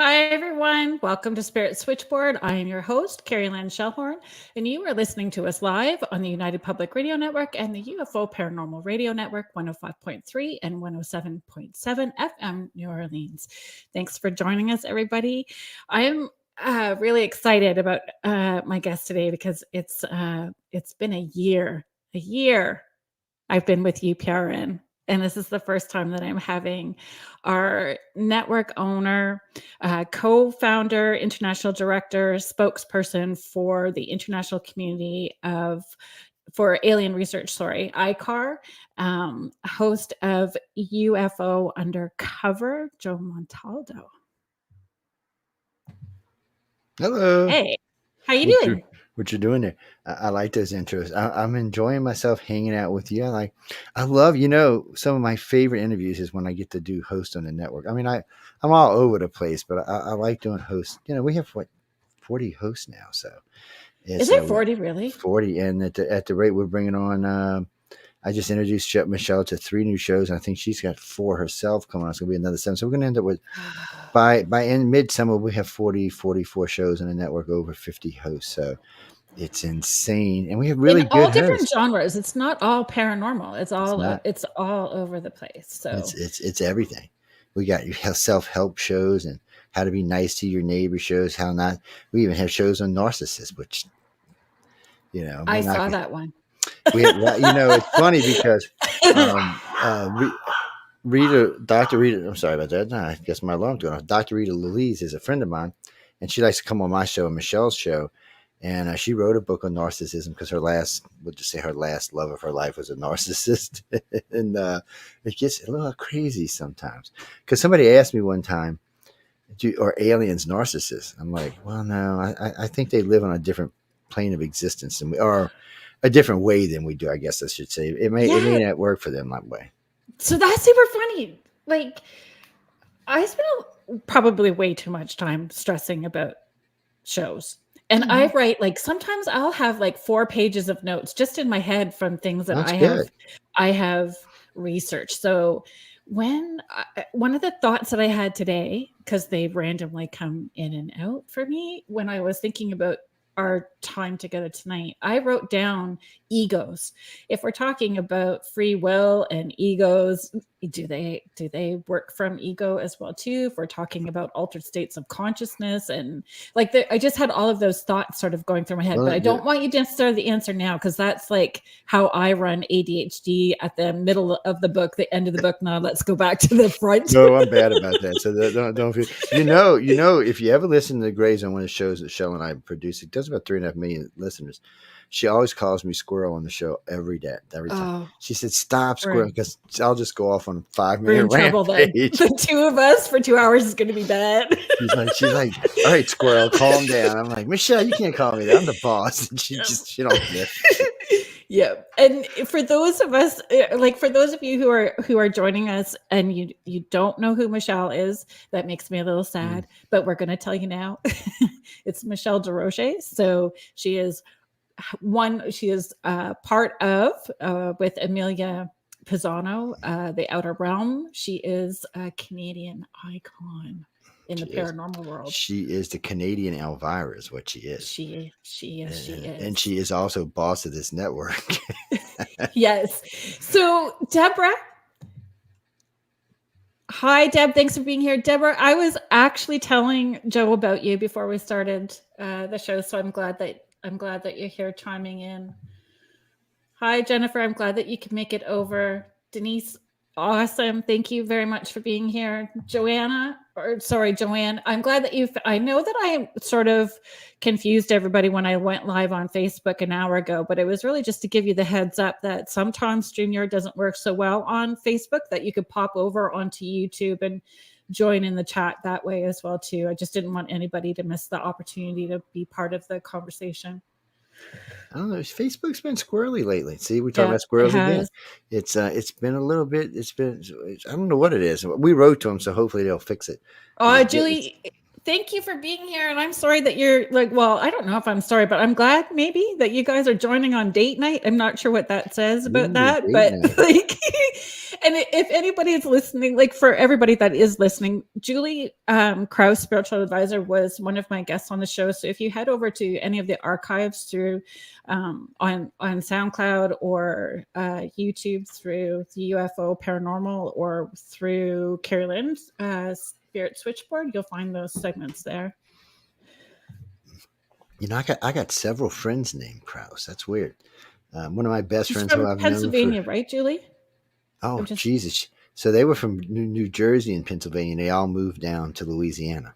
Hi, everyone. Welcome to Spirit Switchboard. I am your host, Carrie Lynn Shellhorn, and you are listening to us live on the United Public Radio Network and the UFO Paranormal Radio Network, 105.3 and 107.7 FM, New Orleans. Thanks for joining us, everybody. I am really excited about my guest today because it's been a year I've been with UPRN. And this is the first time that I'm having our network owner, co-founder, international director, spokesperson for the international community for alien research, ICAR, host of UFO Undercover, Joe Montaldo. Hello. Hey, how you doing? What you're doing there? I like those intros. I'm enjoying myself hanging out with you. I love, some of my favorite interviews is when I get to do host on the network. I mean, I'm all over the place, but I like doing hosts. We have 40 hosts now. So is it 40 really? 40. And at the rate we're bringing on, I just introduced Michelle to 3 new shows, and I think she's got 4 herself coming on. It's going to be another 7. So we're going to end up with, by in midsummer, we have 44 shows on the network, over 50 hosts. So it's insane. And we have really good all different hosts. genres. It's not all paranormal. It's all over the place. So it's everything. We got self-help shows and how to be nice to your neighbor shows, how not. We even have shows on narcissists, which, I saw that one. It's funny because Dr. Rita, I'm sorry about that. I guess my alarm's going off. Dr. Rita Louise is a friend of mine, and she likes to come on my show and Michelle's show. And she wrote a book on narcissism because her last love of her life was a narcissist. And it gets a little crazy sometimes. Because somebody asked me one time, are aliens narcissists? I'm like, well, no, I think they live on a different plane of existence than we are. A different way than we do, I guess I should say. It may not work for them that way. So that's super funny. Like, I spend probably way too much time stressing about shows. And I write, sometimes I'll have 4 pages of notes just in my head from things that I have researched. So one of the thoughts that I had today, because they randomly come in and out for me, when I was thinking about our time together tonight, I wrote down egos. If we're talking about free will and egos, do they work from ego as well too? If we're talking about altered states of consciousness, and I just had all of those thoughts sort of going through my head. But I don't want you to necessarily answer now, because that's how I run ADHD at the middle of the book, the end of the book. Now let's go back to the front. No, I'm bad about that. So don't feel. If you ever listen to the Grey Zone, one of the shows that Shell and I produce, it does about 3.5 million listeners. She always calls me Squirrel on the show every time. She said, "Stop, Squirrel," because I'll just go off on a 5-minute rampage. The 2 of us for 2 hours is going to be bad. She's like, "All right, Squirrel, calm down." I'm like, "Michelle, you can't call me that. I'm the boss." And she don't care. Yeah. And for those of us, for those of you who are joining us and you don't know who Michelle is, that makes me a little sad, but we're going to tell you now. It's Michelle DeRoche. So she is part of, with Amelia Pisano, The Outer Realm. She is a Canadian icon in the paranormal world. She is the Canadian Elvira is what she is. She is. And she is also boss of this network. Yes. So Deborah. Hi, Deb. Thanks for being here. Deborah, I was actually telling Joe about you before we started the show, so I'm glad that you're here chiming in. Hi, Jennifer. I'm glad that you can make it over. Denise, awesome. Thank you very much for being here. Joanne. I'm glad that I know that I sort of confused everybody when I went live on Facebook an hour ago, but it was really just to give you the heads up that sometimes StreamYard doesn't work so well on Facebook, that you could pop over onto YouTube and join in the chat that way as well too. I just didn't want anybody to miss the opportunity to be part of the conversation. I don't know. Facebook's been squirrely lately. See, we talk about squirrels again. It's been a little bit. I don't know what it is. We wrote to them, so hopefully they'll fix it. Julie, thank you for being here. And I'm sorry that you're I don't know if I'm sorry, but I'm glad maybe that you guys are joining on date night. I'm not sure what that says about that, but if anybody is listening, like for everybody that is listening, Julie Krause, spiritual advisor, was one of my guests on the show. So if you head over to any of the archives through on SoundCloud or YouTube through the UFO Paranormal or through Carrie Lynn's Spirit Switchboard, you'll find those segments there. You know, I got several friends named Krause. That's weird. One of my best She's friends who from I've Pennsylvania, known for right, Julie? oh Jesus. So they were from New Jersey and Pennsylvania. They all moved down to Louisiana.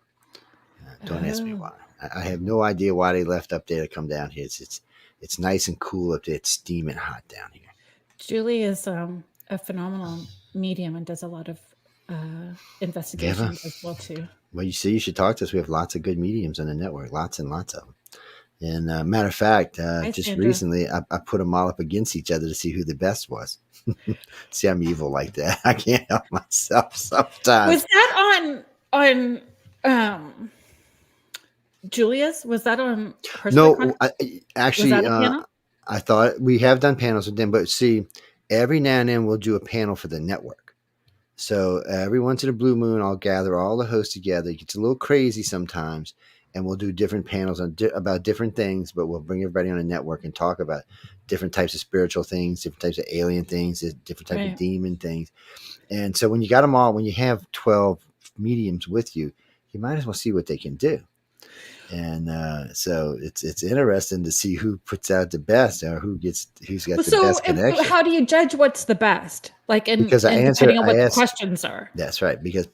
Don't ask me why. I have no idea why they left up there to come down here. It's nice and cool up there. It's steaming hot down here. Julie is a phenomenal medium and does a lot of investigations as well too. Well, you see, you should talk to us. We have lots of good mediums on the network, lots and lots of them. And matter of fact, just Sandra. recently, I put them all up against each other to see who the best was. See, I'm evil like that. I can't help myself sometimes. Was that on Julia's? Was that on her? No, actually, I thought we have done panels with them, but see, every now and then we'll do a panel for the network. So every once in a blue moon, I'll gather all the hosts together. It gets a little crazy sometimes, and we'll do different panels on about different things, but we'll bring everybody on a network and talk about different types of spiritual things, different types of alien things, different types of demon things. And so when you got them all, when you have 12 mediums with you, you might as well see what they can do. And so it's interesting to see who puts out the best or who's got the best connection. How do you judge what's the best? Like, because depending on what the questions are. That's right. Because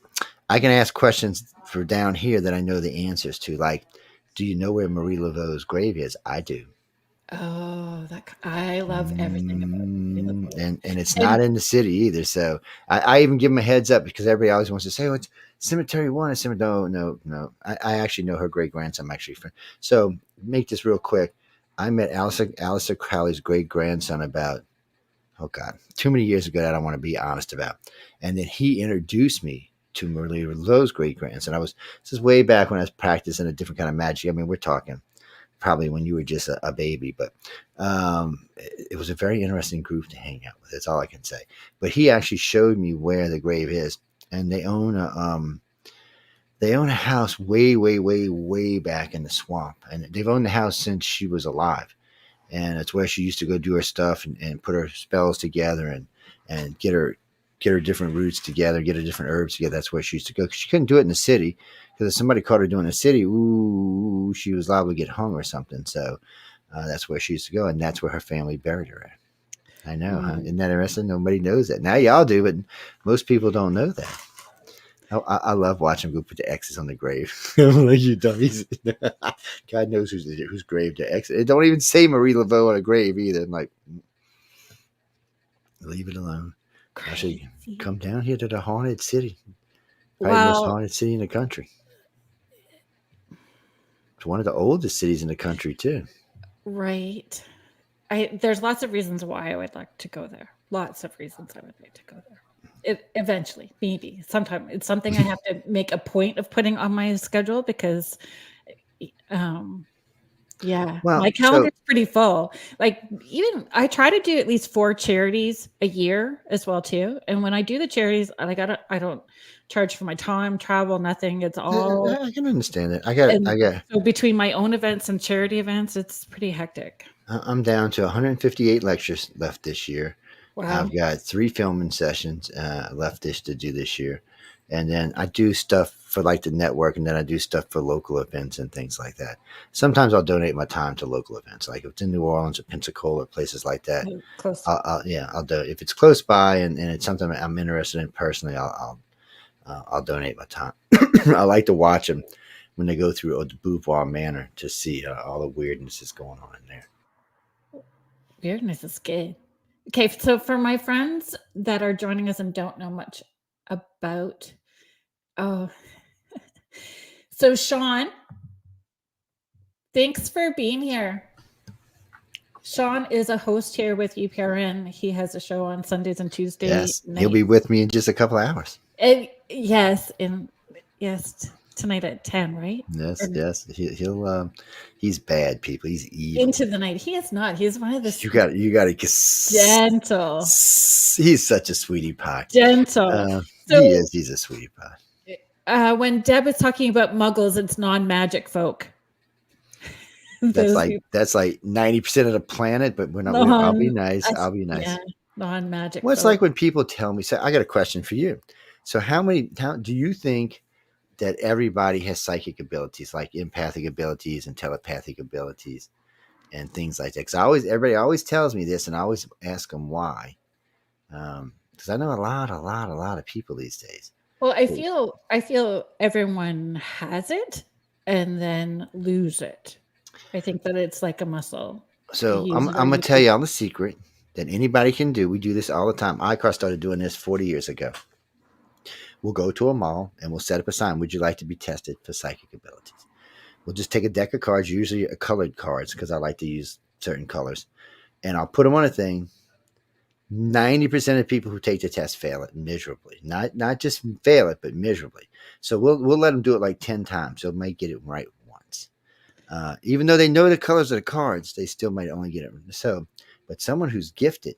I can ask questions for down here that I know the answers to. Like, do you know where Marie Laveau's grave is? I do. Oh, I love everything about and it's not in the city either. So I even give them a heads up because everybody always wants to say, "Oh, it's Cemetery 1." No. I actually know her great grandson. I'm actually friend. So make this real quick. I met Alistair Crowley's great grandson about too many years ago that I don't want to be honest about. And then he introduced me to Marie Laveau's great grandson. This is way back when I was practicing a different kind of magic. I mean, we're talking probably when you were just a baby, but it was a very interesting group to hang out with. That's all I can say. But he actually showed me where the grave is, and they own a house way, way, way, way back in the swamp, and they've owned the house since she was alive, and it's where she used to go do her stuff and put her spells together and get her different roots together, get her different herbs together. That's where she used to go. She couldn't do it in the city because if somebody caught her doing it in the city, she was liable to get hung or something. So that's where she used to go, and that's where her family buried her at. I know, huh? Isn't that interesting? Nobody knows that. Now y'all do, but most people don't know that. I love watching them go put the X's on the grave. I'm like, you dummies. God knows whose grave the X. It don't even say Marie Laveau on a grave either. I'm like, leave it alone. Actually, come down here to the haunted city. Probably the most haunted city in the country. It's one of the oldest cities in the country too. Right. There's lots of reasons why I would like to go there. Lots of reasons I would like to go there. Eventually, maybe sometime. It's something I have to make a point of putting on my schedule because my calendar is pretty full. Like, even I try to do at least 4 charities a year as well too. And when I do the charities, I don't charge for my time, travel, nothing. It's all. I can understand it. I got. So between my own events and charity events, it's pretty hectic. I'm down to 158 lectures left this year. Wow. I've got 3 filming sessions left to do this year. And then I do stuff for like the network, and then I do stuff for local events and things like that. Sometimes I'll donate my time to local events, like if it's in New Orleans or Pensacola, places like that. Close. I'll do it. If it's close by and it's something I'm interested in personally, I'll donate my time. I like to watch them when they go through the Beauvoir Manor to see all the weirdness that's going on in there. Weirdness is good. Okay, so for my friends that are joining us and don't know much about, so Sean, thanks for being here. Sean is a host here with UPRN. He has a show on Sundays and Tuesdays. Yes, he'll be with me in just a couple of hours. Yes, tonight at 10, right? Yes, Or yes. He's bad, people. He's evil. into the night. He is not. He's one of the You got to. gentle, He's such a sweetie pie. gentle. He So is. He's a sweetie pie. when Deb was talking about muggles, it's non-magic folk. That's Those like people, 90% of the planet, but we're not. I'll be nice. I'll be nice. yeah, non-magic Well, it's folk. like when people tell me. So I got a question for you. So how do you think that everybody has psychic abilities, like empathic abilities and telepathic abilities and things like that? Because everybody always tells me this, and I always ask them why. Because I know a lot of people these days. Well, I feel everyone has it and then lose it. I think that it's like a muscle. You So use I'm it or gonna you tell lose you it. all the secret that anybody can do. We do this all the time. iCar started doing this 40 years ago. We'll go to a mall and we'll set up a sign. Would you like to be tested for psychic abilities? We'll just take a deck of cards, usually colored cards, because I like to use certain colors, and I'll put them on a thing. 90% of people who take the test fail it miserably. Not just fail it, but miserably. So we'll let them do it like 10 times. They might get it right once. Even though they know the colors of the cards, they still might only get it. So, but someone who's gifted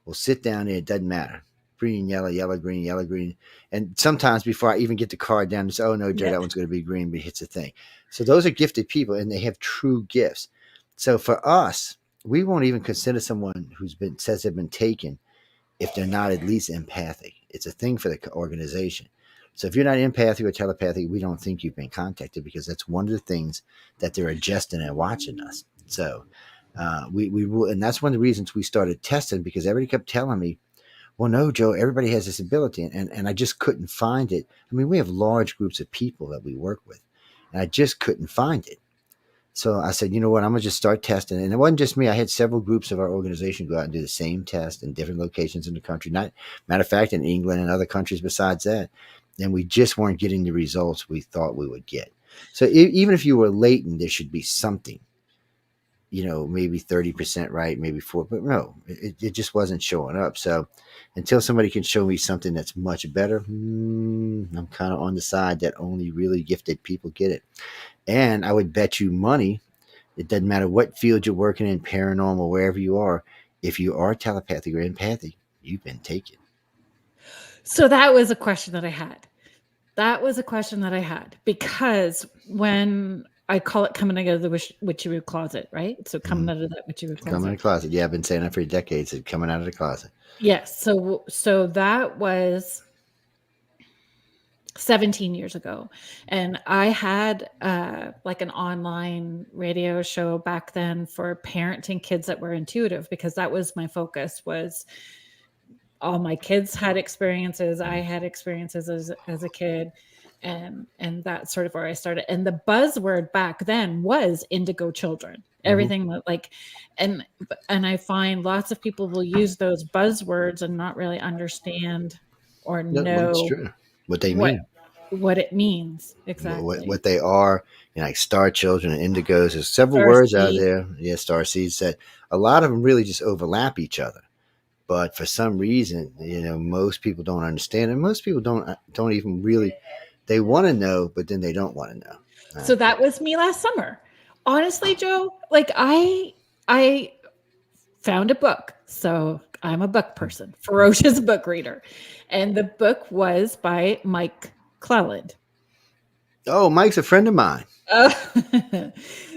will sit down there. It doesn't matter. Green, yellow, yellow, green, yellow, green. And sometimes before I even get the card down, it's, oh no, Joe, Yeah. that one's going to be green, but it hits a thing. So those are gifted people and they have true gifts. So for us, we won't even consider someone says they've been taken if they're not at least empathic. It's a thing for the organization. So if you're not empathic or telepathic, we don't think you've been contacted because that's one of the things that they're adjusting and watching us. So we will, and that's one of the reasons we started testing, because everybody kept telling me, well, no, Joe, everybody has this ability. And I just couldn't find it. I mean, we have large groups of people that we work with, and I just couldn't find it. So I said, you know what, I'm going to just start testing. And it wasn't just me. I had several groups of our organization go out and do the same test in different locations in the country. Not, matter of fact, in England and other countries besides that. And we just weren't getting the results we thought we would get. So even if you were latent, there should be something, maybe 30% right, maybe 4%, but no, it just wasn't showing up. So until somebody can show me something that's much better, I'm kind of on the side that only really gifted people get it. And I would bet you money, it doesn't matter what field you're working in, paranormal, wherever you are, if you are telepathic or empathic, you've been taken. So that was a question that I had. Because when I call it coming out of the witchy closet, right? So coming out of that witchy closet. Coming out of the closet. Yeah, I've been saying that for decades. Coming out of the closet. Yes. So that was 17 years ago. And I had like an online radio show back then for parenting kids that were intuitive, because that was my focus. Was all my kids had experiences. I had experiences as a kid. And that's sort of where I started. And the buzzword back then was indigo children. Everything like, and I find lots of people will use those buzzwords and not really understand or know It's true. What they mean. What it means exactly. What they are, like star children and indigos. There's several words out there. Yeah, star seeds, that a lot of them really just overlap each other. But for some reason, most people don't understand, and most people don't even really. They want to know, but then they don't want to know. So that was me last summer. Honestly, Joe, like I found a book. So I'm a book person, ferocious book reader. And the book was by Mike Cleland. Oh, Mike's a friend of mine.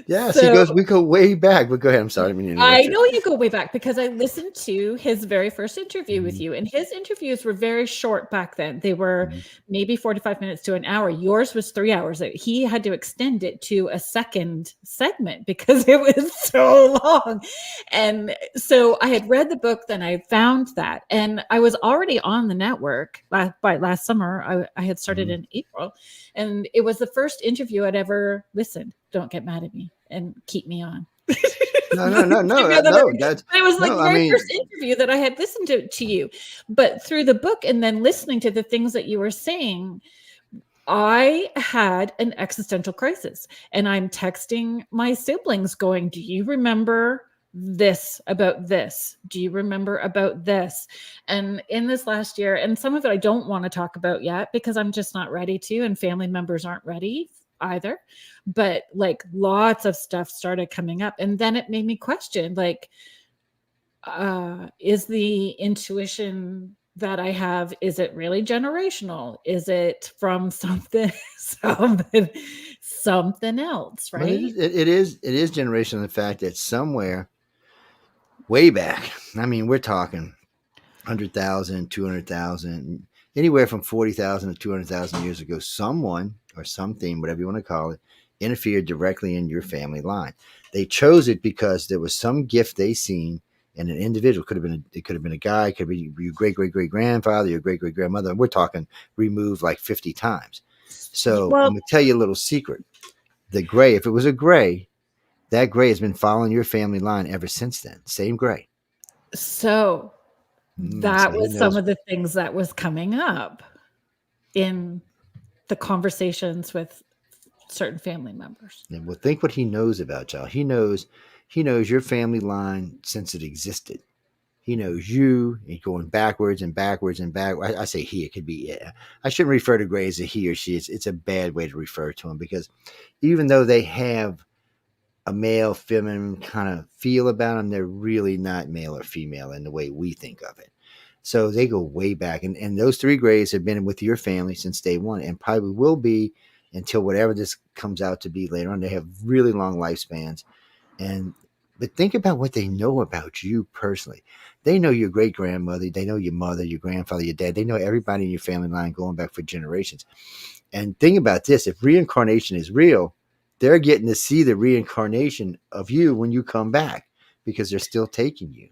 Yes, we go way back. But go ahead. I'm sorry. I know you go way back because I listened to his very first interview with you, and his interviews were very short back then. They were maybe 45 minutes to an hour. Yours was 3 hours. He had to extend it to a second segment because it was so long. And so I had read the book, then I found that, and I was already on the network by last summer. I had started in April, and it was the first interview I'd ever listened. Don't get mad at me and keep me on. No. It was like the very first interview that I had listened to you. But through the book and then listening to the things that you were saying, I had an existential crisis. And I'm texting my siblings going, do you remember this about this? Do you remember about this? And in this last year, and some of it I don't want to talk about yet because I'm just not ready to, and family members aren't ready either. But like lots of stuff started coming up. And then it made me question, like, is the intuition that I have, is it really generational? Is it from something, something else, But right? it is generational in the fact that somewhere way back, I mean, we're talking 100,000, 200,000, anywhere from 40,000 to 200,000 years ago, someone or something, whatever you want to call it, interfered directly in your family line. They chose it because there was some gift they seen in an individual. It could have been a guy, it could be your great great great grandfather, your great great grandmother. We're talking removed like 50 times. So I'm Well, gonna tell you a little secret. The gray, if it was a gray, that gray has been following your family line ever since then. Same gray. so So that he was some knows. of the things that was coming up in the conversations with certain family members. And well, think what he knows about y'all. He knows your family line since it existed. He knows you and going backwards and backwards and back. I say he, it could be. Yeah. I shouldn't refer to Gray as a he or she. It's a bad way to refer to him because even though they have a male, feminine kind of feel about them, they're really not male or female in the way we think of it. So they go way back. And those three Grays have been with your family since day one and probably will be until whatever this comes out to be later on. They have really long lifespans. And but think about what they know about you personally. They know your great grandmother, they know your mother, your grandfather, your dad, they know everybody in your family line going back for generations. And think about this, if reincarnation is real, they're getting to see the reincarnation of you when you come back because they're still taking you.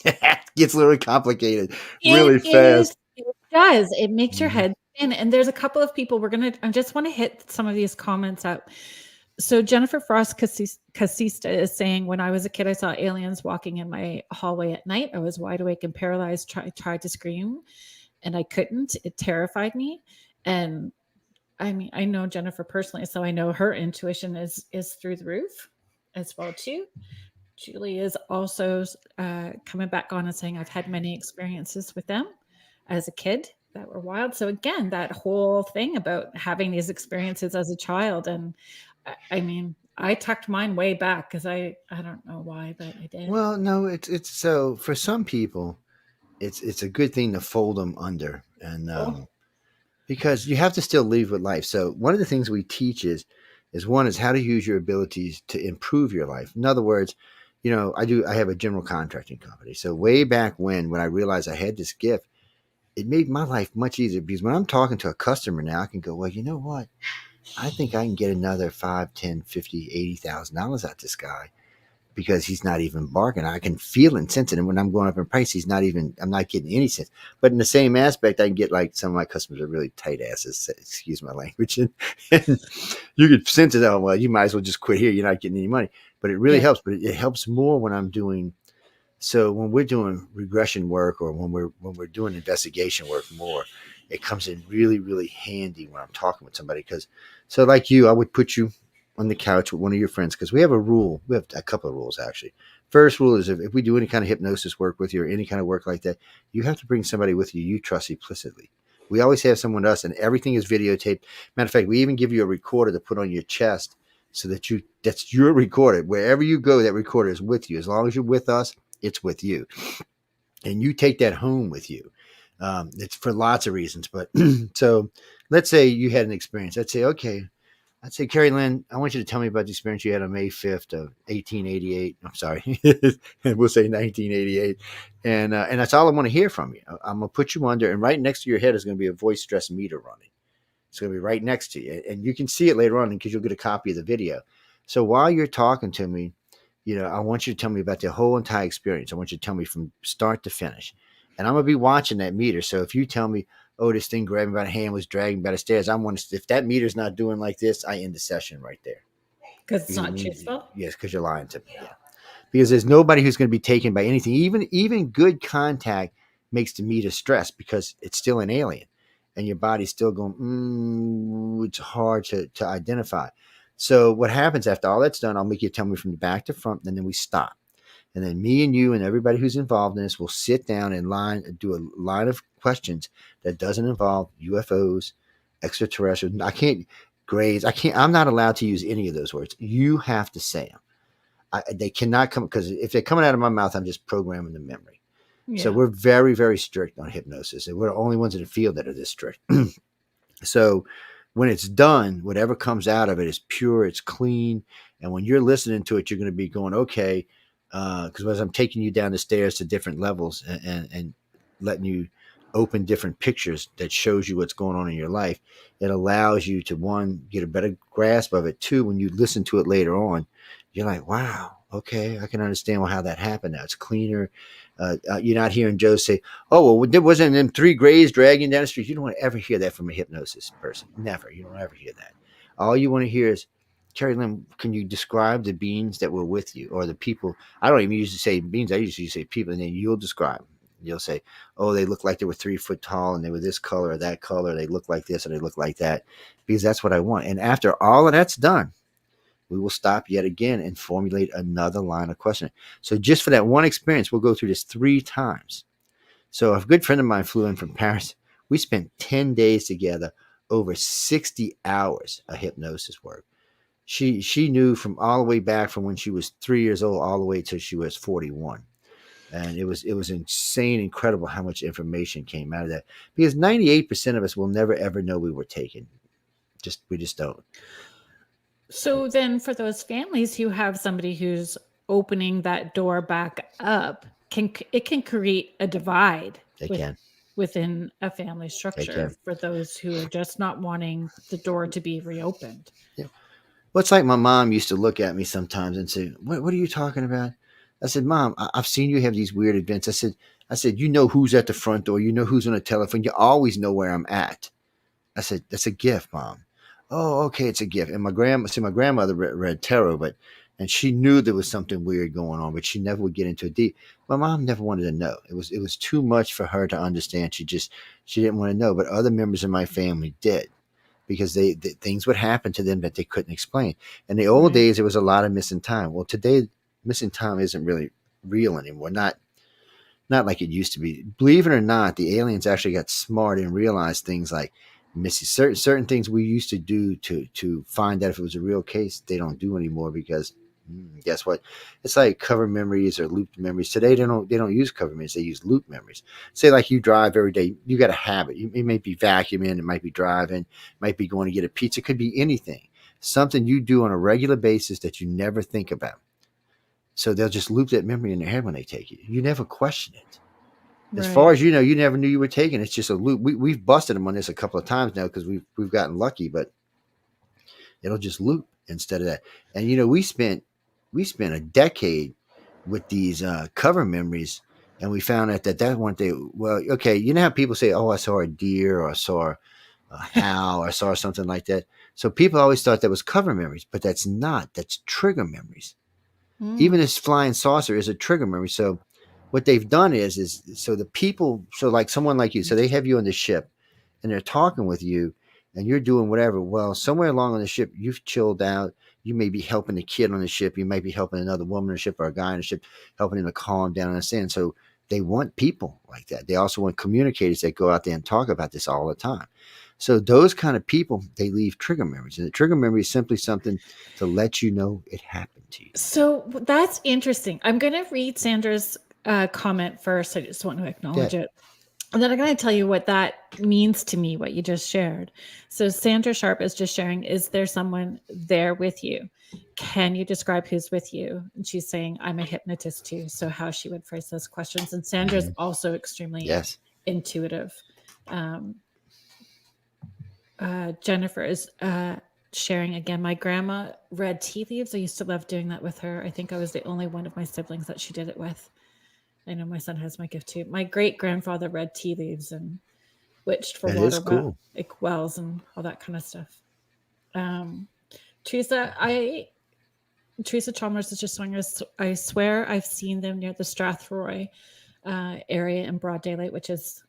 It gets a little complicated really fast. It does. It makes your Mhm. head spin. And there's a couple of people I just want to hit some of these comments up. So Jennifer Frost Casista is saying, when I was a kid, I saw aliens walking in my hallway at night. I was wide awake and paralyzed, tried to scream and I couldn't. It terrified me. And I mean, I know Jennifer personally, so I know her intuition is through the roof as well too. Julie is also coming back on and saying, I've had many experiences with them as a kid that were wild. So again, that whole thing about having these experiences as a child, and I mean, I tucked mine way back because I don't know why, but I did. Well, no, it's so for some people, it's a good thing to fold them under, and Oh, because you have to still live with life. So one of the things we teach is one is how to use your abilities to improve your life. In other words, I have a general contracting company. So way back when I realized I had this gift, it made my life much easier because when I'm talking to a customer now, I can go, well, you know what? I think I can get another 5, 10, 50, $80,000 out this guy because he's not even bargaining. I can feel and sense it. And when I'm going up in price, I'm not getting any sense. But in the same aspect, I can get like some of my customers are really tight asses, excuse my language. And you could sense it. Oh, well, you might as well just quit here. You're not getting any money. But it really yeah. helps. But it helps more when I'm doing. So when we're doing regression work or when we're doing investigation work more, it comes in really, really handy when I'm talking with somebody. Because so like you, I would put you on the couch with one of your friends because we have a rule. We have a couple of rules actually. First rule is if we do any kind of hypnosis work with you or any kind of work like that, you have to bring somebody with you trust implicitly. We always have someone with us, and everything is videotaped. Matter of fact, we even give you a recorder to put on your chest so that's your recorder. Wherever you go, that recorder is with you. As long as you're with us, it's with you, and you take that home with you. It's for lots of reasons, but so let's say you had an experience. I'd say, Carrie Lynn, I want you to tell me about the experience you had on May 5th of 1888. I'm sorry, we'll say 1988, and that's all I want to hear from you. I'm gonna put you under, and right next to your head is going to be a voice stress meter running. It's going to be right next to you, and you can see it later on because you'll get a copy of the video. So while you're talking to me, I want you to tell me about the whole entire experience. I want you to tell me from start to finish. And I'm going to be watching that meter. So if you tell me, oh, this thing grabbed me by the hand, was dragging by the stairs, if that meter's not doing like this, I end the session right there. Because it's Because it not means, truthful. yes, because you're lying to me. Yeah. Because there's nobody who's going to be taken by anything. Even good contact makes the meter stress because it's still an alien. And your body's still going, it's hard to identify. So what happens after all that's done, I'll make you tell me from the back to front, and then we stop. And then me and you and everybody who's involved in this will sit down and do a line of questions that doesn't involve UFOs, extraterrestrials. I can't grays. I'm not allowed to use any of those words. You have to say them. They cannot come, because if they're coming out of my mouth, I'm just programming the memory. So Yeah. we're very, very strict on hypnosis, and we're the only ones in the field that are this strict. So when it's done, whatever comes out of it is pure, it's clean. And when you're listening to it, you're going to be going, okay, because as I'm taking you down the stairs to different levels and letting you open different pictures that shows you what's going on in your life, it allows you to, one, get a better grasp of it. Two, when you listen to it later on, you're like, wow, okay, I can understand how that happened now. It's cleaner. You're not hearing Joe say, oh, well, there wasn't them three grays dragging down the street. You don't want to ever hear that from a hypnosis person. Never. You don't ever hear that. All you want to hear is, Carrie Lynn, can you describe the beings that were with you, or the people? I don't even usually say beings. I usually say people, and then you'll describe them. You'll say, oh, they look like they were 3 foot tall and they were this color or that color. They look like this or they look like that, because that's what I want. And after all of that's done, we will stop yet again and formulate another line of questioning. So just for that one experience, we'll go through this 3 times. So a good friend of mine flew in from Paris. We spent 10 days together, over 60 hours of hypnosis work. She knew from all the way back from when she was 3 years old all the way till she was 41. And it was insane, incredible how much information came out of that. Because 98% of us will never ever know we were taken. We just don't. So then for those families who have somebody who's opening that door back up, it can create a divide They can. within a family structure for those who are just not wanting the door to be reopened. Yeah. Well, it's like my mom used to look at me sometimes and say, what are you talking about? I said, Mom, I've seen you have these weird events. I said, you know who's at the front door. You know who's on the telephone. You always know where I'm at. I said, that's a gift, Mom. Oh, okay, it's a gift. And my grandmother read tarot, and she knew there was something weird going on, but she never would get into it deep. My mom never wanted to know. It was too much for her to understand. She didn't want to know. But other members of my family did, because things would happen to them that they couldn't explain. In the old days, there was a lot of missing time. Well, today, missing time isn't really real anymore. Not like it used to be. Believe it or not, the aliens actually got smart and realized things like missing certain things we used to do to find out if it was a real case. They don't do anymore, because guess what? It's like cover memories or looped memories. Today they don't use cover memories. They use loop memories. Say like you drive every day. You got a habit. It might be vacuuming. It might be driving. It might be going to get a pizza. It could be anything. Something you do on a regular basis that you never think about. So they'll just loop that memory in their head when they take it. You never question it. As far as you know, you never knew you were taking. It's just a loop. We've busted them on this a couple of times now because we've gotten lucky, but it'll just loop instead of that. And we spent a decade with these cover memories, and we found out that weren't they. Well, okay, you know how people say, "Oh, I saw a deer," or "I saw a owl," or "I saw something like that." So people always thought that was cover memories, but that's not. That's trigger memories. Even this flying saucer is a trigger memory. So what they've done is so the people, so like someone like you, so they have you on the ship and they're talking with you and you're doing whatever. Well, somewhere along on the ship, you've chilled out. You may be helping a kid on the ship. You might be helping another woman on the ship or a guy on the ship, helping him to calm down and understand. So they want people like that. They also want communicators that go out there and talk about this all the time. So those kind of people, they leave trigger memories. And the trigger memory is simply something to let you know it happened to you. So that's interesting. I'm going to read Sandra's comment first. I just want to acknowledge it. And then I'm going to tell you what that means to me, what you just shared. So Sandra Sharp is just sharing, is there someone there with you? Can you describe who's with you? And she's saying, I'm a hypnotist too. So how she would phrase those questions. And Sandra's also extremely intuitive. Jennifer is sharing again. My grandma read tea leaves. I used to love doing that with her. I think I was the only one of my siblings that she did it with. I know my son has my gift too. My great grandfather read tea leaves and witched for water wells and all that kind of stuff. Teresa Chalmers is just showing us. I swear I've seen them near the Strathroy area in broad daylight, which is.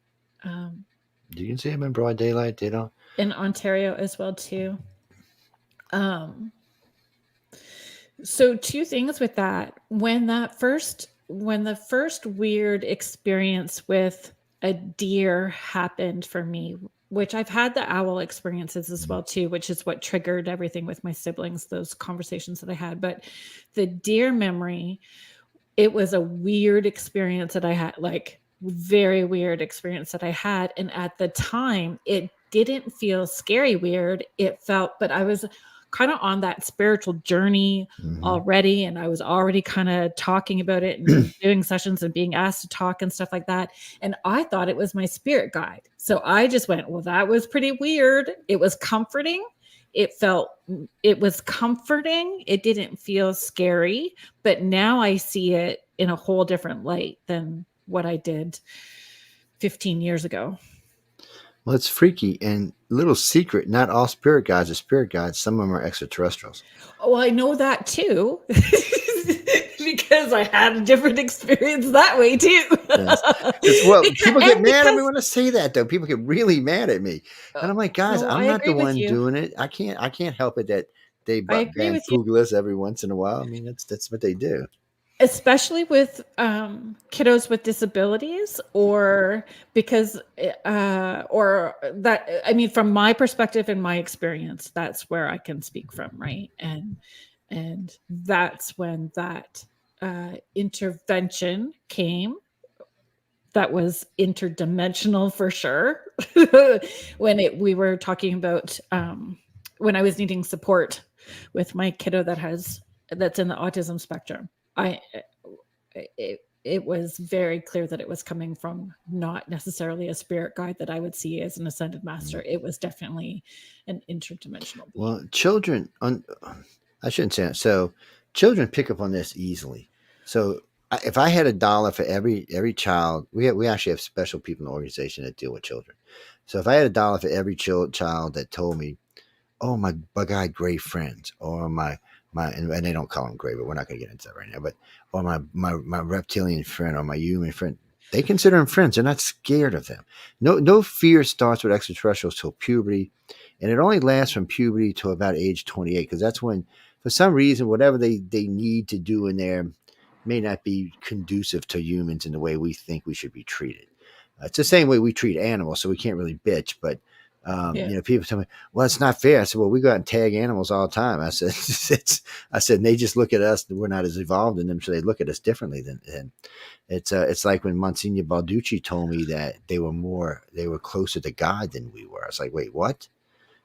You can see them in broad daylight. They don't. In Ontario as well too. So 2 things with that. When that first when the first weird experience with a deer happened for me, which I've had the owl experiences as well too, which is what triggered everything with my siblings, those conversations that I had. But the deer memory, it was a weird experience that I had, like very weird experience that I had. And at the time, it didn't feel scary weird. It felt, but I was kind of on that spiritual journey already. And I was already kind of talking about it and doing sessions and being asked to talk and stuff like that. And I thought it was my spirit guide. So I just went, well, that was pretty weird. It was comforting. It was comforting. It didn't feel scary, but now I see it in a whole different light than what I did 15 years ago. Well, it's freaky. And little secret, not all spirit guides are spirit guides. Some of them are extraterrestrials. Oh, I know that too. Because I had a different experience that way too. Yes. Well, people get mad at me when I say that, though. People get really mad at me, and I'm like, guys, No, I'm I not the agree with one you. doing it. I can't help it that they I agree with you. bamboozle us every once in a while. I mean, that's what they do. Especially with kiddos with disabilities, or because or that, I mean, from my perspective and my experience, that's where I can speak from, right? And that's when that intervention came, that was interdimensional for sure. When we were talking about when I was needing support with my kiddo that's in the autism spectrum, it was very clear that it was coming from not necessarily a spirit guide that I would see as an ascended master. It was definitely an interdimensional being. Well, children, I shouldn't say that. So, children pick up on this easily. So, if I had $1 for every child, we actually have special people in the organization that deal with children. So, if I had $1 for every child that told me, "Oh, my bug-eyed gray friends," or my and they don't call them gray, but we're not going to get into that right now. But or my reptilian friend or my human friend, they consider them friends. They're not scared of them. No fear starts with extraterrestrials till puberty, and it only lasts from puberty to about age 28, because that's when, for some reason, whatever they need to do in there may not be conducive to humans in the way we think we should be treated. It's the same way we treat animals, so we can't really bitch, but people tell me, well, it's not fair. I said, well, we go out and tag animals all the time. I said, and they just look at us, and we're not as evolved in them, so they look at us differently than it's like when Monsignor Balducci told me that they were closer to God than we were. I was like, wait, what?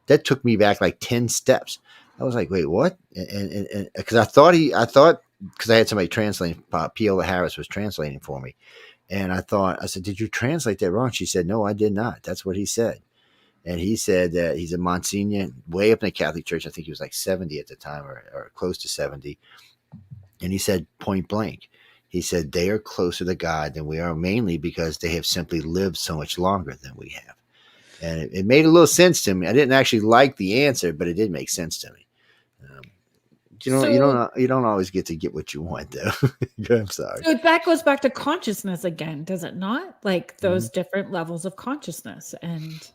That took me back like 10 steps. I was like, wait, what? And because I thought because I had somebody translating, P.O. Harris was translating for me. And I said, did you translate that wrong? She said, no, I did not. That's what he said. And he said that he's a Monsignor way up in the Catholic Church. I think he was like 70 at the time, or close to 70. And he said point blank, he said they are closer to God than we are, mainly because they have simply lived so much longer than we have. And it made a little sense to me. I didn't actually like the answer, but it did make sense to me. You don't always get what you want, though. I'm sorry. So that goes back to consciousness again, does it not? Like those different levels of consciousness, and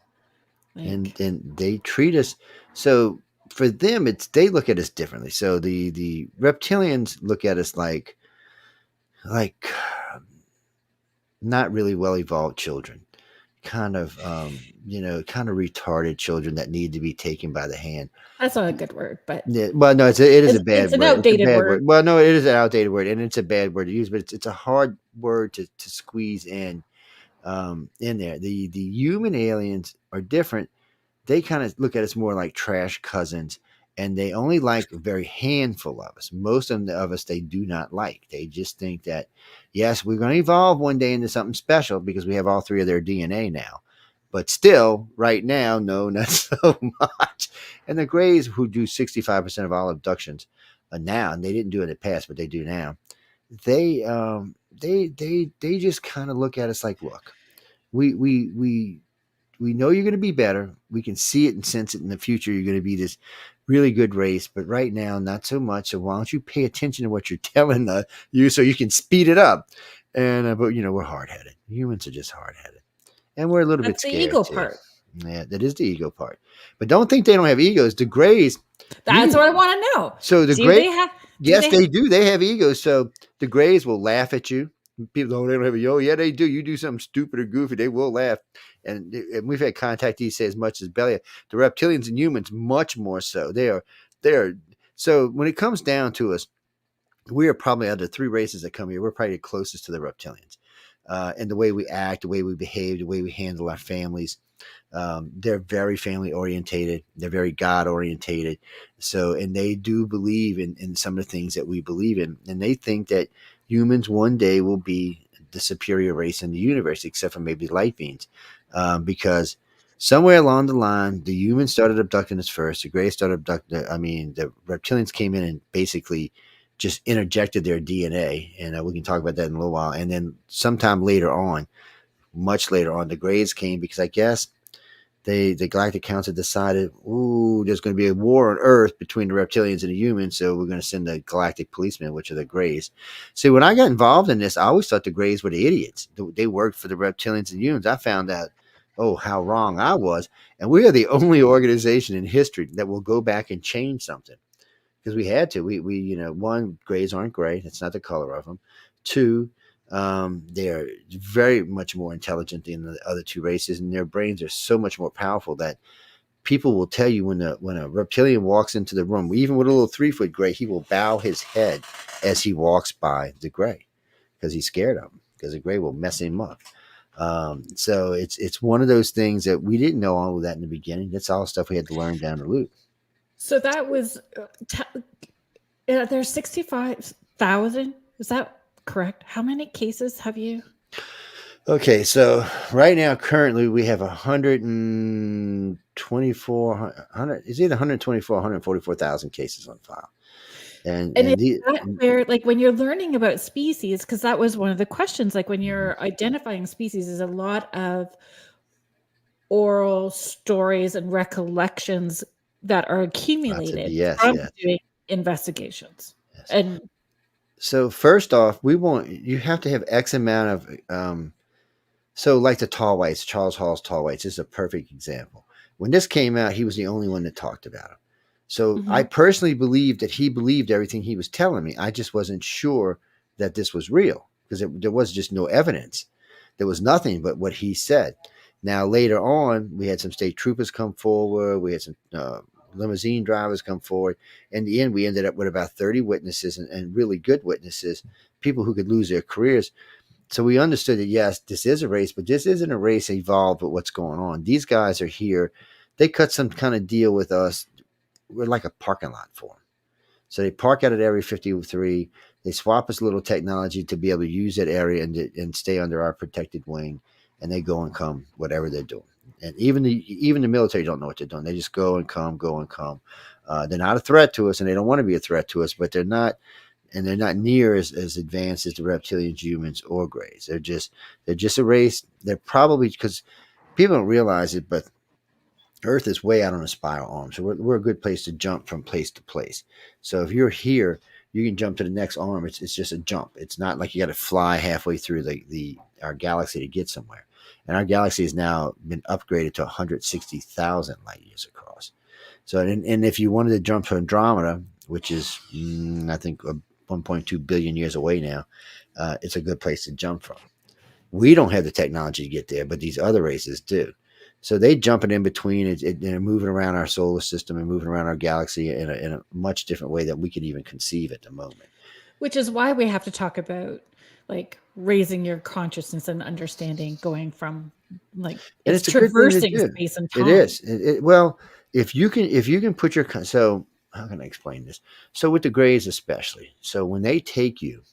they treat us so. For them, they look at us differently. So the reptilians look at us like not really well evolved children, kind of retarded children that need to be taken by the hand. That's not a good word, but yeah, well, no, it is a bad word. An outdated word. Well, no, it is an outdated word, and it's a bad word to use, but it's a hard word to squeeze in there. The human aliens are different. They kind of look at us more like trash cousins, and they only like a very handful of us. Most of us they do not like. They just think that, yes, we're going to evolve one day into something special because we have all three of their DNA now. But still, right now, no, not so much. And the Greys, who do 65% of all abductions now, and they didn't do it in the past, but they do now, they just kind of look at us like, look, we know you're going to be better. We can see it and sense it in the future. You're going to be this really good race, but right now, not so much. So why don't you pay attention to what you're telling you so you can speed it up? And but we're hard-headed. Humans are just hard-headed, and we're a little bit scared. That's the ego too. part. Yeah, that is the ego part. But don't think they don't have egos. The Greys. That's what I want to know. So the Greys. Do Yes, they have they do. They have egos. So the Greys will laugh at you. People, oh, they don't have a yo. Yeah, they do. You do something stupid or goofy, they will laugh. And we've had contactees say as much as belly. The reptilians and humans, much more so. They are. So when it comes down to us, we are probably out of the three races that come here, we're probably the closest to the reptilians. And the way we act, the way we behave, the way we handle our families. They're very family orientated. They're very God orientated. So, and they do believe in some of the things that we believe in. And they think that humans one day will be the superior race in the universe, except for maybe light beings. Because somewhere along the line, the humans started abducting us first. The Greys started abducting, I mean, the reptilians came in and basically just interjected their DNA. And we can talk about that in a little while. And then sometime later on, much later on, the Greys came because I guess the Galactic Council decided, ooh, there's going to be a war on Earth between the reptilians and the humans, so we're going to send the Galactic Policemen, which are the Greys. See, when I got involved in this, I always thought the Greys were the idiots. They worked for the reptilians and humans. I found out, oh, how wrong I was. And we are the only organization in history that will go back and change something because we had to. One, Greys aren't gray. That's not the color of them. Two, they're very much more intelligent than the other two races, and their brains are so much more powerful that people will tell you when a reptilian walks into the room, even with a little 3-foot gray, he will bow his head as he walks by the gray because he's scared of him because the gray will mess him up. So it's one of those things that we didn't know all of that in the beginning. That's all stuff we had to learn down the loop. so that was there's 65,000. Is that correct? How many cases have you? Okay, so right now, currently, we have 124, it's either 124 144,000 cases on file. And And is and the that where, like, when you're learning about species, because that was one of the questions, like when you're identifying species, is a lot of oral stories and recollections that are lots of accumulated BS, from yeah. doing investigations. Yes. And So first off, you have to have X amount of so like the tall whites, Charles Hall's tall whites is a perfect example. When this came out, he was the only one that talked about it. So I mhm. personally believed that he believed everything he was telling me. I just wasn't sure that this was real because there was just no evidence. There was nothing but what he said. Now later on, we had some state troopers come forward. We had some limousine drivers come forward. In the end, we ended up with about 30 witnesses and really good witnesses, people who could lose their careers. So we understood that yes, this is a race, but this isn't a race evolved with what's going on. These guys are here. They cut some kind of deal with us. We're like a parking lot for them. So they park out at Area 53. They swap us a little technology to be able to use that area and stay under our protected wing. And they go and come, whatever they're doing. And even the military don't know what they're doing. They just go and come, go and come. They're not a threat to us, and they don't want to be a threat to us. But they're not, and they're not near as advanced as the reptilians, humans, or Greys. They're just a race. They're probably because people don't realize it, but Earth is way out on a spiral arm, so we're a good place to jump from place to place. So if you're here, you can jump to the next arm. It's just a jump. It's not like you got to fly halfway through the our galaxy to get somewhere. And our galaxy has now been upgraded to 160,000 light years across. So and if you wanted to jump to Andromeda, which is I think 1.2 billion years away now, it's a good place to jump from. We don't have the technology to get there, but these other races do. So they jumping in between and moving around our solar system and moving around our galaxy in a much different way that we can even conceive at the moment. Which is why we have to talk about, like, raising your consciousness and understanding, going from, like, And it's it's a good thing to traversing do. space and It time. is. Well, if you can put your so how can I explain this? So with the Greys especially. So when they take you,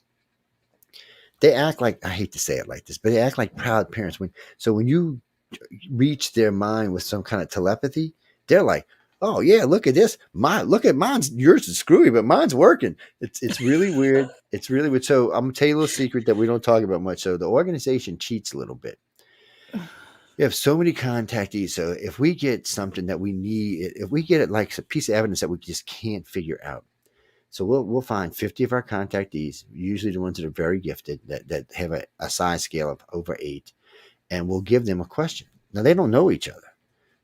they act like I hate to say it like this, but they act like proud parents. When you reach their mind with some kind of telepathy, they're like, "Oh yeah, look at this. Look at mine's. Yours is screwy, but mine's working." It's really weird. It's really weird. So I'm gonna tell you a little secret that we don't talk about much. So the organization cheats a little bit. We have so many contactees. So if we get something that we need, if we get it like a piece of evidence that we just can't figure out, so we'll find 50 of our contactees, usually the ones that are very gifted, that have a size scale of over 8, and we'll give them a question. Now they don't know each other.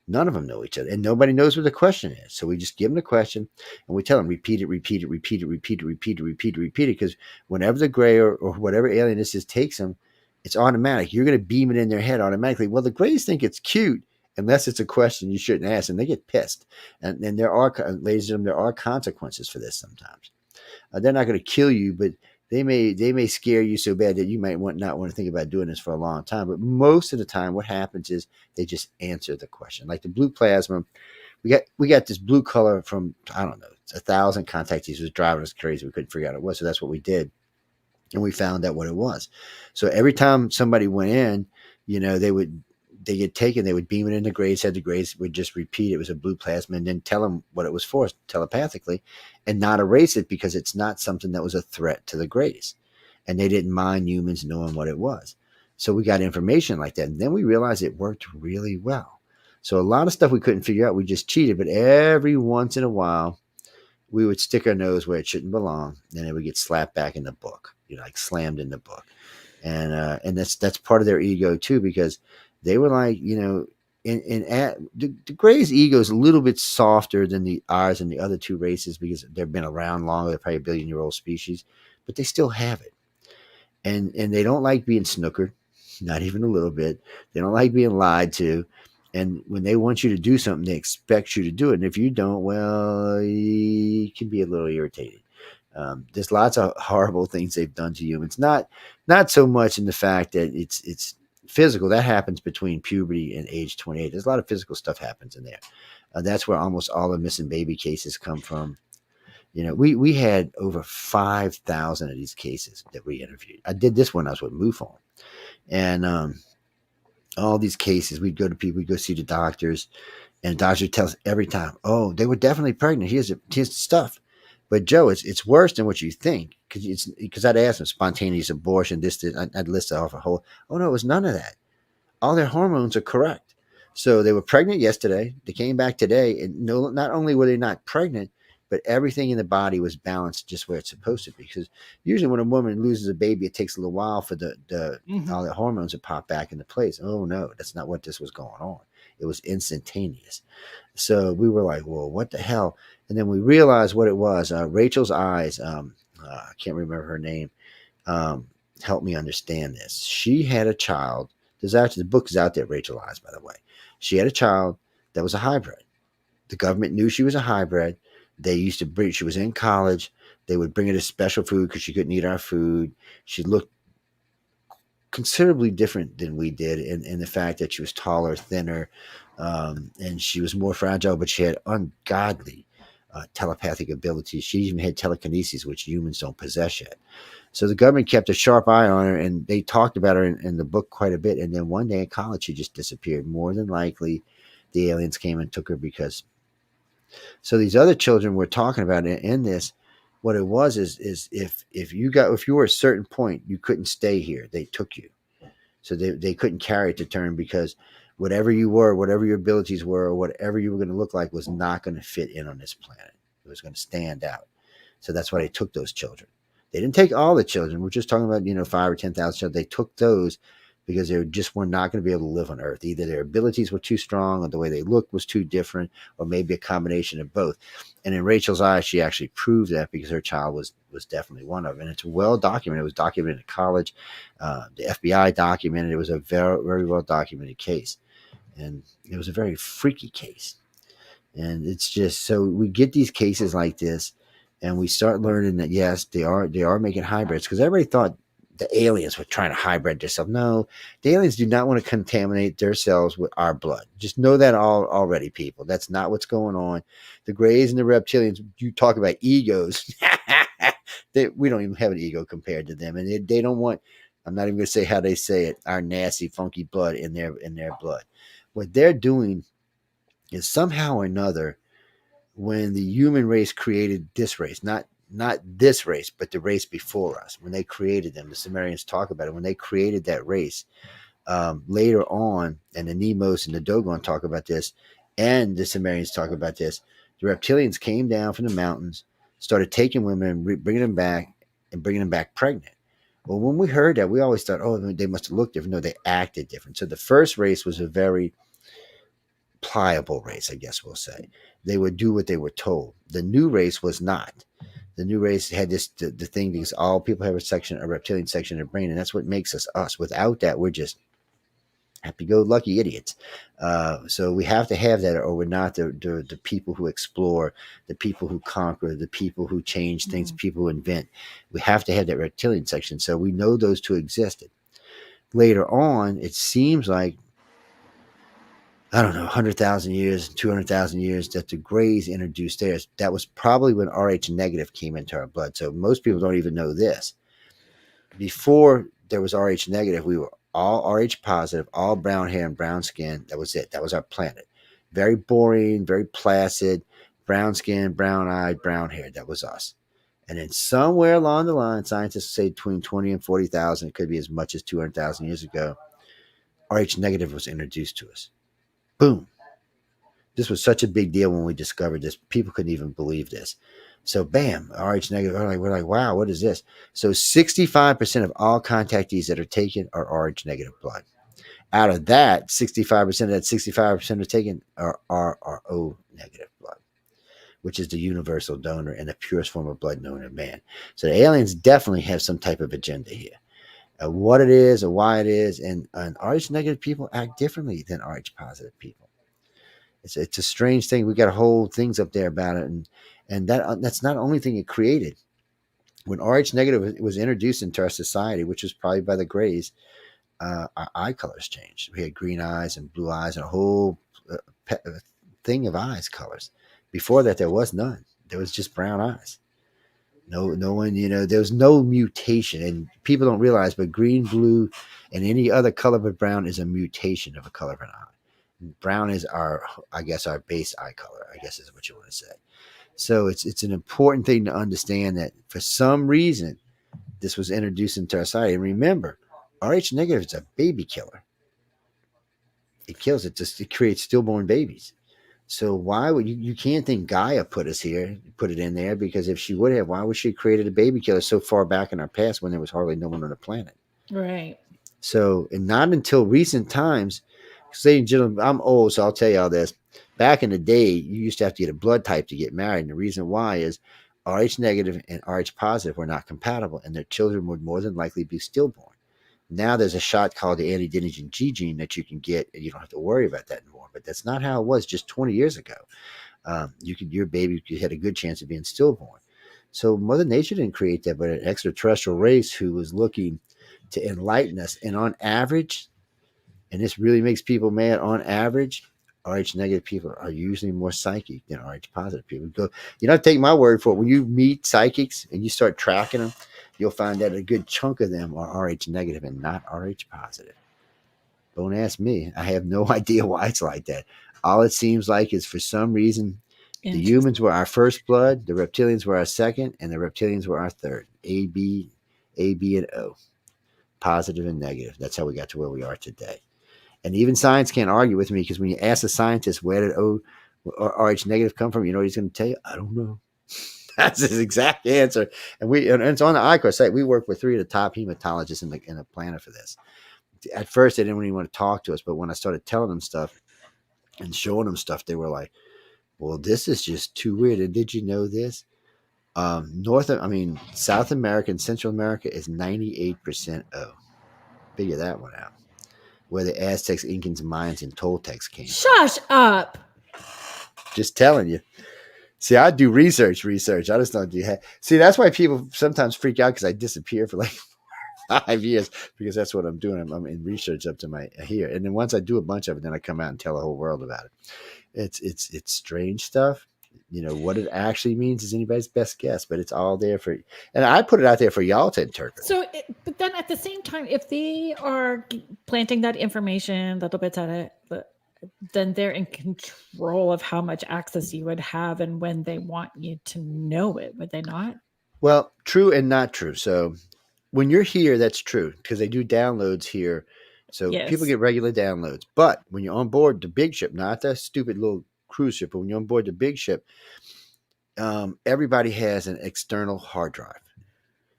None of them know each other, and nobody knows what the question is. So we just give them the question, and we tell them repeat it, repeat it, repeat it, repeat it, repeat it, repeat it, repeat it. Because whenever the gray or whatever alien this is takes them, it's automatic. You're going to beam it in their head automatically. Well, the grays think it's cute unless it's a question you shouldn't ask, and they get pissed. And there are, ladies and gentlemen, there are consequences for this sometimes. They're not going to kill you, but they may scare you so bad that you might not want to think about doing this for a long time. But most of the time, what happens is they just answer the question. Like the blue plasma, we got this blue color from, I don't know, 1,000 contactees. Was driving us crazy. We couldn't figure out what it was, so that's what we did, and we found out what it was. So every time somebody went in, they get taken, they would beam it in the grays, the grays would just repeat it was a blue plasma, and then tell them what it was for telepathically, and not erase it because it's not something that was a threat to the grays. And they didn't mind humans knowing what it was. So we got information like that. And then we realized it worked really well. So a lot of stuff we couldn't figure out, we just cheated. But every once in a while, we would stick our nose where it shouldn't belong, and it would get slapped back in the book, like slammed in the book. And that's part of their ego too, because they were like, the Gray's ego is a little bit softer than ours and the other two races because they've been around longer. They're probably a billion-year-old species, but they still have it. And they don't like being snookered, not even a little bit. They don't like being lied to. And when they want you to do something, they expect you to do it. And if you don't, well, you can be a little irritated. There's lots of horrible things they've done to humans. Not so much in the fact that it's physical. That happens between puberty and age 28. There's a lot of physical stuff happens in there. That's where almost all the missing baby cases come from. We had over 5,000 of these cases that we interviewed. I did this when I was with MUFON. And all these cases, we'd go to people, we'd go see the doctors, and the doctor tells us every time, oh, they were definitely pregnant. Here's the stuff. But Joe, it's worse than what you think, because I'd ask them spontaneous abortion, this, I'd list off a whole. Oh no, it was none of that. All their hormones are correct. So they were pregnant yesterday. They came back today, and no, not only were they not pregnant, but everything in the body was balanced just where it's supposed to be. Because usually when a woman loses a baby, it takes a little while for all the hormones to pop back into place. Oh no, that's not what this was going on. It was instantaneous. So we were like, well, what the hell? And then we realized what it was. Rachel's eyes, I can't remember her name, helped me understand this. She had a child. The book is out there, Rachel Eyes, by the way. She had a child that was a hybrid. The government knew she was a hybrid. They used to bring, she was in college. They would bring her this special food because she couldn't eat our food. She looked considerably different than we did in the fact that she was taller, thinner, and she was more fragile, but she had ungodly telepathic abilities. She even had telekinesis, which humans don't possess yet. So the government kept a sharp eye on her, and they talked about her in the book quite a bit. And then one day in college, she just disappeared. More than likely, the aliens came and took her because. So these other children we're talking about in this, what it was is if you were a certain point, you couldn't stay here. They took you. So they couldn't carry it to term because whatever you were, whatever your abilities were, or whatever you were going to look like was not going to fit in on this planet. It was going to stand out. So that's why they took those children. They didn't take all the children. We're just talking about, 5 or 10,000 children. They took those because they just were not going to be able to live on Earth. Either their abilities were too strong or the way they looked was too different, or maybe a combination of both. And in Rachel's eyes, she actually proved that because her child was definitely one of them. And it's well documented. It was documented in college. The FBI documented it. It was a very, very well documented case. And it was a very freaky case. And it's just, so we get these cases like this, and we start learning that, yes, they are making hybrids, because everybody thought the aliens were trying to hybrid themselves. No, the aliens do not want to contaminate their cells with our blood. Just know that already, people. That's not what's going on. The Greys and the reptilians, you talk about egos. We don't even have an ego compared to them. And they don't want, I'm not even going to say how they say it, our nasty, funky blood in their blood. What they're doing is somehow or another, when the human race created this race, not this race, but the race before us, when they created them, the Sumerians talk about it, when they created that race, later on, and the Nemos and the Dogon talk about this, and the Sumerians talk about this, the reptilians came down from the mountains, started taking women and bringing them back, and bringing them back pregnant. Well, when we heard that, we always thought, oh, they must have looked different. No, they acted different. So the first race was a very pliable race, I guess we'll say. They would do what they were told. The new race was not. The new race had the thing because all people have a reptilian section of their brain, and that's what makes us us. Without that, we're just happy-go-lucky idiots. So we have to have that, or we're not the people who explore, the people who conquer, the people who change things, the people who invent. We have to have that reptilian section. So we know those two existed. Later on, it seems like, I don't know, 100,000 years, 200,000 years, that the Greys introduced theirs. That was probably when Rh negative came into our blood. So most people don't even know this. Before there was Rh negative, we were all Rh positive, all brown hair and brown skin. That was it. That was our planet. Very boring, very placid, brown skin, brown eyed, brown hair. That was us. And then somewhere along the line, scientists say between 20 and 40,000, it could be as much as 200,000 years ago, Rh negative was introduced to us. Boom. This was such a big deal when we discovered this. People couldn't even believe this. So bam, Rh negative. We're like, wow, what is this? So 65% of all contactees that are taken are Rh negative blood. Out of that, 65% of that 65% are taken are O negative blood, which is the universal donor and the purest form of blood known to man. So the aliens definitely have some type of agenda here. What it is or why it is, and Rh negative people act differently than Rh positive people. It's a strange thing. We got whole things up there about it, and that's not the only thing it created. When Rh negative was introduced into our society, which was probably by the Greys, our eye colors changed. We had green eyes and blue eyes and a whole thing of eyes colors. Before that, there was none. There was just brown eyes. No one, there was no mutation, and people don't realize, but green, blue, and any other color but brown is a mutation of a color of an eye. Brown is our base eye color, I guess is what you want to say. So it's an important thing to understand that for some reason this was introduced into our society. And remember, Rh negative is a baby killer. It kills it. It creates stillborn babies. So why would you can't think Gaia put us here, put it in there, because if she would have, why would she have created a baby killer so far back in our past when there was hardly no one on the planet? Right. So, and not until recent times, ladies and gentlemen, I'm old, so I'll tell you all this. Back in the day, you used to have to get a blood type to get married. And the reason why is Rh negative and Rh positive were not compatible, and their children would more than likely be stillborn. Now there's a shot called the anti-denigen G gene that you can get, and you don't have to worry about that anymore. But that's not how it was just 20 years ago. Your baby had a good chance of being stillborn. So Mother Nature didn't create that, but an extraterrestrial race who was looking to enlighten us. And on average, and this really makes people mad, on average, Rh negative people are usually more psychic than Rh positive people. You don't take my word for it. When you meet psychics and you start tracking them, you'll find that a good chunk of them are Rh negative and not Rh positive. Don't ask me. I have no idea why it's like that. All it seems like is for some reason the humans were our first blood, the reptilians were our second, and the reptilians were our third. A, B, and O. Positive and negative. That's how we got to where we are today. And even science can't argue with me, because when you ask a scientist where did O or Rh negative come from, you know what he's going to tell you? I don't know. That's his exact answer. And it's on the ICAR site. We work with 3 of the top hematologists in the planet for this. At first, they didn't really want to talk to us, but when I started telling them stuff and showing them stuff, they were like, "Well, this is just too weird." And did you know this? South America and Central America is 98% O. Figure that one out. Where the Aztecs, Incans, Mayans, and Toltecs came from. Shush up. Just telling you. See, I do research. I just don't do that. See, that's why people sometimes freak out, because I disappear for like 5 years, because that's what I'm doing. I'm in research up to my here. And then once I do a bunch of it, then I come out and tell the whole world about it. It's strange stuff. What it actually means is anybody's best guess, but it's all there and I put it out there for y'all to interpret. So, but then at the same time, if they are planting that information, little bits at it, then they're in control of how much access you would have and when they want you to know it, would they not? Well, true and not true. So when you're here, that's true, because they do downloads here. So Yes. People get regular downloads. But when you're on board the big ship, not the stupid little cruise ship, but when you're on board the big ship, everybody has an external hard drive.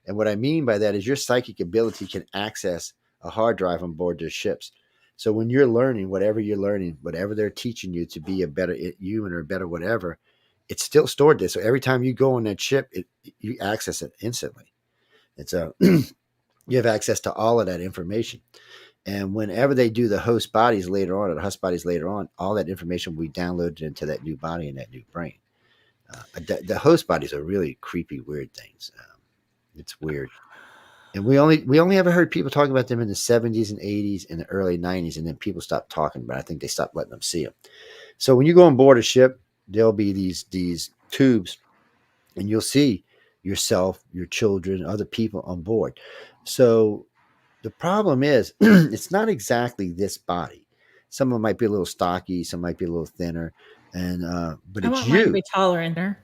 And what I mean by that is your psychic ability can access a hard drive on board their ships. So when you're learning, whatever they're teaching you to be a better human or a better whatever, it's still stored there. So every time you go on that ship, you access it instantly. It's a you have access to all of that information. And whenever they do the host bodies later on, or the host bodies later on, all that information will be downloaded into that new body and that new brain. The host bodies are really creepy, weird things. It's weird, and we only ever heard people talking about them in the 70s and 80s and the early 90s, and then people stopped talking about it. I think they stopped letting them see them. So when you go on board a ship, there'll be these tubes, and you'll see yourself, your children, other people on board. So the problem is, it's not exactly this body. Some of them might be a little stocky, some might be a little thinner, and but I it's want mine to you. be taller in there.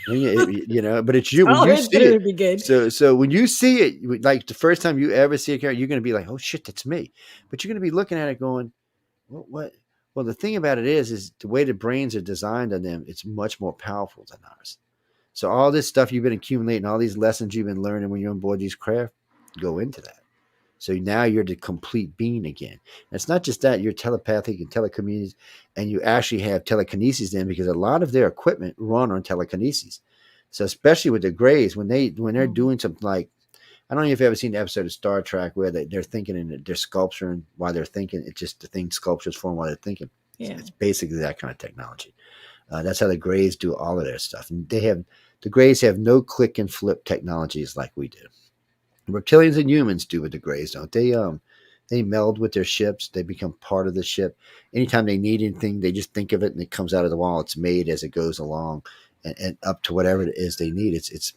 But it's you when Taller you in see there it. would be good. So when you see it, like the first time you ever see a character, you're going to be like, "Oh shit, that's me!" But you're going to be looking at it, going, "What? Well, the thing about it is the way the brains are designed on them. It's much more powerful than ours. So all this stuff you've been accumulating, all these lessons you've been learning when you're on board these craft, go into that. So now you're the complete being again. And it's not just that, you're telepathic and telekinesis, and you actually have telekinesis then because a lot of their equipment run on telekinesis. So especially with the Greys, when they're doing something like, I don't know if you've ever seen the episode of Star Trek where they're thinking and they're sculpturing while they're thinking. It's just the thing sculptures for them while they're thinking. Yeah. It's basically that kind of technology. That's how the Greys do all of their stuff. And the Greys have no click and flip technologies like we do. Reptilians and humans do with the Greys, don't they? They meld with their ships. They become part of the ship. Anytime they need anything, they just think of it and it comes out of the wall. It's made as it goes along, and up to whatever it is they need. It's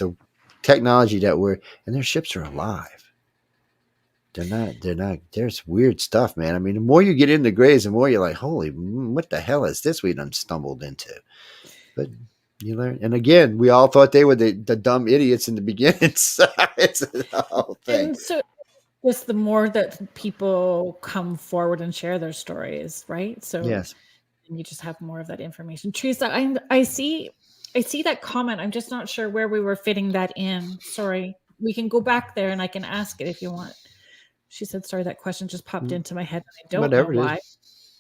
a technology and their ships are alive. They're not. There's weird stuff, man. I mean, the more you get into Greys, the more you're like, holy, what the hell is this we done stumbled into? But you learn. And again, we all thought they were the dumb idiots in the beginning. So it's the whole thing. And so just the more that people come forward and share their stories, right? So Yes. you just have more of that information. Teresa, I see that comment. I'm just not sure where we were fitting that in. Sorry. We can go back there and I can ask it if you want. She said, sorry, that question just popped into my head. I don't know Whatever it is. why.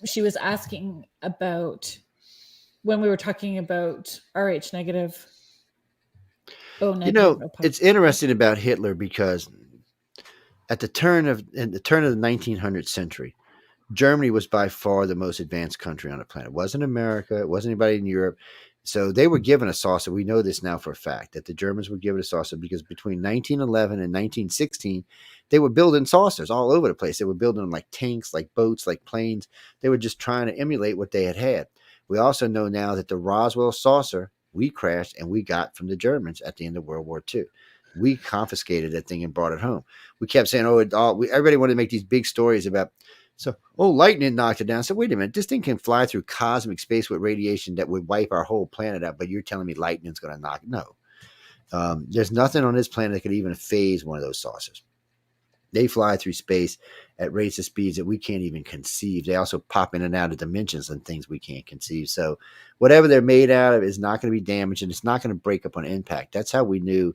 She was asking about when we were talking about RH negative. Oh, negative. It's interesting about Hitler because in the turn of the 1900th century, Germany was by far the most advanced country on the planet. It wasn't America. It wasn't anybody in Europe. So they were given a saucer. We know this now for a fact that the Germans were given a saucer because between 1911 and 1916, they were building saucers all over the place. They were building them like tanks, like boats, like planes. They were just trying to emulate what they had had. We also know now that the Roswell saucer we crashed and we got from the Germans at the end of World War II. We confiscated that thing and brought it home. We kept saying, everybody wanted to make these big stories about lightning knocked it down. So wait a minute, this thing can fly through cosmic space with radiation that would wipe our whole planet out. But you're telling me lightning's going to knock it? No. There's nothing on this planet that could even phase one of those saucers. They fly through space at rates of speeds that we can't even conceive. They also pop in and out of dimensions and things we can't conceive. So whatever they're made out of is not going to be damaged and it's not going to break up on impact. That's how we knew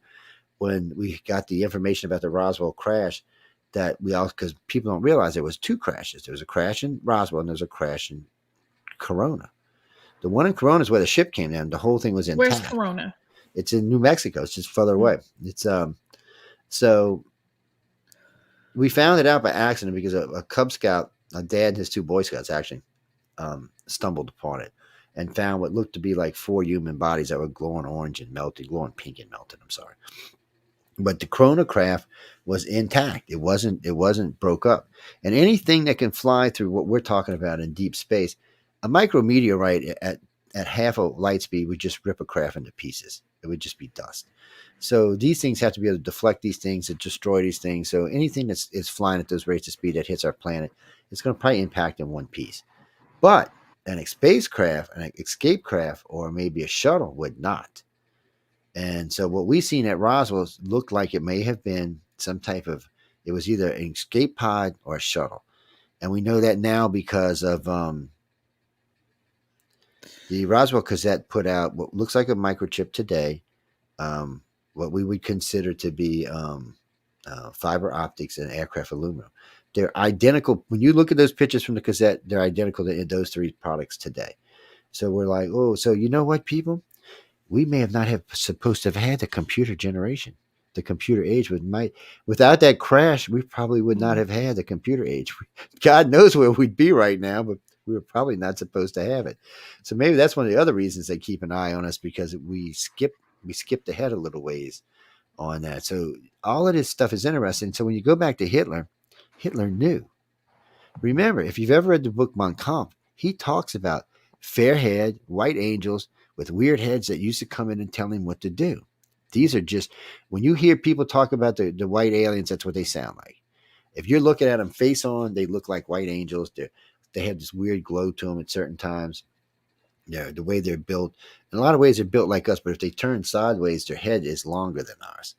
when we got the information about the Roswell crash that because people don't realize there was two crashes. There was a crash in Roswell and there was a crash in Corona. The one in Corona is where the ship came down. The whole thing was intact. Where's Corona? It's in New Mexico. It's just further away. It's so we found it out by accident because a Cub Scout, a dad and his two Boy Scouts actually stumbled upon it and found what looked to be like 4 human bodies that were glowing orange and melted, glowing pink and melted. I'm sorry. But the Corona craft was intact. It wasn't broke up. And anything that can fly through what we're talking about in deep space, a micrometeorite at half a light speed would just rip a craft into pieces. It would just be dust. So these things have to be able to deflect these things and destroy these things. So anything that's flying at those rates of speed that hits our planet, it's going to probably impact in one piece. But an spacecraft, an escape craft, or maybe a shuttle would not. And so what we seen at Roswell looked like it may have been some type of, it was either an escape pod or a shuttle. And we know that now because of the Roswell Gazette put out what looks like a microchip today, what we would consider to be fiber optics and aircraft aluminum. They're identical. When you look at those pictures from the cassette, they're identical to those three products today. So we're like, oh, so you know what, people? We may have not have supposed to have had the computer generation, the computer age. Without that crash, we probably would not have had the computer age. God knows where we'd be right now, but we were probably not supposed to have it. So maybe that's one of the other reasons they keep an eye on us, because we skipped ahead a little ways on that. So all of this stuff is interesting. So when you go back to Hitler, Hitler knew. Remember, if you've ever read the book Mein Kampf, he talks about fair haired white angels with weird heads that used to come in and tell him what to do. These are just, when you hear people talk about the white aliens, that's what they sound like. If you're looking at them face on, they look like white angels. They have this weird glow to them at certain times. The way they're built, in a lot of ways, they're built like us, but if they turn sideways, their head is longer than ours.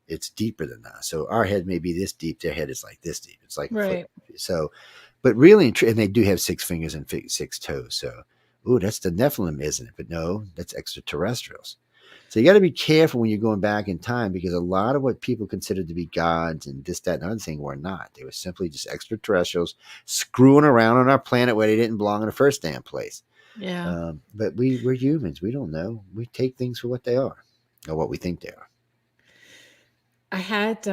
It's deeper than ours. So our head may be this deep, their head is like this deep. It's like a foot. So, but really, and they do have 6 fingers and 6 toes. So, ooh, that's the Nephilim, isn't it? But no, that's extraterrestrials. So you got to be careful when you're going back in time, because a lot of what people considered to be gods and this, that, and other thing were not. They were simply just extraterrestrials screwing around on our planet where they didn't belong in the first damn place. Yeah. But we're humans. We don't know. We take things for what they are, or what we think they are. I had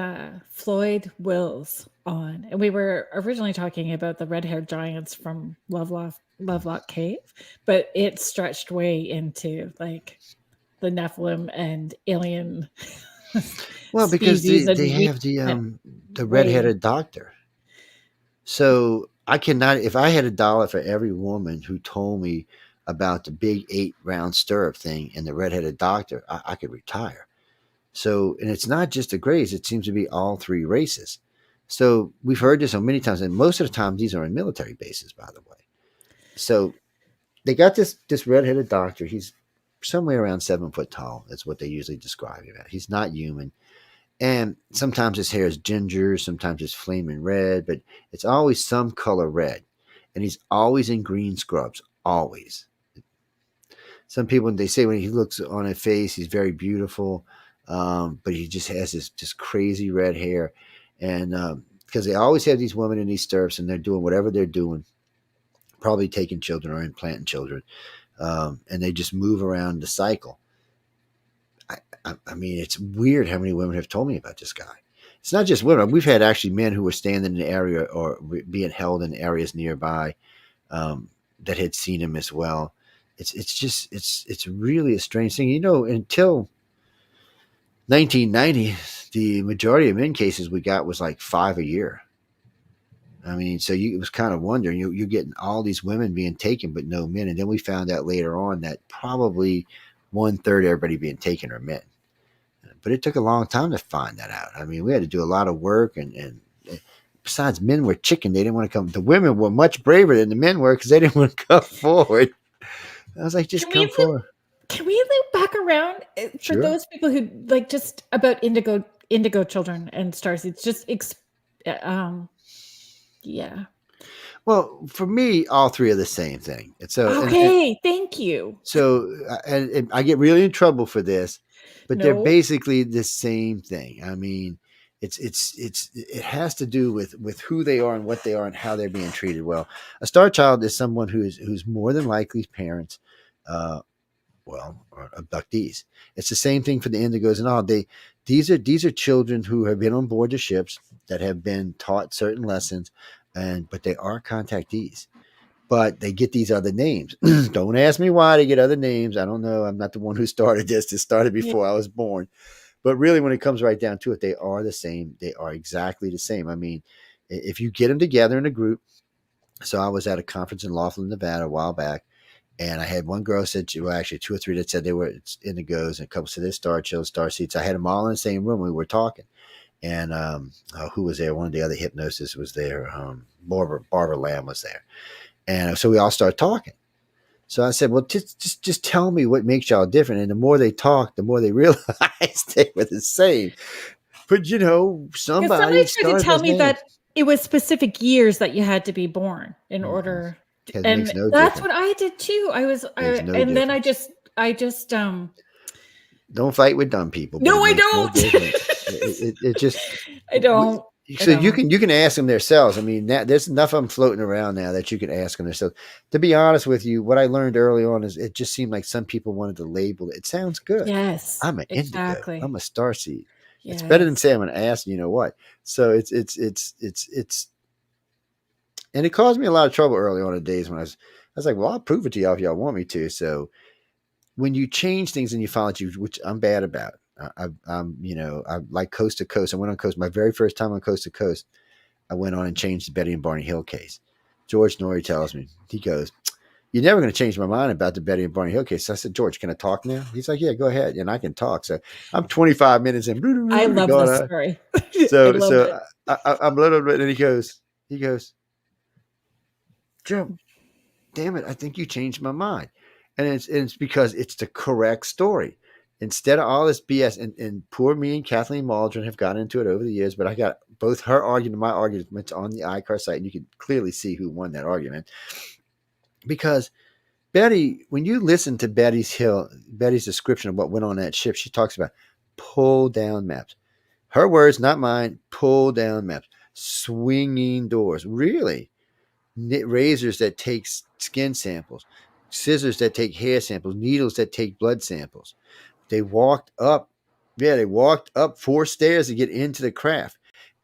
Floyd Wills on, and we were originally talking about the red-haired giants from Lovelock Cave, but it stretched way into like the Nephilim and alien. Well, because species, they and we have the went way. redheaded doctor. So I cannot, if I had $1 for every woman who told me about the big 8-round stirrup thing and the redheaded doctor, I could retire. So, and it's not just the Greys, it seems to be all 3 races. So we've heard this so many times, and most of the time these are in military bases, by the way. So they got this redheaded doctor. He's somewhere around 7 foot tall. That's what they usually describe him as. He's not human. And sometimes his hair is ginger, sometimes it's flaming red, but it's always some color red. And he's always in green scrubs, always. Some people, they say when he looks on his face, he's very beautiful. But he just has this crazy red hair. And because they always have these women in these stirrups, and they're doing whatever they're doing, probably taking children or implanting children. And they just move around the cycle. I mean, it's weird how many women have told me about this guy. It's not just women. We've had actually men who were standing in the area or being held in areas nearby that had seen him as well. It's really a strange thing. You know, until 1990, the majority of men cases we got was like 5 a year. I mean, so it was kind of wondering, you're getting all these women being taken, but no men. And then we found out later on that probably 1/3 of everybody being taken are men. But it took a long time to find that out. I mean, we had to do a lot of work, and besides, men were chicken. They didn't want to come. The women were much braver than the men were because they didn't want to come forward. I was like, just come forward. Can we loop back around for those people who like just about indigo children and starseeds? Just yeah. Well, for me, all 3 are the same thing. So okay, thank you. So, and I get really in trouble for this, but they're basically the same thing. I mean, it has to do with who they are and what they are and how they're being treated. Well, a star child is someone who's more than likely parents, are abductees. It's the same thing for the indigos and all. These are children who have been on board the ships that have been taught certain lessons, but they are contactees. But they get these other names. Don't ask me why they get other names. I don't know. I'm not the one who started this. It started before I was born. But really, when it comes right down to it, they are the same. They are exactly the same. I mean, if you get them together in a group. So I was at a conference in Laughlin, Nevada a while back. And I had one girl said, well, actually 2 or 3 that said they were indigos, and a couple said they're star chills, star seats. I had them all in the same room. We were talking. And who was there? One of the other hypnosis was there. Barbara Lamb was there. And so we all started talking. So I said, well, just tell me what makes y'all different. And the more they talked, the more they realized they were the same. But, you know, somebody tried to tell me that it was specific years that you had to be born in order. And that's what I did too. Then I just don't fight with dumb people. No, I don't. It just, I don't. I So you know. can ask them themselves. I mean, there's enough of them floating around now that you can ask them themselves. To be honest with you, what I learned early on is it just seemed like some people wanted to label it. It sounds good. Yes, I'm an indigo. exactly. I'm a starseed. It's better than Yes. saying I'm an ass. You know what? So and it caused me a lot of trouble early on in the days when I was like, well, I'll prove it to y'all if y'all want me to. So when you change things and you follow you, which I'm bad about. I like Coast to Coast. I went on Coast my very first time on Coast to Coast. I went on and changed the Betty and Barney Hill case. George Norrie tells me, he goes, "You're never going to change my mind about the Betty and Barney Hill case." So I said, "George, can I talk now?" He's like, "Yeah, go ahead." And I can talk. So I'm 25 minutes in, I love going this on. story. I So, love it. I'm a little bit, and he goes, "Joe, damn it, I think you changed my mind." And it's because it's the correct story. Instead of all this BS, and poor me and Kathleen Maldron have gotten into it over the years, but I got both her argument and my arguments on the iCar site, and you can clearly see who won that argument. Because Betty, when you listen to Betty's description of what went on that ship, she talks about pull down maps. Her words, not mine, pull down maps, swinging doors. Really? Razors that take skin samples, scissors that take hair samples, needles that take blood samples. They walked up, yeah, they walked up 4 stairs to get into the craft.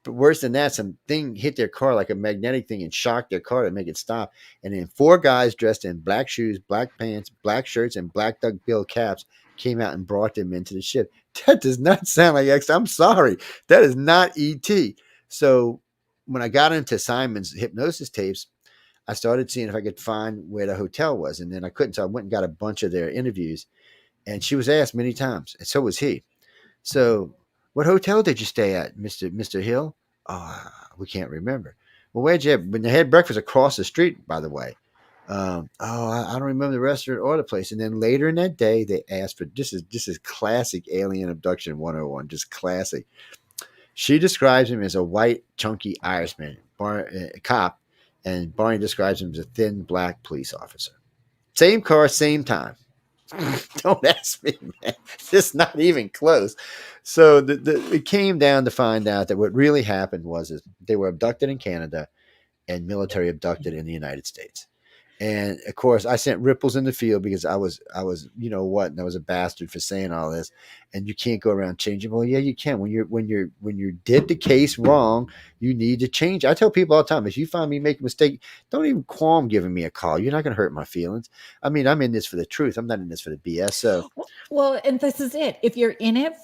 But worse than that, some thing hit their car like a magnetic thing and shocked their car to make it stop. And then 4 guys dressed in black shoes, black pants, black shirts, and black duck bill caps came out and brought them into the ship. That does not sound like X. I'm sorry. That is not ET. So when I got into Simon's hypnosis tapes, I started seeing if I could find where the hotel was. And then I couldn't. So I went and got a bunch of their interviews. And she was asked many times, and so was he. So, what hotel did you stay at, Mister Hill? Oh, we can't remember. Well, where'd you have? When they had breakfast across the street, by the way. I don't remember the restaurant or the place. And then later in that day, they asked for this is classic alien abduction 101, just classic. She describes him as a white, chunky Irishman cop, and Barney describes him as a thin black police officer. Same car, same time. Don't ask me, man. It's not even close. So it came down to find out that what really happened was is they were abducted in Canada and military abducted in the United States. And of course, I sent ripples in the field because I was, and I was a bastard for saying all this. And you can't go around changing. Well, yeah, you can. When you did the case wrong, you need to change. I tell people all the time, if you find me make a mistake, don't even qualm giving me a call. You're not going to hurt my feelings. I mean, I'm in this for the truth. I'm not in this for the BS. So Well, and this is it. If you're in it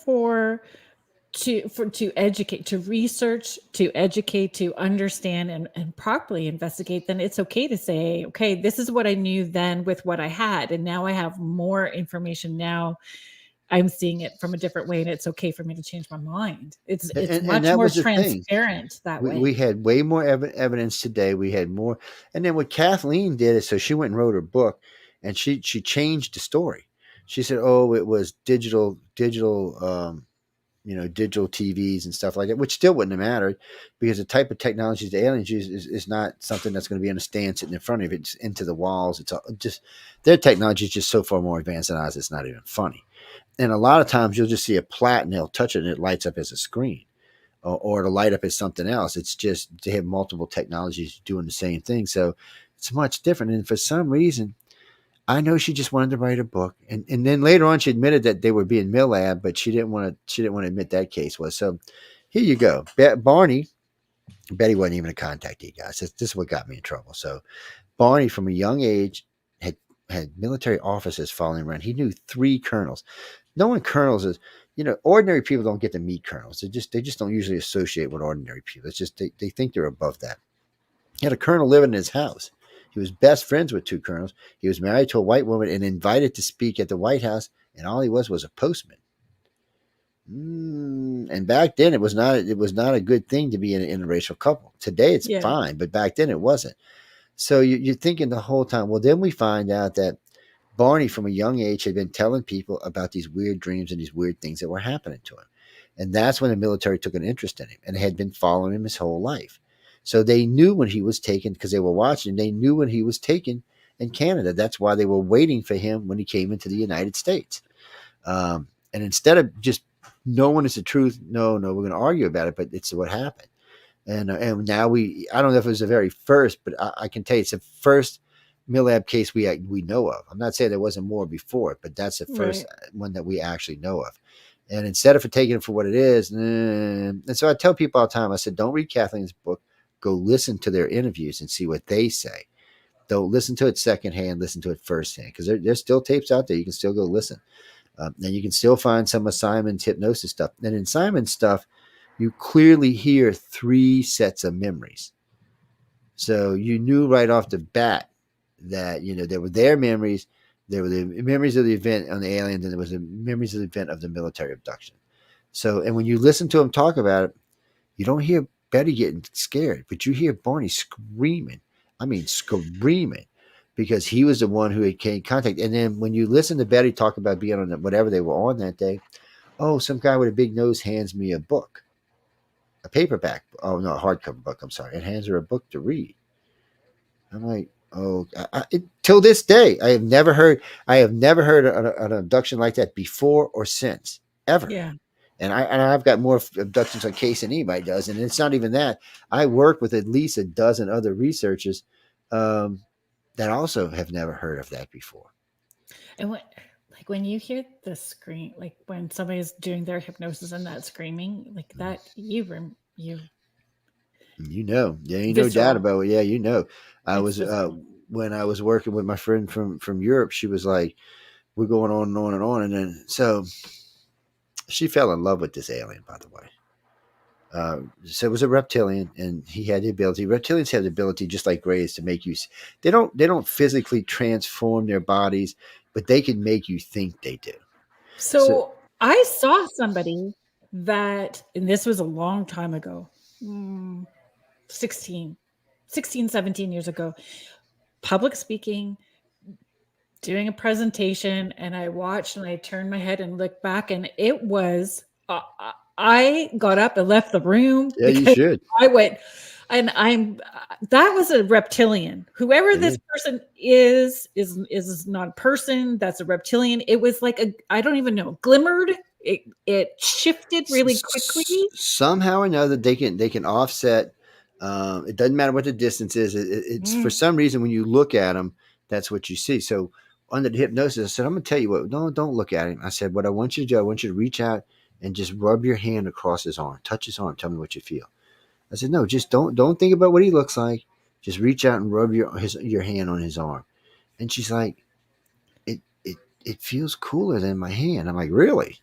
to educate, to research, to educate, to understand and properly investigate, then it's okay to say, okay, this is what I knew then with what I had. And now I have more information. Now I'm seeing it from a different way, and it's okay for me to change my mind. It's and much that more was the thing. transparent that We way. had way more evidence today. We had more, and then what Kathleen did is so she went and wrote her book, and she changed the story. She said, "Oh, it was digital TVs and stuff like that," which still wouldn't have mattered because the type of technologies the aliens use is not something that's going to be on a stand sitting in front of it. It's into the walls. It's just their technology is just so far more advanced than ours. It's not even funny. And a lot of times you'll just see a plat and they'll touch it and it lights up as a screen or to light up as something else. It's just they have multiple technologies doing the same thing. So it's much different. And for some reason, I know she just wanted to write a book. And then later on she admitted that they were being Millab, but she didn't want to admit that case was. So here you go. Barney, Betty wasn't even a contact you guys. This is what got me in trouble. So Barney from a young age had military officers following around. He knew 3 colonels. Knowing colonels is, ordinary people don't get to meet colonels. They just don't usually associate with ordinary people. It's just they think they're above that. He had a colonel living in his house. He was best friends with 2 colonels. He was married to a white woman and invited to speak at the White House, and all he was a postman. And back then, it was not a good thing to be in an interracial couple. Today, it's Yeah. fine, but back then, it wasn't. So you're thinking the whole time. Well, then we find out that Barney, from a young age, had been telling people about these weird dreams and these weird things that were happening to him. And that's when the military took an interest in him and had been following him his whole life. So they knew when he was taken because they were watching. They knew when he was taken in Canada. That's why they were waiting for him when he came into the United States. And instead of just knowing it's the truth, no, we're going to argue about it, but it's what happened. And now I don't know if it was the very first, but I can tell you it's the first MILAB case we know of. I'm not saying there wasn't more before it, but that's the first Right. one that we actually know of. And instead of taking it for what it is, and so I tell people all the time, I said, don't read Kathleen's book. Go listen to their interviews and see what they say. Don't listen to it secondhand. Listen to it firsthand, because there's still tapes out there. You can still go listen. And you can still find some of Simon's hypnosis stuff. And in Simon's stuff, you clearly hear 3 sets of memories. So you knew right off the bat that, there were their memories, there were the memories of the event on the aliens, and there was the memories of the event of the military abduction. So, and when you listen to him talk about it, you don't hear Betty getting scared, but you hear Barney screaming. I mean, screaming, because he was the one who had came in contact. And then when you listen to Betty talk about being on whatever they were on that day, oh, some guy with a big nose hands me a book, a paperback. Oh no, a hardcover book. I'm sorry, and hands her a book to read. I'm like, oh, till this day, I have never heard an abduction like that before or since, ever. Yeah. And I've got more abductions on case than anybody does, and it's not even that. I work with at least a dozen other researchers um, that also have never heard of that before. And when you hear the scream, like when somebody's doing their hypnosis and that screaming, like that, you There ain't no doubt visceral. about it. Yeah. I It's was visceral. when I was working with my friend from Europe. She was like, "We're going on and on and on," and then so she fell in love with this alien, by the way. So it was a reptilian, and he had the ability. Reptilians have the ability, just like Greys, to make you. They don't physically transform their bodies, but they can make you think they do. So So I saw somebody that, and this was a long time ago, mm, 16, 16, 17 years ago, public speaking, doing a presentation, and I watched and I turned my head and looked back, and it was, I got up and left the room yeah, you because should. I went, and that was a reptilian. Whoever It this is. person is not a person. That's a reptilian. It was like I don't even know, glimmered. It shifted really quickly. Somehow or another they can offset. It doesn't matter what the distance is. It's for Mm. some reason when you look at them, that's what you see. So under the hypnosis, I said, I'm going to tell you what. No, don't look at him. I said, what I want you to do, I want you to reach out and just rub your hand across his arm, touch his arm, tell me what you feel. I said, no, just don't think about what he looks like. Just reach out and rub your hand on his arm. And she's like, it feels cooler than my hand. I'm like, really?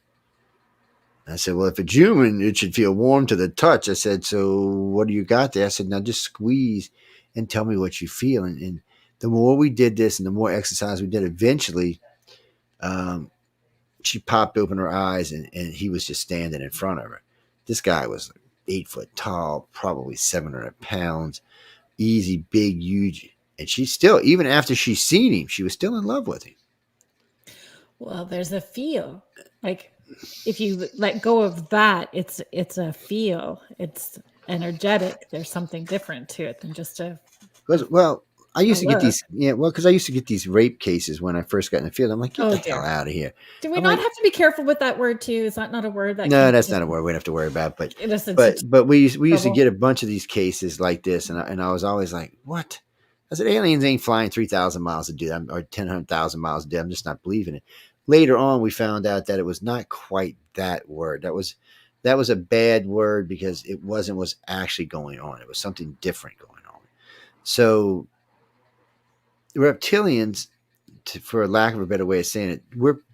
I said, well, if it's human, it should feel warm to the touch. I said, so what do you got there? I said, now just squeeze and tell me what you feel. And the more we did this and the more exercise we did, eventually um, she popped open her eyes and he was just standing in front of her. This guy was 8 foot tall, probably 700 pounds, easy, big, huge. And she still, even after she's seen him, she was still in love with him. Well, there's a feel. Like if you let go of that, it's a feel. It's energetic. There's something different to it than just a, Because, well, I a used to get look. these, yeah, well, because I used to get these rape cases when I first got in the field. I'm like, get Oh the hell dear. out of here. Do we I'm not like, have to be careful with that word too? Is that not a word that no, can that's just not a word we have to worry about. But, get us into but, but we used to trouble? get a bunch of these cases like this, and I was always like, what? I said, aliens ain't flying 3,000 miles a day or 10,000 miles a day. I'm just not believing it. Later on, we found out that it was not quite that word. That was a bad word because it wasn't what's actually going on. It was something different going on. So reptilians, for lack of a better way of saying it,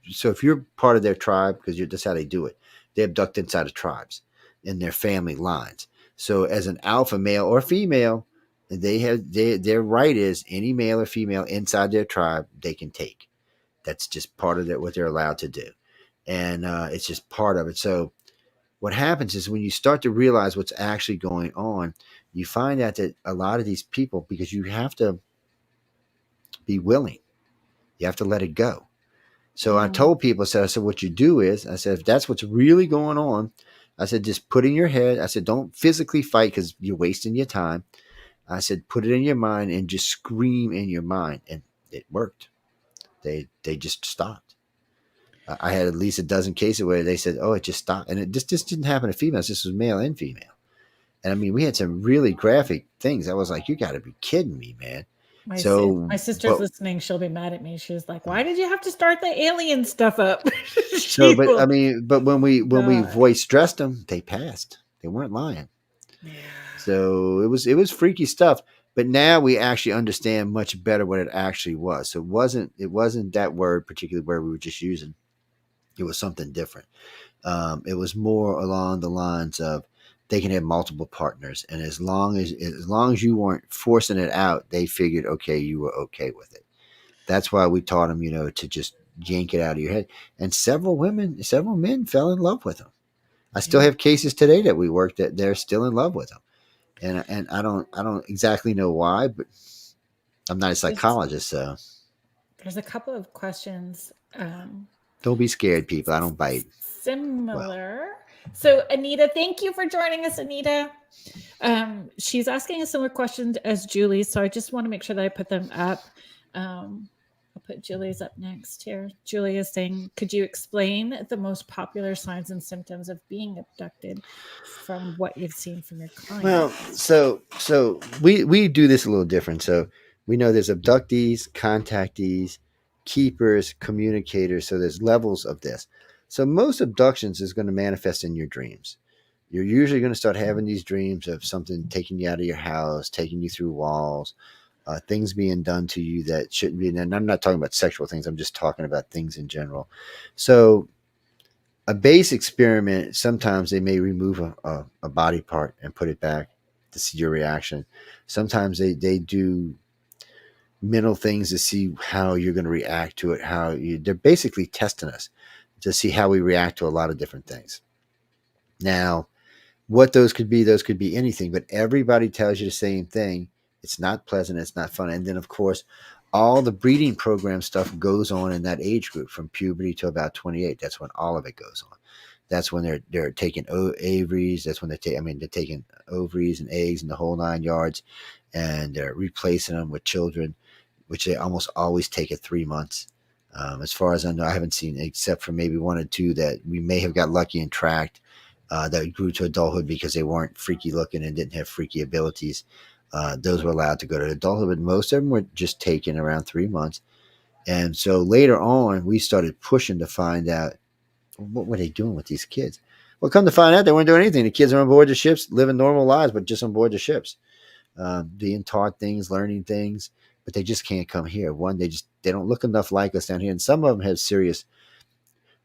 so if you're part of their tribe, because that's how they do it, they abduct inside of tribes in their family lines. So as an alpha male or female, their right is any male or female inside their tribe they can take. That's just part of what they're allowed to do, and it's just part of it. So what happens is when you start to realize what's actually going on, you find out that a lot of these people, because you have to be willing, you have to let it go. So I Mm. told people, I said, what you do is, I said, if that's what's really going on, I said, just put in your head. I said, don't physically fight because you're wasting your time. I said, put it in your mind and just scream in your mind. And it worked. They just stopped. I had at least a dozen cases where they said, oh, it just stopped. And it just didn't happen to females. This was male and female. And I mean, we had some really graphic things. I was like, you got to be kidding me, man. So, My sister's but listening. She'll be mad at me. She was like, "Why did you have to start the alien stuff up?" so, She but I will mean, but when we die. voice stressed them, they passed. They weren't lying. Yeah. So it was freaky stuff. But now we actually understand much better what it actually was. So it wasn't that word particularly where we were just using. It was something different. It was more along the lines of they can have multiple partners, and as long as you weren't forcing it out, they figured okay, you were okay with it. That's why we taught them, to just yank it out of your head. And several men fell in love with them. I still Yeah. have cases today that we work that they're still in love with them, and I don't exactly know why, but I'm not a There's, psychologist, so there's a couple of questions don't be scared, people. I don't bite. Well, similar. So, Anita, thank you for joining us, Anita. She's asking a similar question as Julie, so I just want to make sure that I put them up. I'll put Julie's up next here. Julie is saying, could you explain the most popular signs and symptoms of being abducted from what you've seen from your well, clients? so we do this a little different. So we know there's abductees, contactees, keepers, communicators. So there's levels of this. So most abductions is going to manifest in your dreams. You're usually going to start having these dreams of something taking you out of your house, taking you through walls, things being done to you that shouldn't be. And I'm not talking about sexual things. I'm just talking about things in general. So a base experiment, sometimes they may remove a body part and put it back to see your reaction. Sometimes they do mental things to see how you're going to react to it. They're basically testing us to see how we react to a lot of different things. Now, what those could be anything, but everybody tells you the same thing. It's not pleasant, it's not fun. And then of course, all the breeding program stuff goes on in that age group from puberty to about 28. That's when all of it goes on. That's when they're taking ovaries. That's when they're taking ovaries and eggs and the whole 9 yards, and they're replacing them with children, which they almost always take at 3 months. As far as I know, I haven't seen except for maybe one or two that we may have got lucky and tracked that grew to adulthood because they weren't freaky looking and didn't have freaky abilities. Those were allowed to go to adulthood, but most of them were just taken around 3 months. And so later on, we started pushing to find out what were they doing with these kids. Well, come to find out, they weren't doing anything. The kids are on board the ships, living normal lives, but just on board the ships, being taught things, learning things, but they just can't come here. One, they don't look enough like us down here, and some of them have serious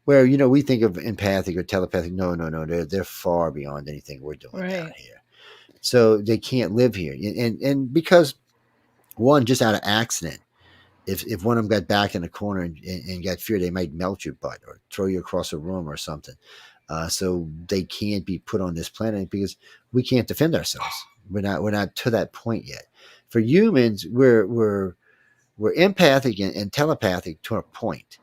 where we think of empathic or telepathic. No, no, no, they're far beyond anything we're doing down Right. here. So they can't live here, and because one, just out of accident, if one of them got back in the corner and got fear, they might melt your butt or throw you across a room or something. So they can't be put on this planet because we can't defend ourselves. We're not to that point yet. For humans, we're empathic and telepathic to a point.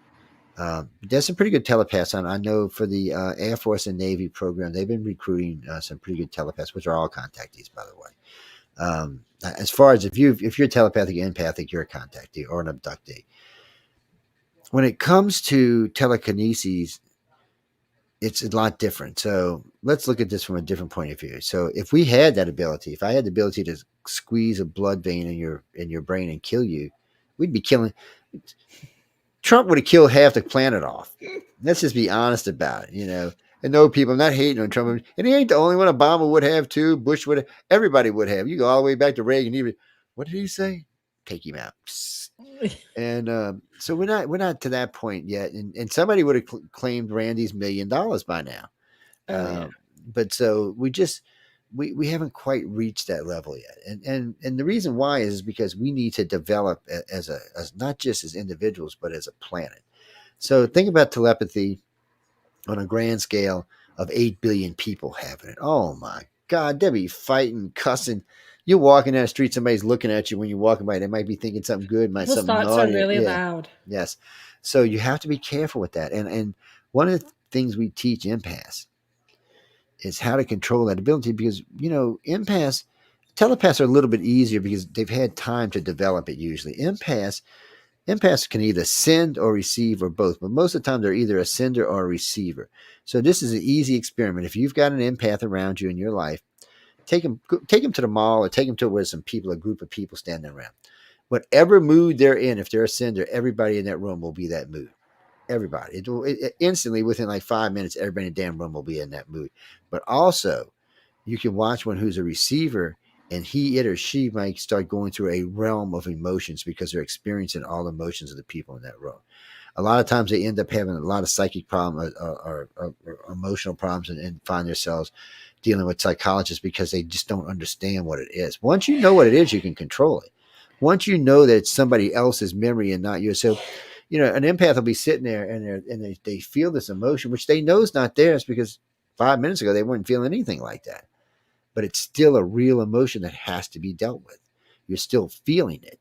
There's some pretty good telepaths on. I know for the Air Force and Navy program, they've been recruiting some pretty good telepaths, which are all contactees, by the way. As far as if you're telepathic and empathic, you're a contactee or an abductee. When it comes to telekinesis, it's a lot different. So let's look at this from a different point of view. So if we had that ability, if I had the ability to squeeze a blood vein in your brain and kill you, we'd be killing. Trump would have killed half the planet off. Let's just be honest about it. And no, people, I'm not hating on Trump. And he ain't the only one. Obama would have too. Bush would have. Everybody would have. You go all the way back to Reagan. Even what did he say? Take him out. Psst. And so we're not to that point yet. And somebody would have claimed Randy's $1 million by now. Oh yeah. But so we haven't quite reached that level yet. And the reason why is because we need to develop as not just as individuals, but as a planet. So think about telepathy on a grand scale of 8 billion people having it. Oh my God, they'll be fighting, cussing. You're walking down the street, somebody's looking at you when you're walking by. They might be thinking something good, might People's something thoughts are naughty. really Yeah. loud. Yes. So you have to be careful with that. And one of the things we teach empaths is how to control that ability because, telepaths are a little bit easier because they've had time to develop it usually. Empaths can either send or receive or both, but most of the time they're either a sender or a receiver. So this is an easy experiment. If you've got an empath around you in your life, take them to the mall or take them to where some people, a group of people standing around. Whatever mood they're in, if they're a sender, everybody in that room will be that mood. Everybody. It instantly, within like 5 minutes, everybody in the damn room will be in that mood. But also, you can watch one who's a receiver, and it or she might start going through a realm of emotions because they're experiencing all the emotions of the people in that room. A lot of times they end up having a lot of psychic problems or emotional problems, and find themselves dealing with psychologists because they just don't understand what it is. Once you know what it is, you can control it. Once you know that it's somebody else's memory and not yours. So, an empath will be sitting there and they feel this emotion, which they know is not theirs because 5 minutes ago they weren't feeling anything like that. But it's still a real emotion that has to be dealt with. You're still feeling it.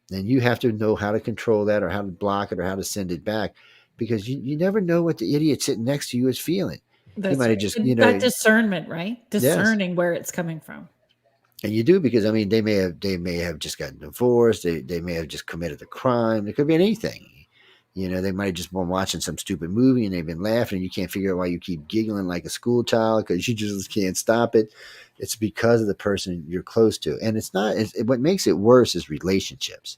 And you have to know how to control that or how to block it or how to send it back because you never know what the idiot sitting next to you is feeling. He That's might have right. just, And that discernment, right? yes. Discerning where it's coming from. And you do because they may have just gotten divorced. They may have just committed a crime. It could be anything. They might have just been watching some stupid movie and they've been laughing and you can't figure out why you keep giggling like a school child because you just can't stop it. It's because of the person you're close to. And it's not, what makes it worse is relationships.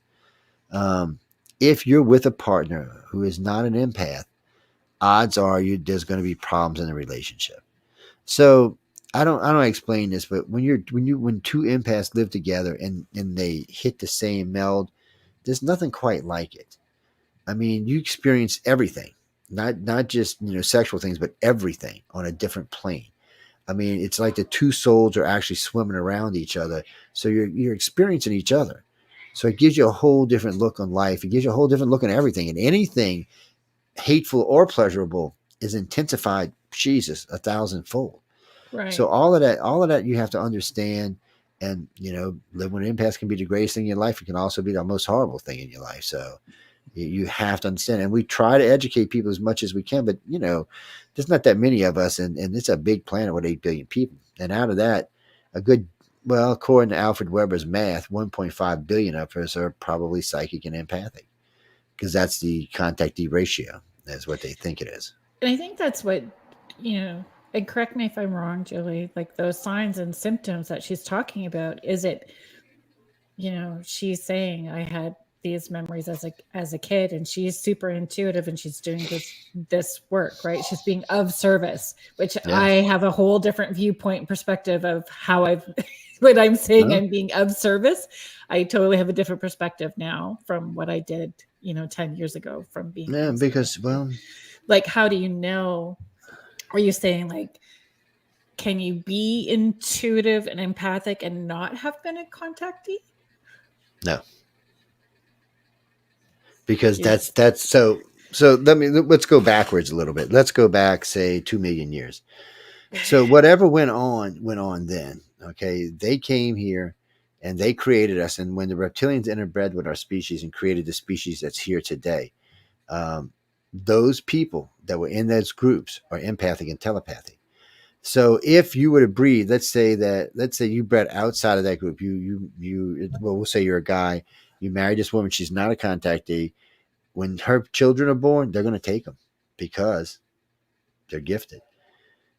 If you're with a partner who is not an empath, odds are there's going to be problems in the relationship. So I don't explain this, but when two empaths live together and they hit the same meld, there's nothing quite like it. I mean, you experience everything, not just sexual things, but everything on a different plane. I mean, it's like the two souls are actually swimming around each other, so you're experiencing each other. So it gives you a whole different look on life. It gives you a whole different look on everything, and anything hateful or pleasurable is intensified. Jesus, 1,000-fold. So Right. all of that you have to understand, and live with an empath can be the greatest thing in your life. It can also be the most horrible thing in your life. So you have to understand, and we try to educate people as much as we can, but there's not that many of us, and it's a big planet with 8 billion people, and out of that, a good, well, according to Alfred Weber's math, 1.5 billion of us are probably psychic and empathic because that's the contact D ratio. That's what they think it is. And I think that's what, and correct me if I'm wrong, Julie, like those signs and symptoms that she's talking about, is it, she's saying I had these memories as a kid and she's super intuitive and she's doing this work, right? She's being of service, which Yeah. I have a whole different viewpoint and perspective of how I've when I'm saying No? I'm being of service. I totally have a different perspective now from what I did, 10 years ago from being Yeah, of service. because, well, Like, how do you know? Are you saying like, can you be intuitive and empathic and not have been a contactee? no, because You, that's so let's go backwards a little bit. Let's go back, say, 2 million years. So whatever went on then. Okay, they came here and they created us, and when the reptilians interbred with our species and created the species that's here today, um, those people that were in those groups are empathic and telepathic. So if you were to breed, let's say you bred outside of that group, well, we'll say you're a guy, you married this woman, she's not a contactee. When her children are born, they're going to take them because they're gifted.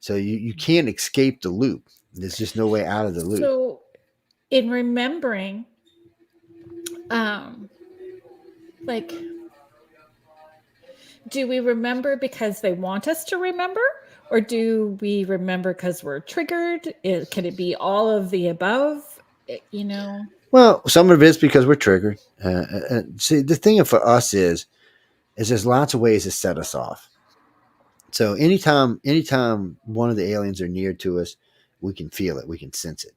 So you can't escape the loop. There's just no way out of the loop. so in remembering, um, like, do we remember because they want us to remember? Or do we remember because we're triggered? Can it be all of the above? You know? Well, some of it is because we're triggered. See, the thing for us is there's lots of ways to set us off. So anytime one of the aliens are near to us, we can feel it, we can sense it.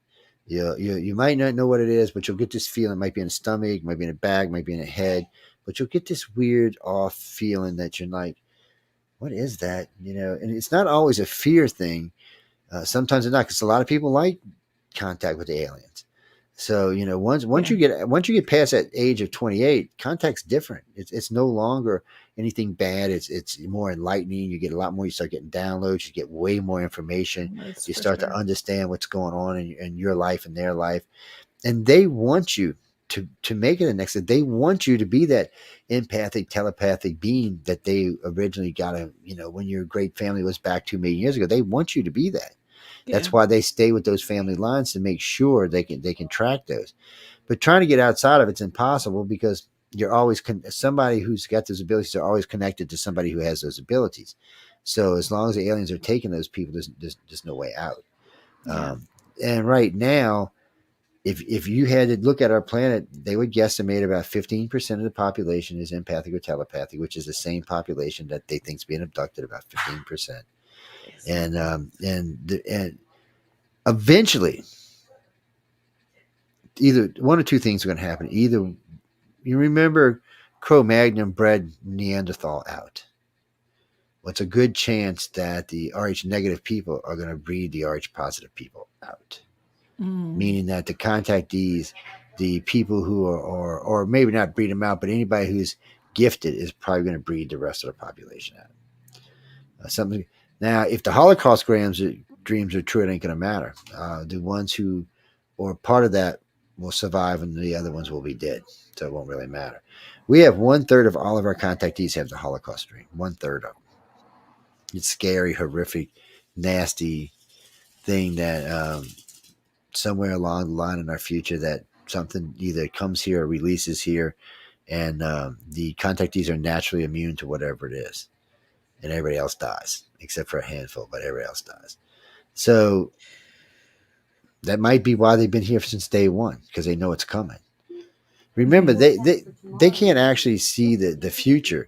You might not know what it is, but you'll get this feeling. It might be in the stomach, might be in the back, might be in the head, but you'll get this weird off feeling that you're like, what is that? And it's not always a fear thing. Sometimes it's not, because a lot of people like contact with the aliens. So once Yeah. you get past that age of 28, contact's different. It's no longer anything bad. It's more enlightening. You get a lot more. You start getting downloads. You get way more information. That's You for start to sure. understand what's going on in your life and their life, and they want you to make it the next. They want you to be that empathic, telepathic being that they originally got. When your great family was back 2 million years ago, they want you to be that. Yeah. That's why they stay with those family lines to make sure they can track those. But trying to get outside of it's impossible because you're always somebody who's got those abilities are always connected to somebody who has those abilities. So as long as the aliens are taking those people, there's no way out. Yeah. And right now, if you had to look at our planet, they would guesstimate about 15% of the population is empathic or telepathic, which is the same population that they think is being abducted, about 15%. Yes. And eventually, either one or two things are going to happen. Either you remember Cro-Magnon bred Neanderthal out. Well, it's a good chance that the Rh negative people are going to breed the Rh positive people out, Mm. meaning that the contactees, the people who are, or maybe not breed them out, but anybody who's gifted is probably going to breed the rest of the population out. Something now, if the Holocaust dreams are true, it ain't going to matter. The ones who, or part of that, will survive, and the other ones will be dead, so it won't really matter. We have 1/3 of all of our contactees have the Holocaust dream. 1/3 of them. It's scary, horrific, nasty thing that somewhere along the line in our future that something either comes here or releases here, and the contactees are naturally immune to whatever it is, and everybody else dies except for a handful, but everybody else dies. So that might be why they've been here since day one, because they know it's coming. Remember, they can't actually see the future,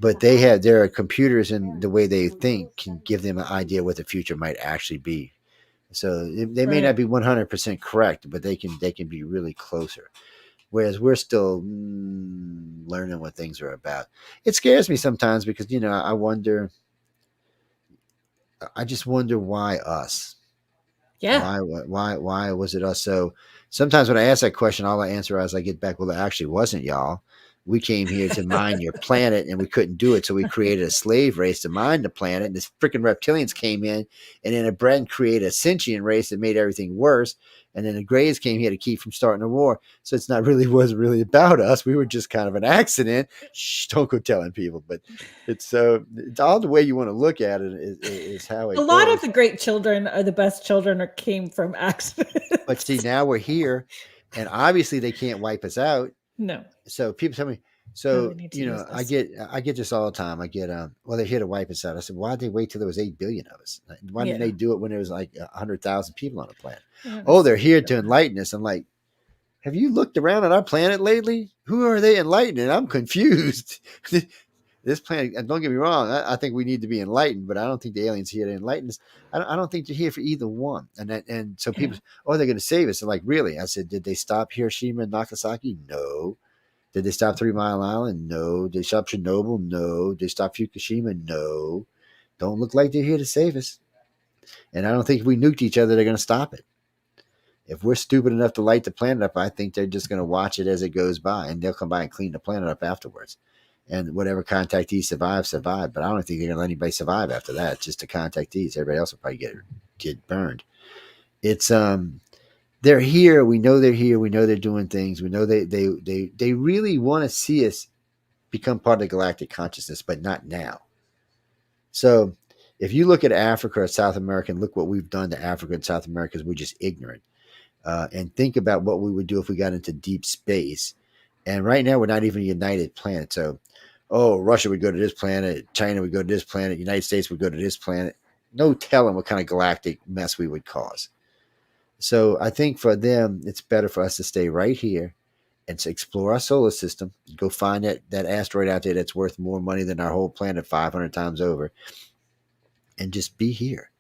but they have their computers and the way they think can give them an idea what the future might actually be. So they may not Right. be 100% correct, but they can be really closer. Whereas we're still learning what things are about. It scares me sometimes because I just wonder why us. Yeah. Why was it us? So sometimes when I ask that question, all I answer as I get back, well, it actually wasn't y'all. We came here to mine your planet and we couldn't do it. So we created a slave race to mine the planet. And this freaking reptilians came in and then a bred and created a sentient race that made everything worse. And then the Greys came here to keep from starting a war. So it's not really wasn't really about us. We were just kind of an accident. Shh, don't go telling people. But it's all the way you want to look at it is how A it lot of goes. the great children are the best children or came from But see, accidents. now we're here, and obviously they can't wipe us out. No. So people tell me, No, they so need to use us. I get this all the time. I get well, they're here to wipe us out. I said, why did they wait till there was 8 billion of us? Why didn't Yeah. they do it when there was like 100,000 people on the planet? Yeah, Oh, that's they're here to ridiculous. enlighten us. I'm like, have you looked around at our planet lately? Who are they enlightening? I'm confused. This planet, and don't get me wrong, I think we need to be enlightened, but I don't think the aliens here to enlighten us. I don't think they're here for either one. And so people, Yeah. oh, they're going to save us. And like, really? I said, did they stop Hiroshima and Nagasaki? No. Did they stop 3 Mile Island? No. Did they stop Chernobyl? No. Did they stop Fukushima? No. Don't look like they're here to save us. And I don't think if we nuked each other, they're going to stop it. If we're stupid enough to light the planet up, I think they're just going to watch it as it goes by, and they'll come by and clean the planet up afterwards. And whatever contactees survive. But I don't think they're going to let anybody survive after that. Just the contactees. Everybody else will probably get burned. It's they're here. We know they're here. We know they're doing things. We know they really want to see us become part of the galactic consciousness, but not now. So if you look at Africa or South America and look what we've done to Africa and South America, because we're just ignorant. And think about what we would do if we got into deep space. And right now, we're not even a united planet. So, oh, Russia would go to this planet, China would go to this planet, United States would go to this planet. No telling what kind of galactic mess we would cause. So, I think for them, it's better for us to stay right here and to explore our solar system, go find that asteroid out there that's worth more money than our whole planet 500 times over, and just be here.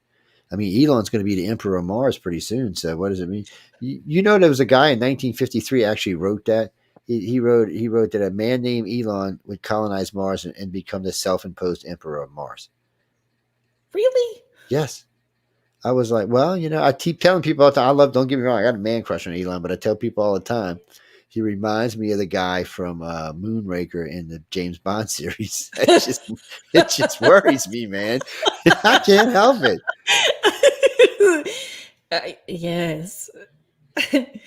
I mean, Elon's going to be the emperor of Mars pretty soon. So what does it mean? You know, there was a guy in 1953 actually wrote that. He wrote that a man named Elon would colonize Mars and become the self-imposed emperor of Mars. Really? Yes. I was like, well, I keep telling people all the time. Don't get me wrong, I got a man crush on Elon, but I tell people all the time, he reminds me of the guy from Moonraker in the James Bond series. It just worries me, man. I can't help it. Yes. Okay,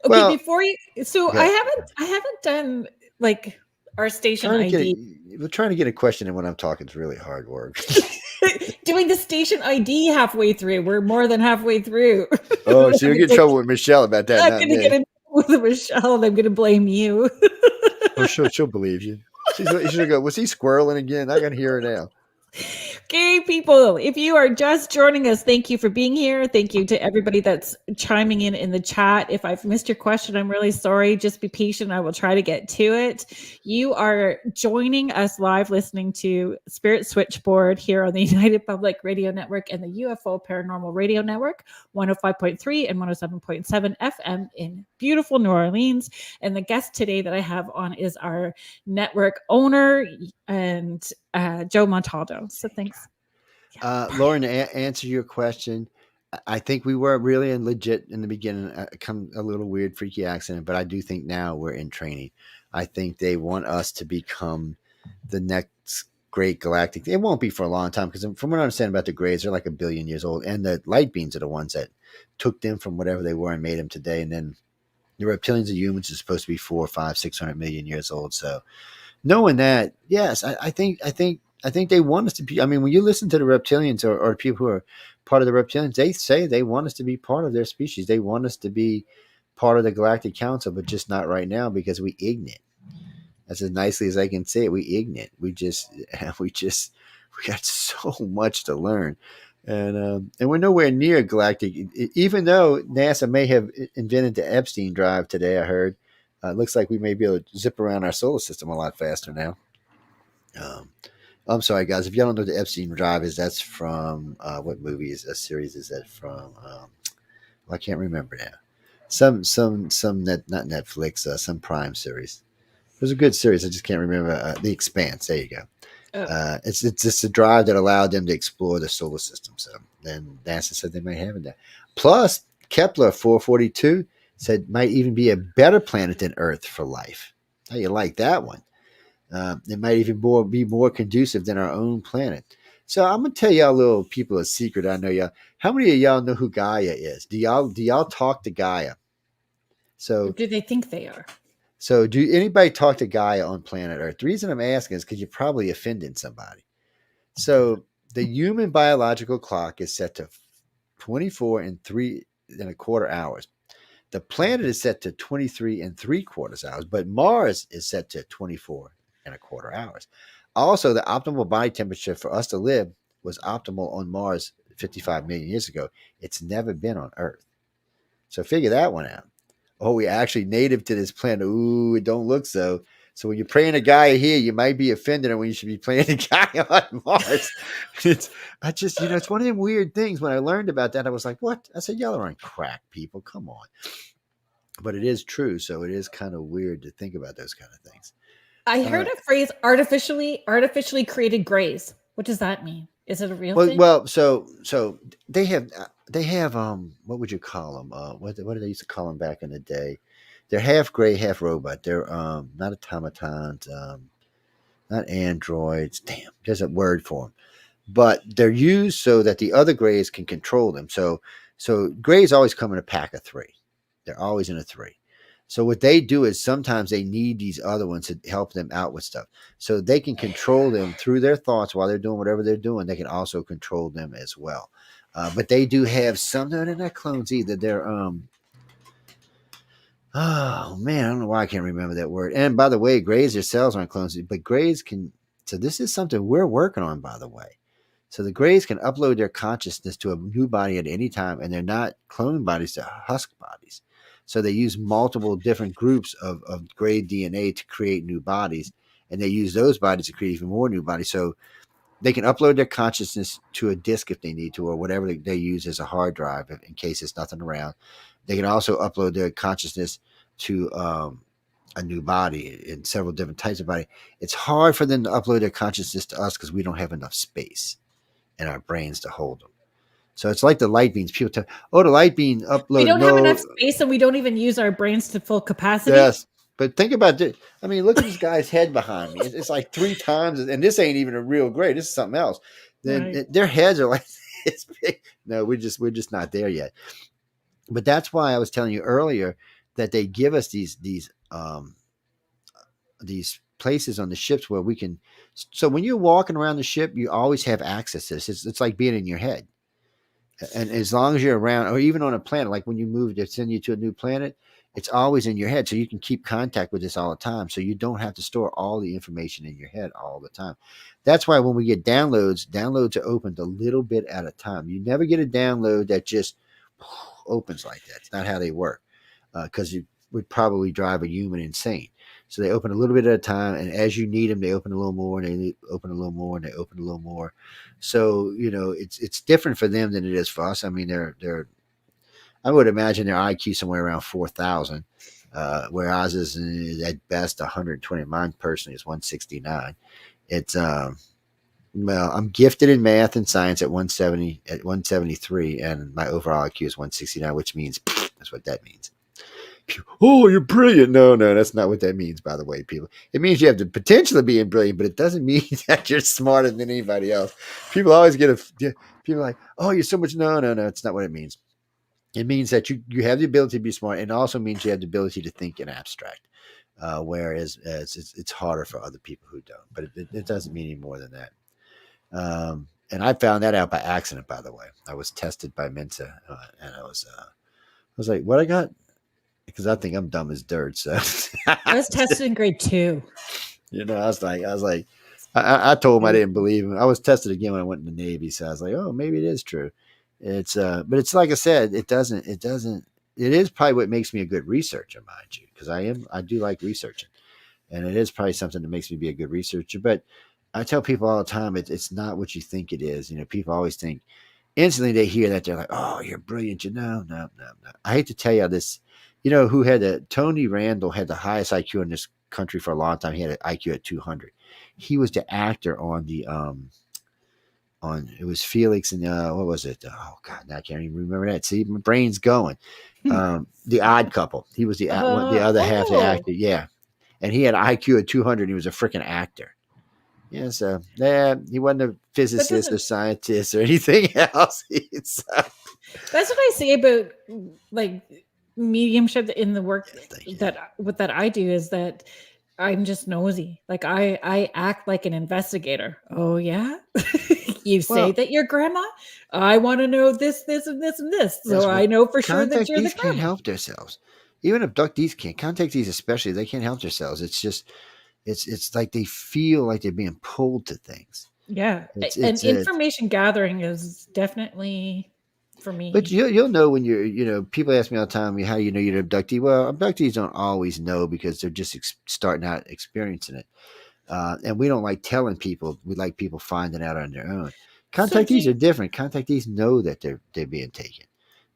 Well, before you, so okay. I haven't done like our station Trying to get ID. we're trying to get a question in when I'm talking is really hard work. doing the station ID halfway through. We're more than halfway through. Oh, so you'll get in trouble with Michelle about that, I'm not going to get me. in with Michelle, and I'm going to blame you. Oh, she'll believe you. She'll go, was he squirreling again? I can hear her now. Okay, people, if you are just joining us, thank you for being here. Thank you to everybody that's chiming in the chat. If I've missed your question, I'm really sorry. Just be patient. I will try to get to it. You are joining us live listening to Spirit Switchboard here on the United Public Radio Network and the UFO Paranormal Radio Network, 105.3 and 107.7 FM in beautiful New Orleans. And the guest today that I have on is our network owner and Joe Montaldo. So thanks. Lauren, to answer your question, I think we were really in legit in the beginning, come a little weird, freaky accident, but I do think now we're in training. I think they want us to become the next great galactic. It won't be for a long time because from what I understand about the Greys, they're like 1 billion years old, and the light beams are the ones that took them from whatever they were and made them today. And then the reptilians and humans are supposed to be 4, 5, 600 million years old. So knowing that, yes, I think they want us to be. I mean, when you listen to the reptilians or people who are part of the reptilians, they say they want us to be part of their species. They want us to be part of the Galactic Council, but just not right now because we ignorant. That's as nicely as I can say it. We ignorant. We got so much to learn, and we're nowhere near galactic. Even though NASA may have invented the Epstein drive today, I heard. It looks like we may be able to zip around our solar system a lot faster now. I'm sorry, guys. If y'all don't know what the Epstein drive is, that's from what movie is a series is that from? I can't remember now. Some not Netflix, some Prime series. It was a good series. I just can't remember. The Expanse. There you go. Oh. It's just a drive that allowed them to explore the solar system. So then NASA said they might have it there. Plus, Kepler 442 said might even be a better planet than Earth for life. How you like that one? It might even be more conducive than our own planet. So I'm gonna tell y'all little people a secret. I know y'all. How many of y'all know who Gaia is? Do y'all talk to Gaia? Or do they think they are? So do anybody talk to Gaia on planet Earth? The reason I'm asking is because you're probably offending somebody. So the human biological clock is set to 24 and 3 1/4 hours. The planet is set to 23 and 3/4 hours, but Mars is set to 24 and 1/4 hours. Also, the optimal body temperature for us to live was optimal on Mars 55 million years ago. It's never been on Earth. So figure that one out. Oh, we're actually native to this planet. Ooh, it don't look so. So when you're praying a guy here, you might be offended when you should be praying a guy on Mars. It's one of them weird things. When I learned about that, I was like, what? I said, y'all are on crack, people. Come on. But it is true. So it is kind of weird to think about those kind of things. I heard a phrase artificially created grays. What does that mean? Is it a real thing? Well, so they have what would you call them? What did they used to call them back in the day? They're half gray, half robot. They're not automatons, not androids. Damn, there's a word for them. But they're used so that the other grays can control them. So grays always come in a pack of 3. They're always in a 3. So what they do is sometimes they need these other ones to help them out with stuff. So they can control them through their thoughts while they're doing whatever they're doing. They can also control them as well. But they do have some. No, they're not clones either. They're oh man, I don't know why I can't remember that word. And by the way, grays themselves aren't clones, but grays can. So this is something we're working on, by the way. So the grays can upload their consciousness to a new body at any time, and they're not clone bodies; they're husk bodies. So they use multiple different groups of gray DNA to create new bodies, and they use those bodies to create even more new bodies. So they can upload their consciousness to a disk if they need to, or whatever they use as a hard drive in case there's nothing around. They can also upload their consciousness to a new body in several different types of body. It's hard for them to upload their consciousness to us because we don't have enough space in our brains to hold them. So it's like the light beams. People tell, oh, the light beam upload. We don't have enough space, and we don't even use our brains to full capacity. Yes, but think about it. I mean, look at this guy's head behind me. It's like 3 times, and this ain't even a real gray. This is something else. Then their heads are like this big. No, we're just not there yet. But that's why I was telling you earlier that they give us these places on the ships where we can. So when you're walking around the ship, you always have access to this. It's like being in your head. And as long as you're around, or even on a planet, like when you move to send you to a new planet, it's always in your head. So you can keep contact with this all the time. So you don't have to store all the information in your head all the time. That's why when we get downloads are opened a little bit at a time. You never get a download that just opens like that. It's not how they work, because it would probably drive a human insane. So they open a little bit at a time, and as you need them, they open a little more, and they open a little more, and they open a little more. So it's different for them than it is for us. I mean, they're I would imagine their IQ somewhere around 4,000, where ours is at best 120. Mine personally is 169. It's well, I'm gifted in math and science at 173, and my overall IQ is 169, which means that's what that means. Oh, you're brilliant. No, that's not what that means, by the way, people. It means you have the potential of being brilliant, but it doesn't mean that you're smarter than anybody else. People always people are like, oh, you're so much. No, it's not what it means. It means that you have the ability to be smart, and it also means you have the ability to think in abstract. Whereas it's harder for other people who don't, but it doesn't mean any more than that. And I found that out by accident, by the way. I was tested by Mensa, and I was like, what I got? Because I think I'm dumb as dirt. So I was tested in grade 2. I was like, I told him I didn't believe him. I was tested again when I went in the Navy, so I was like, oh, maybe it is true. It's but it's like I said, it is probably what makes me a good researcher, mind you, because I do like researching, and it is probably something that makes me be a good researcher. But I tell people all the time, it's not what you think it is. People always think instantly they hear that they're like, oh, you're brilliant. No. I hate to tell you this. Who had Tony Randall had the highest IQ in this country for a long time. He had an IQ at 200. He was the actor on the it was Felix and what was it? Oh God, now I can't even remember that. See, my brain's going. The Odd Couple. He was the other half the actor. Yeah, and he had an IQ of 200. He was a freaking actor. Yeah, so he wasn't a physicist or scientist or anything else. That's what I say about like mediumship in the work that I do, is that I'm just nosy. Like I act like an investigator. Oh yeah, you say that you're grandma. I want to know this, and this, and this, so I know for sure that you're the grandma. Can't help themselves. Even abductees can't. Contactees especially, they can't help themselves. It's just it's like they feel like they're being pulled to things. Yeah, and information gathering is definitely for me. But you'll know when people ask me all the time, how do you know you're an abductee? Well, abductees don't always know because they're just starting out experiencing it. And we don't like telling people. We like people finding out on their own. Contactees are different. Contactees know that they're being taken.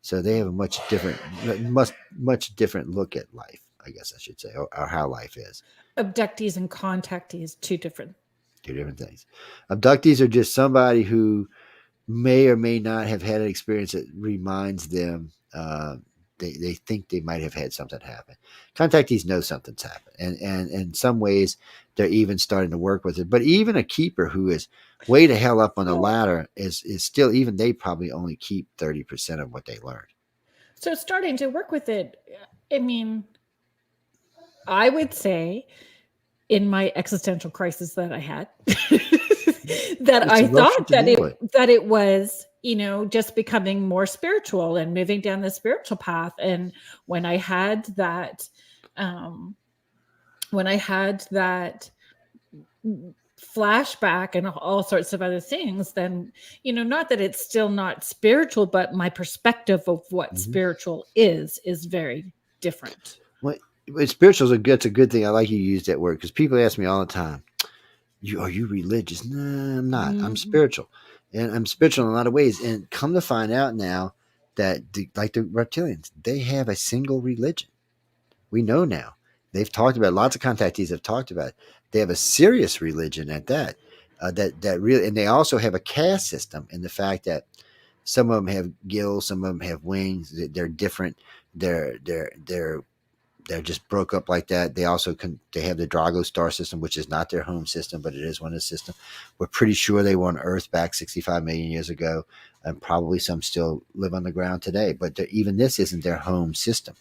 So they have a much different look at life, I guess I should say, or how life is. Abductees and contactees, two different things. Abductees are just somebody who may or may not have had an experience that reminds them they think they might have had something happen. Contactees know something's happened, and in some ways they're even starting to work with it. But even a keeper who is way the hell up on the ladder is still, even they probably only keep 30% of what they learned. So starting to work with it, I mean, I would say in my existential crisis that I had, that I thought that it was, just becoming more spiritual and moving down the spiritual path. And when I had that flashback and all sorts of other things, then, not that it's still not spiritual, but my perspective of what spiritual is very different. Well, spiritual is a good thing. I like you use that word, because people ask me all the time, are you religious? No, I'm not. I'm spiritual. And I'm spiritual in a lot of ways. And come to find out now that like the reptilians, they have a single religion. We know now. They've talked about, lots of contactees have talked about it. They have a serious religion at that. That really, and they also have a caste system in the fact that some of them have gills, some of them have wings. They're different. They're they're just broke up like that. They also they have the Drago star system, which is not their home system, but it is one of the systems. We're pretty sure they were on Earth back 65 million years ago, and probably some still live on the ground today. But even this isn't their home system.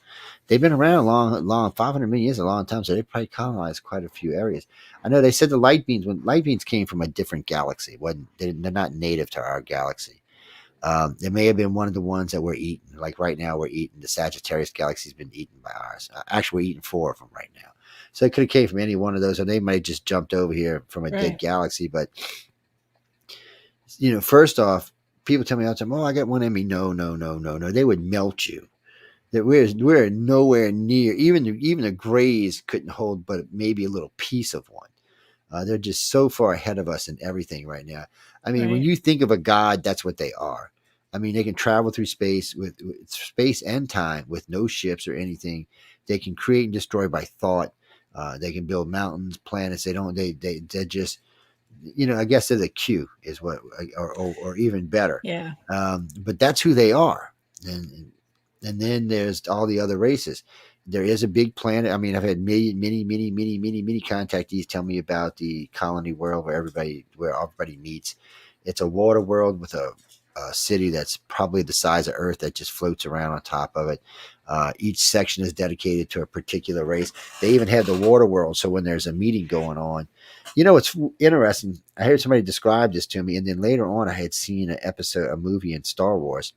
They've been around long 500 million years, a long time, so they probably colonized quite a few areas. I know they said the when light beams came from a different galaxy. They're not native to our galaxy. It may have been one of the ones that we're eating. Like right now, we're eating the Sagittarius galaxy has been eaten by ours. Actually, we're eating 4 of them right now. So it could have came from any one of those, or they might have just jumped over here from a dead galaxy. But first off, people tell me all the time, "Oh, I got one in me." No, no, no, no, no. They would melt you. That we're nowhere near. Even the Greys couldn't hold, but maybe a little piece of one. They're just so far ahead of us in everything right now. I mean, when you think of a god, that's what they are. I mean, they can travel through space with space and time with no ships or anything. They can create and destroy by thought. They can build mountains, planets. They're just, I guess they're the Q is what, or even better. Yeah. But that's who they are. And then there's all the other races. There is a big planet. I mean, I've had many contactees tell me about the colony world where everybody meets. It's a water world with a city that's probably the size of Earth that just floats around on top of it. Each section is dedicated to a particular race. They even have the water world. So when there's a meeting going on, it's interesting. I heard somebody describe this to me. And then later on, I had seen a movie in Star Wars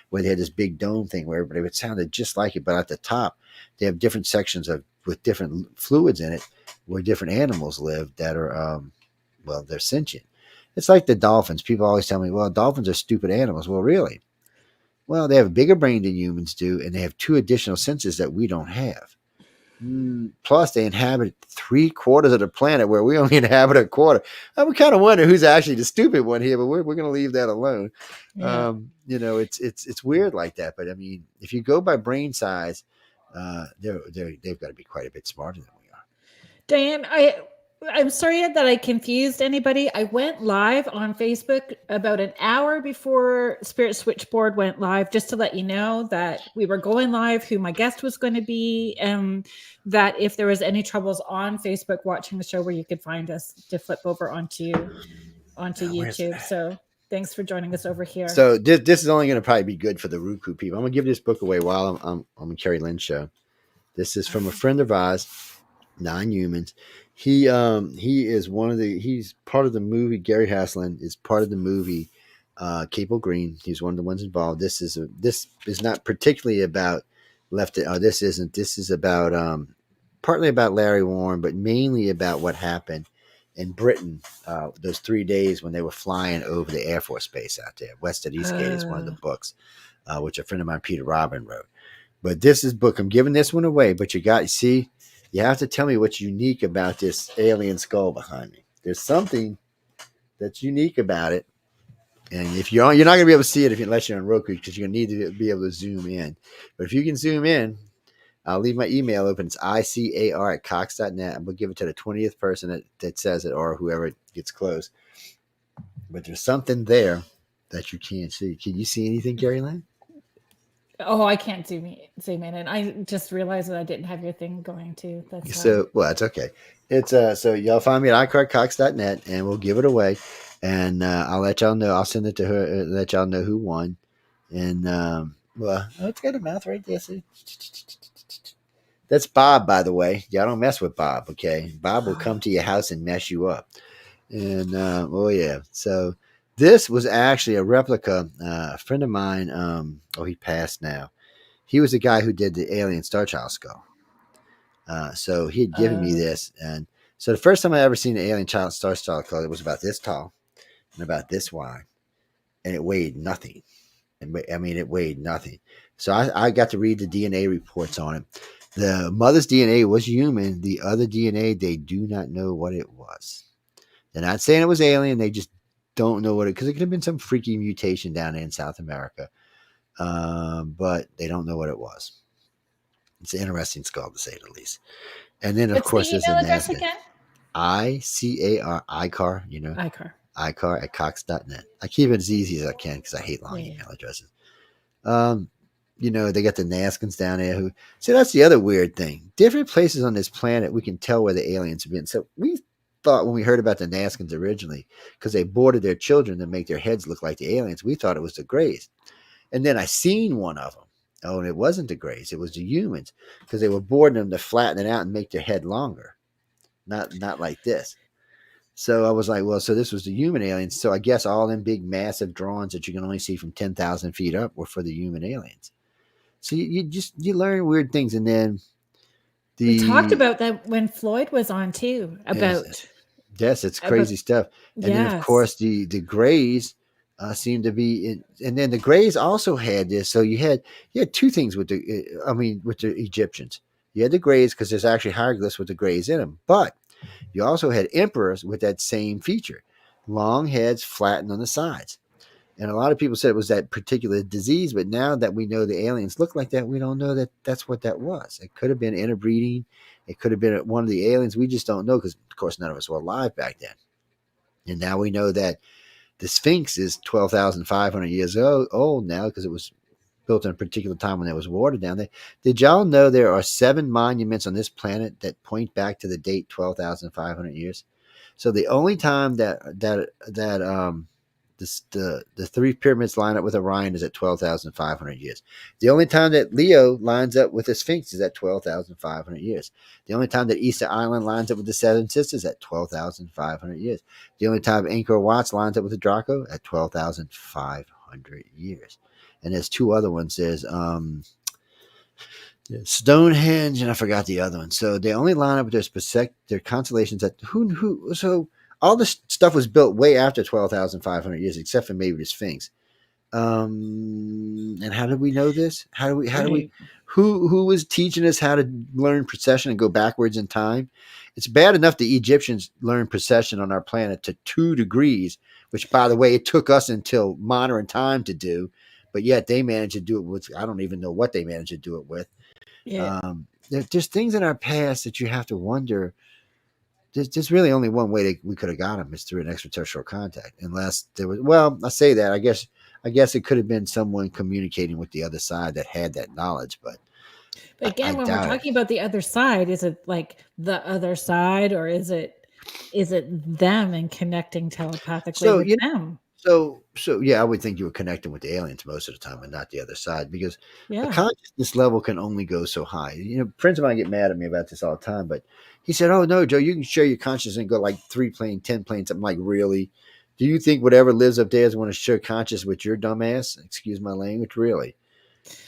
where they had this big dome thing where it sounded just like it. But at the top, they have different sections with different fluids in it where different animals live that are, they're sentient. It's like the dolphins. People always tell me, well, dolphins are stupid animals. Well, really? Well, they have a bigger brain than humans do, and they have 2 additional senses that we don't have. Plus, they inhabit 3/4 of the planet where we only inhabit a quarter. I would kind of wonder who's actually the stupid one here, but we're going to leave that alone. Yeah. It's weird like that. But I mean, if you go by brain size, they've got to be quite a bit smarter than we are. Diane, I'm sorry that I confused anybody. I went live on Facebook about an hour before Spirit Switchboard went live, just to let you know that we were going live, who my guest was going to be, and that if there was any troubles on Facebook watching the show, where you could find us to flip over onto YouTube. So thanks for joining us over here. So this is only going to probably be good for the Roku people. I'm going to give this book away while I'm on Carrie Lynn's show. This is from a friend of ours, Non-Humans. He is he's part of the movie. Gary Haslam is part of the movie Cable Green. He's one of the ones involved. This is not particularly about this is about partly about Larry Warren, but mainly about what happened in Britain those 3 days when they were flying over the Air Force Base out there. West at Eastgate is one of the books, which a friend of mine, Peter Robin, wrote. But this is book. I'm giving this one away, but you have to tell me what's unique about this alien skull behind me. There's something that's unique about it. And if you're not going to be able to see it unless you're on Roku, because you're going to need to be able to zoom in. But if you can zoom in, I'll leave my email open. It's icar@cox.net. I'm going to give it to the 20th person that says it, or whoever gets close. But there's something there that you can't see. Can you see anything, Gary Lynn? Oh, I can't zoom in, and I just realized that I didn't have your thing going too. That's that's okay. It's so y'all find me at iCarCox.net, and we'll give it away, and I'll let y'all know. I'll send it to her, let y'all know who won, and it's got a mouth right there. See? That's Bob, by the way. Y'all don't mess with Bob, okay? Bob will come to your house and mess you up, and yeah. So this was actually a replica. A friend of mine, he passed now. He was the guy who did the alien Star Child skull. So he had given me this. And so the first time I ever seen an alien Star Child skull, it was about this tall and about this wide. And it weighed nothing. It weighed nothing. So I got to read the DNA reports on it. The mother's DNA was human. The other DNA, they do not know what it was. They're not saying it was alien. They just don't know because it could have been some freaky mutation down there in South America. But they don't know what it was. It's an interesting skull, to say the least. And then, of course, there's email address again? ICAR, iCar at cox.net. I keep it as easy as I can because I hate long email addresses. they got the Naskins down there. Who see that's the other weird thing. Different places on this planet, we can tell where the aliens have been. So we thought when we heard about the Naskins originally, because they boarded their children to make their heads look like the aliens, we thought it was the Greys. And then I seen one of them. Oh, and it wasn't the Greys; it was the humans, because they were boarding them to flatten it out and make their head longer, not like this. So I was like, well, so this was the human aliens. So I guess all them big, massive drawings that you can only see from 10,000 feet up were for the human aliens. So you learn weird things, and then We talked the about that when Floyd was on too, yes, yes, it's about crazy stuff. And then of yes. course the Greys seem to be in, and then the Greys also had this. So you had two things with with the Egyptians. You had the Greys because there's actually hieroglyphs with the Greys in them, but you also had emperors with that same feature, long heads flattened on the sides. And a lot of people said it was that particular disease, but now that we know the aliens look like that, we don't know that that's what that was. It could have been interbreeding. It could have been one of the aliens. We just don't know because, of course, none of us were alive back then. And now we know that the Sphinx is 12,500 years old now because it was built in a particular time when there was water down there. Did y'all know there are 7 monuments on this planet that point back to the date 12,500 years? So the only time that the 3 pyramids line up with Orion is at 12,500 years. The only time that Leo lines up with the Sphinx is at 12,500 years. The only time that Easter Island lines up with the Seven Sisters at 12,500 years. The only time Angkor Wat lines up with the Draco at 12,500 years. And there's 2 other ones. There's Stonehenge, and I forgot the other one. So they only line up with their constellations that who. So all this stuff was built way after 12,500 years, except for maybe the Sphinx. And how did we know this? How do we Right. who was teaching us how to learn precession and go backwards in time? It's bad enough the Egyptians learned precession on our planet to 2 degrees, which by the way, it took us until modern time to do, but yet they managed to do it with, I don't even know what they managed to do it with. Yeah. There's things in our past that you have to wonder. There's really only one way we could have got them is through an extraterrestrial contact, unless there was. Well, I say that. I guess it could have been someone communicating with the other side that had that knowledge, but But I again, when we're doubt it. talking about the other side, is it like the other side or is it them and connecting telepathically So with them? so yeah, I would think you were connecting with the aliens most of the time, and not the other side, because a Yeah. consciousness level can only go so high. Friends of mine get mad at me about this all the time, but he said, "Oh no, Joe, you can share your consciousness and go like 3 plane, 10 planes." I'm like, really? Do you think whatever lives up there is want to share conscious with your dumbass? Excuse my language, really?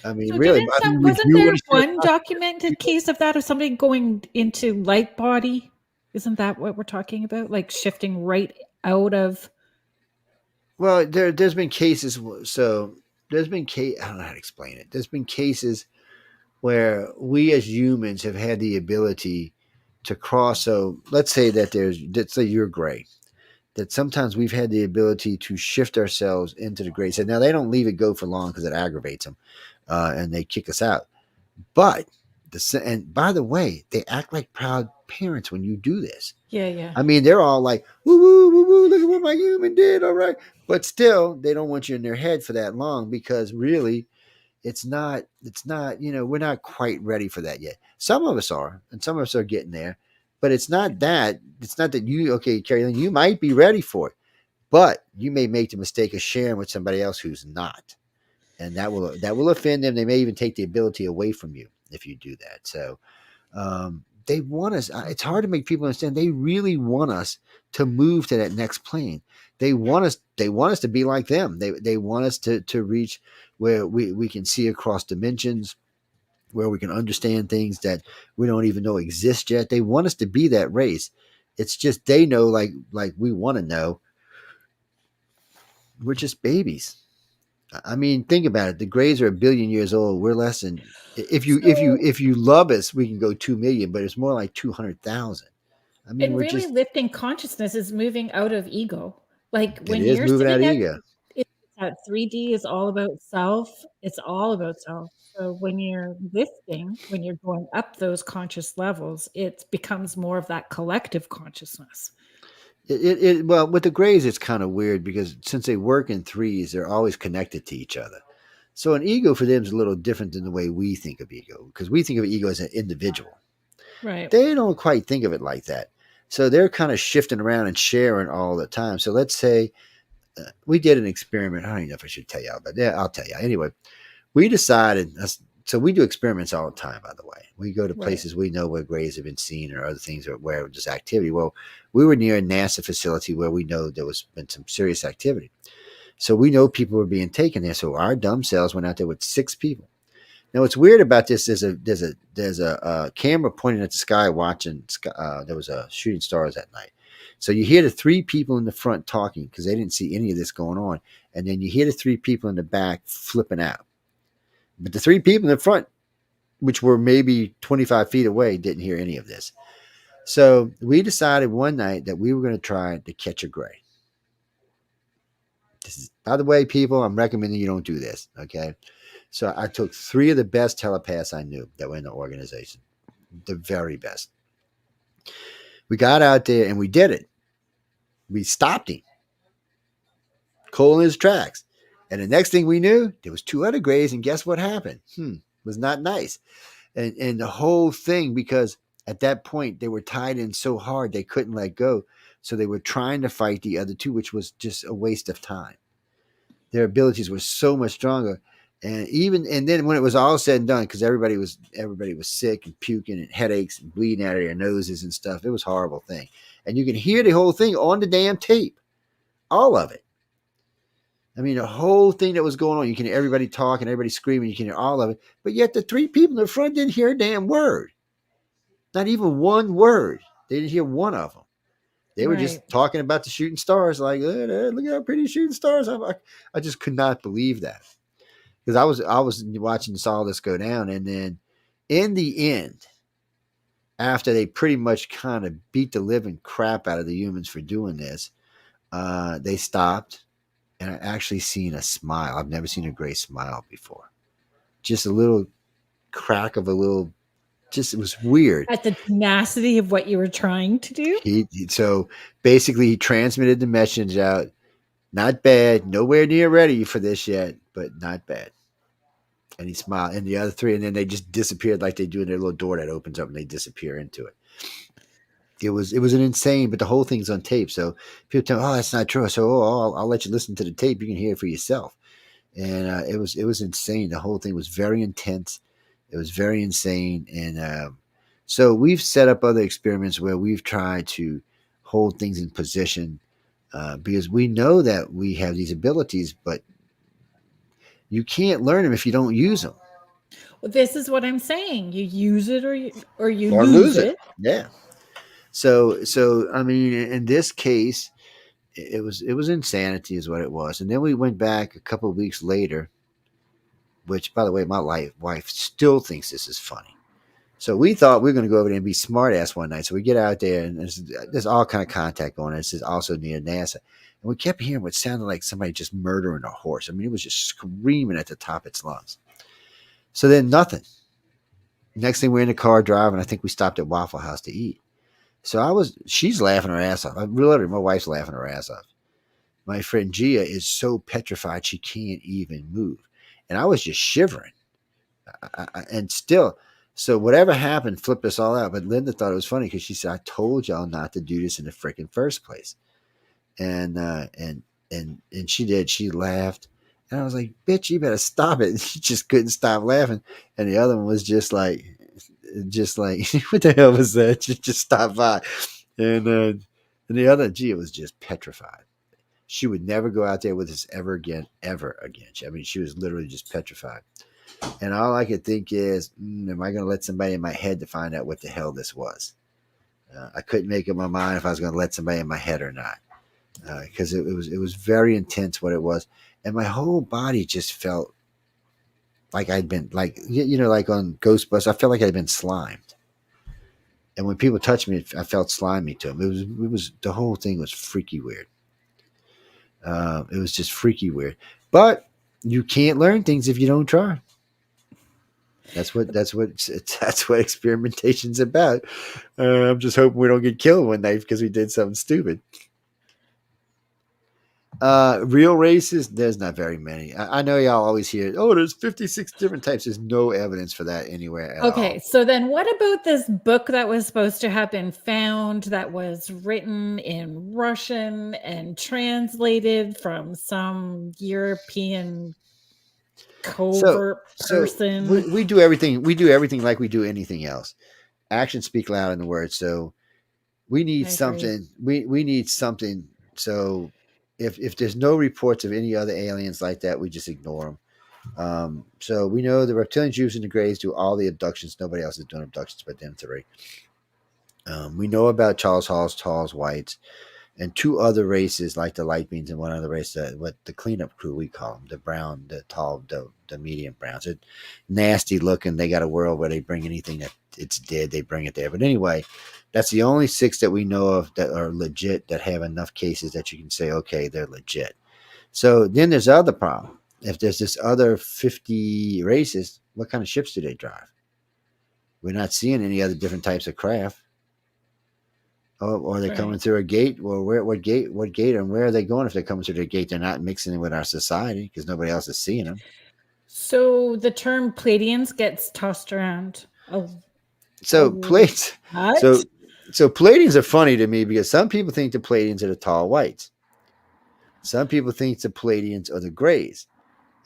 I mean, So really? didn't I some mean, would wasn't you there want to share one consciousness with documented people? case of that of somebody going into light body? Isn't that what we're talking about? Like shifting right out of Well, there's been cases. So there's been I don't know how to explain it. There's been cases where we as humans have had the ability to cross. So let's say you're gray, that sometimes we've had the ability to shift ourselves into the gray. So now they don't leave it go for long because it aggravates them, and they kick us out. But and by the way, they act like proud parents when you do this. yeah, yeah. I mean, they're all like, woo, woo, woo, woo, look at what my human did. All right. But still, they don't want you in their head for that long, because really, it's not, we're not quite ready for that yet. Some of us are, and some of us are getting there, but it's not that okay, Carrie Lynn, you might be ready for it, but you may make the mistake of sharing with somebody else who's not. And that will offend them. They may even take the ability away from you if you do that. So they want us. It's hard to make people understand. They really want us to move to that next plane. They want us. They want us to be like them. They want us to reach where we can see across dimensions, where we can understand things that we don't even know exist yet. They want us to be that race. It's just they know, like we want to know. We're just babies. I mean, think about it. The Greys are 1 billion years old. We're less than. If you if you So if you love us, we can go 2 million, but it's more like 200,000. I mean, and we're really just. lifting consciousness is moving out of ego. Like It when is you're moving out sitting of at ego. it's that 3D is all about self. It's all about self. So when you're lifting, when you're going up those conscious levels, it becomes more of that collective consciousness. Well, with the Greys, it's kind of weird because since they work in threes, they're always connected to each other. So an ego for them is a little different than the way we think of ego, because we think of ego as an individual. Right. They don't quite think of it like that. So they're kind of shifting around and sharing all the time. So let's say we did an experiment. I don't even know if I should tell you, but yeah, I'll tell you. Anyway, we decided. So we do experiments all the time, by the way. We go to Right. places we know where graves have been seen or other things or where there's activity. Well, we were near a NASA facility where we know there was been some serious activity. So we know people were being taken there. So our dumb selves went out there with 6 people. Now, what's weird about this is there's a camera pointing at the sky watching. There was a shooting stars that night, so you hear the 3 people in the front talking because they didn't see any of this going on, and then you hear the 3 people in the back flipping out. But the 3 people in the front, which were maybe 25 feet away, didn't hear any of this. So we decided one night that we were going to try to catch a gray. This is, by the way, people, I'm recommending you don't do this. Okay. So I took 3 of the best telepaths I knew that were in the organization, the very best. We got out there and we did it. We stopped him, cold in his tracks. And the next thing we knew, there was 2 other grays, and guess what happened? Was not nice. And the whole thing, because at that point they were tied in so hard they couldn't let go. So they were trying to fight the other 2, which was just a waste of time. Their abilities were so much stronger. And then when it was all said and done, because everybody was sick and puking and headaches and bleeding out of their noses and stuff. It was a horrible thing. And you can hear the whole thing on the damn tape. All of it. I mean, the whole thing that was going on, you can hear everybody talking, everybody screaming, you can hear all of it. But yet the 3 people in the front didn't hear a damn word. Not even one word. They didn't hear one of them. They were Right. just talking about the shooting stars, like, look at how pretty shooting stars. I just could not believe that. Because I was watching all this go down, and then in the end, after they pretty much kind of beat the living crap out of the humans for doing this, they stopped, and I actually seen a smile. I've never seen a gray smile before. Just a little crack of a little. Just it was weird. At the tenacity of what you were trying to do. So basically he transmitted the message out. Not bad, nowhere near ready for this yet, but not bad. And he smiled, and the other 3, and then they just disappeared like they do in their little door that opens up, and they disappear into it. It was an insane, but the whole thing's on tape. So people tell me, "Oh, that's not true." So I'll let you listen to the tape. You can hear it for yourself. And it was insane. The whole thing was very intense. It was very insane, and so we've set up other experiments where we've tried to hold things in position because we know that we have these abilities, but you can't learn them if you don't use them Well, this is what I'm saying. You use it or you or lose lose it. it. Yeah. So I mean, in this case, it was insanity, is what it was. And then we went back a couple of weeks later, which, by the way, my wife still thinks this is funny. So we thought we were going to go over there and be smart ass one night. So we get out there, and there's all kind of contact going on. This is also near NASA. And we kept hearing what sounded like somebody just murdering a horse. I mean, it was just screaming at the top of its lungs. So then nothing. Next thing we're in the car driving, I think we stopped at Waffle House to eat. So she's laughing her ass off. Literally, my wife's laughing her ass off. My friend Gia is so petrified she can't even move. And I was just shivering. And still, so whatever happened flipped us all out. But Linda thought it was funny because she said, "I told y'all not to do this in the freaking first place." And she did. She laughed, and I was like, "Bitch, you better stop it." And she just couldn't stop laughing. And the other one was just like, what the hell was that? Just stop by. And the other Gia was just petrified. She would never go out there with us ever again. She was literally just petrified. And all I could think is, am I going to let somebody in my head to find out what the hell this was? I couldn't make up my mind if I was going to let somebody in my head or not, because it was very intense what it was, and my whole body just felt like I'd been like on Ghostbusters. I felt like I'd been slimed, and when people touched me, I felt slimy to them. It was the whole thing was freaky weird. It was just freaky weird, but you can't learn things if you don't try. That's what experimentation's about. I'm just hoping we don't get killed one night because we did something stupid. Real races, there's not very many. I know y'all always hear, oh, there's 56 different types. There's no evidence for that anywhere at Okay, all. so then what about this book that was supposed to have been found that was written in Russian and translated from some European So, covert so person? we do everything. We do everything like we do anything else. Actions speak louder than words. So we need I agree. something. We need something. So if there's no reports of any other aliens like that, we just ignore them. So we know the reptilian Jews and the Greys do all the abductions. Nobody else is doing abductions but them three. We know about Charles Hall's Tall's Whites and two other races like the light beans and one other race, what the cleanup crew we call them, the brown, the tall, the medium browns. It nasty looking. They got a world where they bring anything that it's dead, they bring it there. But anyway, that's the only six that we know of that are legit, that have enough cases that you can say, okay, they're legit. So then there's the other problem. If there's this other 50 races, what kind of ships do they drive? We're not seeing any other different types of craft. Oh, or are they coming Right. through a gate? Well, what gate, and where are they going? If they're coming through the gate, they're not mixing in with our society because nobody else is seeing them. So the term Pleiadians gets tossed around a So plates, lot. so so Pleiadians are funny to me because some people think the Pleiadians are the tall whites, some people think the Pleiadians are the grays,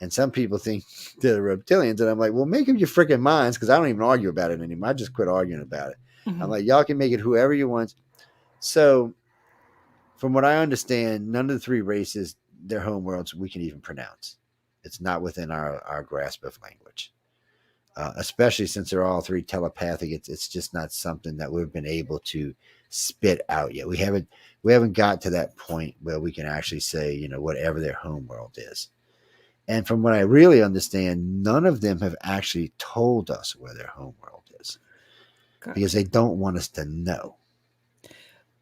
and some people think they're the reptilians. And I'm like, well, make up your freaking minds because I don't even argue about it anymore. I just quit arguing about it. I'm Mhm. like, y'all can make it whoever you want. So from what I understand, none of the three races, their home worlds, we can even pronounce. It's not within our grasp of language, especially since they're all three telepathic. It's just not something that we've been able to spit out yet. We haven't got to that point where we can actually say, whatever their home world is. And from what I really understand, none of them have actually told us where their home world is because Gotcha. they don't want us to know.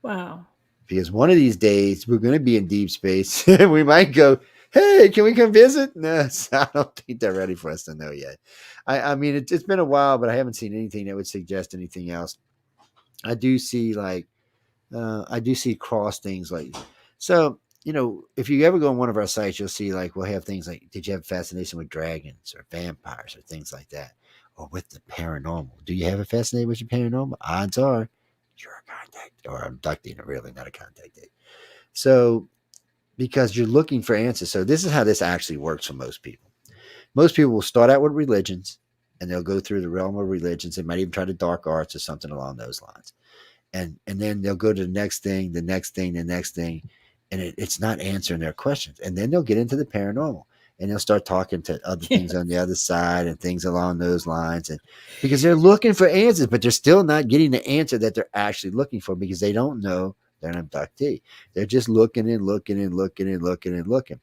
Wow. Because one of these days we're going to be in deep space. We might go, hey, can we come visit? No, I don't think they're ready for us to know yet. I mean, it's been a while, but I haven't seen anything that would suggest anything else. I do see I do see cross things like, so, if you ever go on one of our sites, you'll see like we'll have things like, did you have fascination with dragons or vampires or things like that? Or with the paranormal. Do you have a fascination with your paranormal? Odds are you're a contact or abducting, really, not a contact. So, because you're looking for answers. So, this is how this actually works for most people. Most people will start out with religions and they'll go through the realm of religions. They might even try the dark arts or something along those lines. And then they'll go to the next thing, the next thing, the next thing. And it's not answering their questions. And then they'll get into the paranormal and they'll start talking to other Yeah. things on the other side and things along those lines. And because they're looking for answers, but they're still not getting the answer that they're actually looking for because they don't know they're an abductee. They're just looking and looking and looking and looking and looking.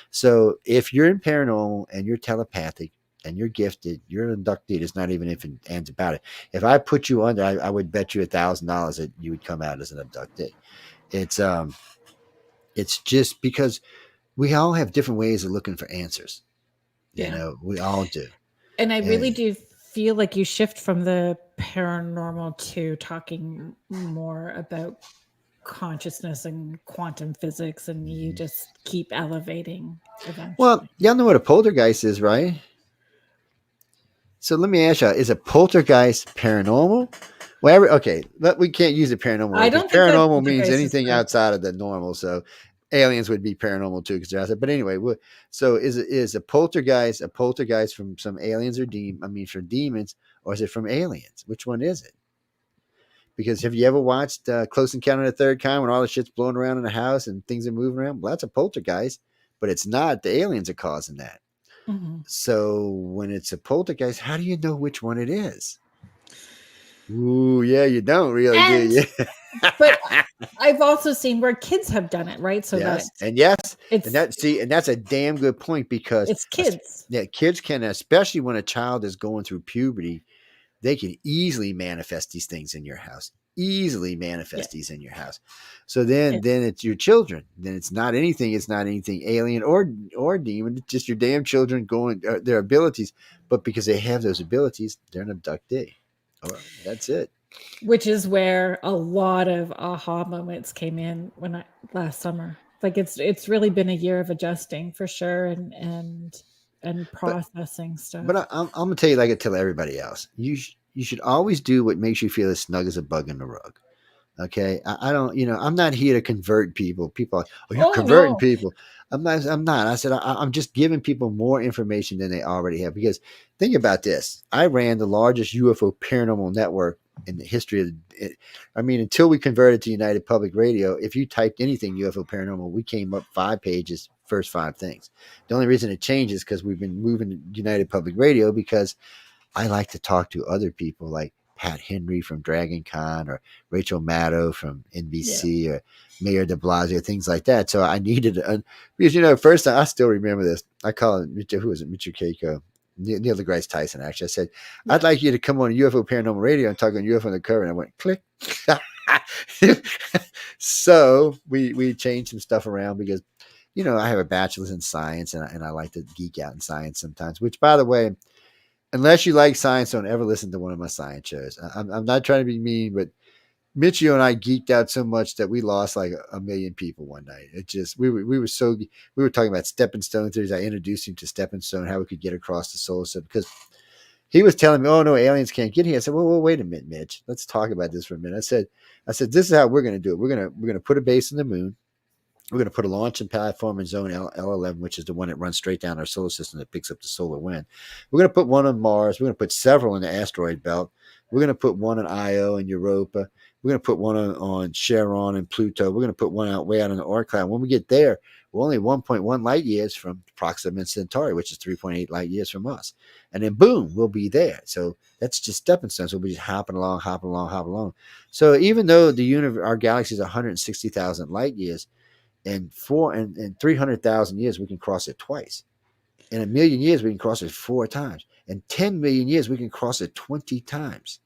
So if you're in paranormal and you're telepathic and you're gifted, you're an abductee. There's not even if ands about it. If I put you under, I would bet you $1,000 that you would come out as an abductee. It's it's just because we all have different ways of looking for answers. Yeah. We all do. And I really And do feel like you shift from the paranormal to talking more about consciousness and quantum physics, and you just keep elevating well, eventually. y'all know what a poltergeist is, right? So let me ask you: is a poltergeist paranormal? Well, okay, we can't use the paranormal word I because don't think that paranormal means poltergeist is anything correct. outside of the normal. So aliens would be paranormal too because they're out there. But anyway, so is a poltergeist from some aliens or from demons, or is it from aliens? Which one is it? Because have you ever watched Close Encounter of the Third Kind when all the shit's blowing around in the house and things are moving around? Well, that's a poltergeist, but it's not. The aliens are causing that. Mhm. So when it's a poltergeist, how do you know which one it is? Ooh, yeah, you don't really, do And you? but I've also seen where kids have done it, right? So that Yes, it's and that's a damn good point because it's kids. yeah, kids can, especially when a child is going through puberty, they can easily manifest these things in your house. Easily Yeah. manifest these in your house. So Yeah. then it's your children. Then it's not anything. It's not anything alien or demon. It's just your damn children going their abilities. But because they have those abilities, they're an abductee. Or that's it. Which is where a lot of aha moments came in when I last summer. Like it's really been a year of adjusting for sure, and But processing but stuff. I'm gonna tell you like I tell everybody else. You should always do what makes you feel as snug as a bug in the rug. Okay, I don't, I'm not here to convert people. People are, oh, you're Oh converting no. people. I'm not. I'm not. I said I'm just giving people more information than they already have. Because think about this: I ran the largest UFO paranormal network in the history of. I mean, until we converted to United Public Radio, if you typed anything UFO paranormal, we came up 5 pages, first 5 things. The only reason it changes because we've been moving to United Public Radio because I like to talk to other people like Pat Henry from Dragon Con or Rachel Maddow from Yeah. NBC or Mayor de Blasio, things like that. So I needed, because, first time I still remember this. I call it, who was it? Mitchell Keiko. Neil deGrasse Tyson, actually. I said, I'd Yeah. like you to come on UFO Paranormal Radio and talk on UFO Undercover. And I went, click. So we changed some stuff around because, I have a bachelor's in science and I like to geek out in science sometimes, which, by the way, unless you like science, don't ever listen to one of my science shows. I'm not trying to be mean, but Mitchio and I geeked out so much that we lost like a million people one night. It just we were talking about stepping stone theories. I introduced him to stepping stone, how we could get across the solar system because he was telling me, "Oh no, aliens can't get here." I said, "Well, wait a minute, Mitch. Let's talk about this for a minute." I said, "This is how we're going to do it. We're going to put a base in the moon. We're going to put a launching platform in zone L11, which is the one that runs straight down our solar system that picks up the solar wind. We're going to put one on Mars. We're going to put several in the asteroid belt. We're going to put one on Io and Europa. We're going to put one on Charon and Pluto. We're going to put one way out in the Oort cloud. When we get there, we're only 1.1 light years from Proxima Centauri, which is 3.8 light years from us. And then boom, we'll be there. So that's just stepping stones. We'll be just hopping along, hopping along, hopping along. So even though our galaxy is 160,000 light years, in 300,000 years, we can cross it twice. In a million years, we can cross it 4 times. In 10 million years, we can cross it 20 times.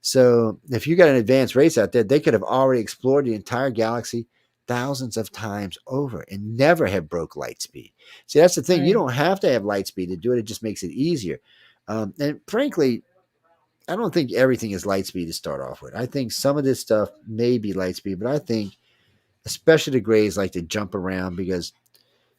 So if you got an advanced race out there, they could have already explored the entire galaxy thousands of times over and never have broke light speed. See, that's the thing. You Right. don't have to have light speed to do it. It just makes it easier. And frankly, I don't think everything is light speed to start off with. I think some of this stuff may be light speed, but I think especially the Greys like to jump around because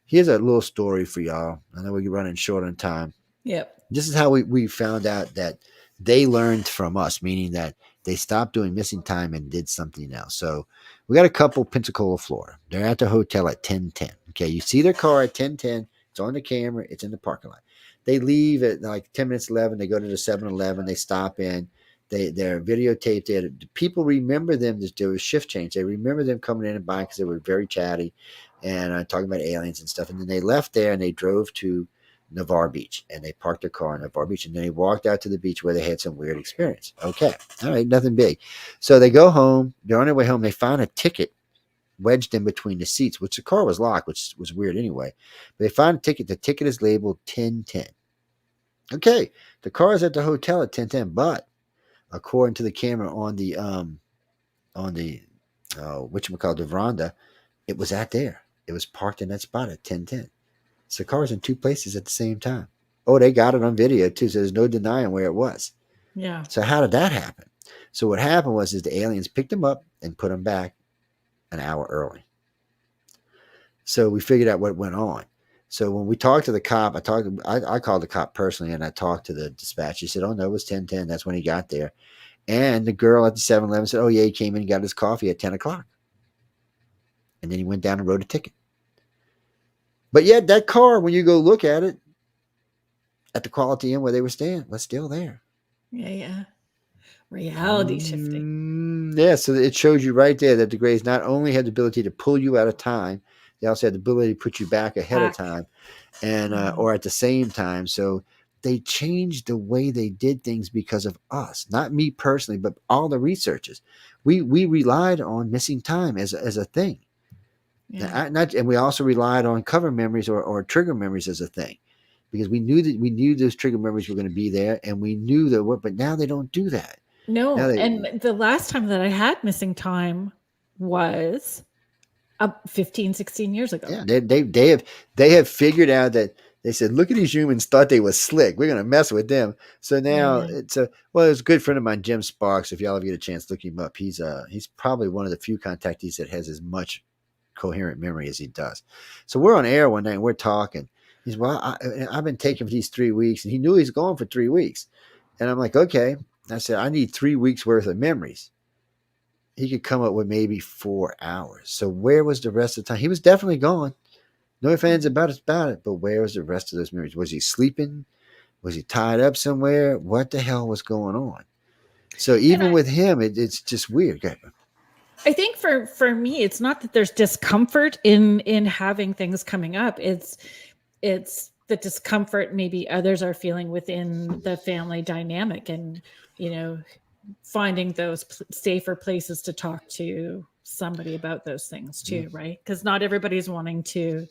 here's a little story for y'all. I know we're running short on time. Yep. This is how we found out that they learned from us, meaning that they stopped doing missing time and did something else. So we got a couple, Pensacola, Florida. They're at the hotel at 10:10. Okay, you see their car at 10:10. It's on the camera. It's in the parking lot. They leave at like 10 minutes 11. They go to the 7-Eleven. They stop in. They're videotaped. People remember them. There was shift change. They remember them coming in and buying because they were very chatty and talking about aliens and stuff. And then they left there and they drove to Navarre Beach and they parked their car in Navarre Beach and then they walked out to the beach where they had some weird experience. Okay. All right. Nothing big. So they go home. They're on their way home. They found a ticket wedged in between the seats, which the car was locked, which was weird anyway. But they found a ticket. The ticket is labeled 1010. Okay. The car is at the hotel at 1010, but according to the camera on the whatchamacallit, the veranda, it was at there. It was parked in that spot at 1010. So the car was in 2 places at the same time. Oh, they got it on video too, so there's no denying where it was. Yeah. So how did that happen? So what happened was is the aliens picked them up and put them back an hour early. So we figured out what went on. So when we talked to the cop, I called the cop personally and I talked to the dispatcher. He said, "Oh no, it was 10:10. That's when he got there." And the girl at the 7-Eleven said, "Oh yeah, he came in and got his coffee at 10 o'clock." And then he went down and wrote a ticket. But yet that car, when you go look at it, at the Quality Inn where they were staying, was still there. Yeah. Yeah. Reality shifting. Yeah, so it shows you right there that the Greys not only had the ability to pull you out of time, they also had the ability to put you back ahead of Back. time and Mhm. or at the same time. So they changed the way they did things because of us, not me personally, but all the researchers. We relied on missing time as a thing. Yeah. And we also relied on cover memories or trigger memories as a thing because we knew those trigger memories were going to be there and we knew that but now they don't do that. Now No, they and the last time that I had missing time was 15, 16 years ago. yeah, they have figured out that they said, look at these humans thought they was slick. We're gonna mess with them. So now Yeah. it's it's a good friend of mine, Jim Sparks. If y'all ever get a chance, look him up. He's probably one of the few contactees that has as much coherent memory as he does. So we're on air one night and we're talking. He's, well, I've been taking for these 3 weeks, and he knew he was going for 3 weeks. And I'm like, okay. I said, I need 3 weeks worth of memories. He could come up with maybe 4 hours. So where was the rest of the time? He was definitely gone. No ifs, ands, about it. But where was the rest of those memories? Was he sleeping? Was he tied up somewhere? What the hell was going on? So And even with him, it's just weird. I think for me, it's not that there's discomfort in having things coming up. It's the discomfort maybe others are feeling within the family dynamic, and finding those safer places to talk to somebody about those things too, right? Because not everybody's wanting to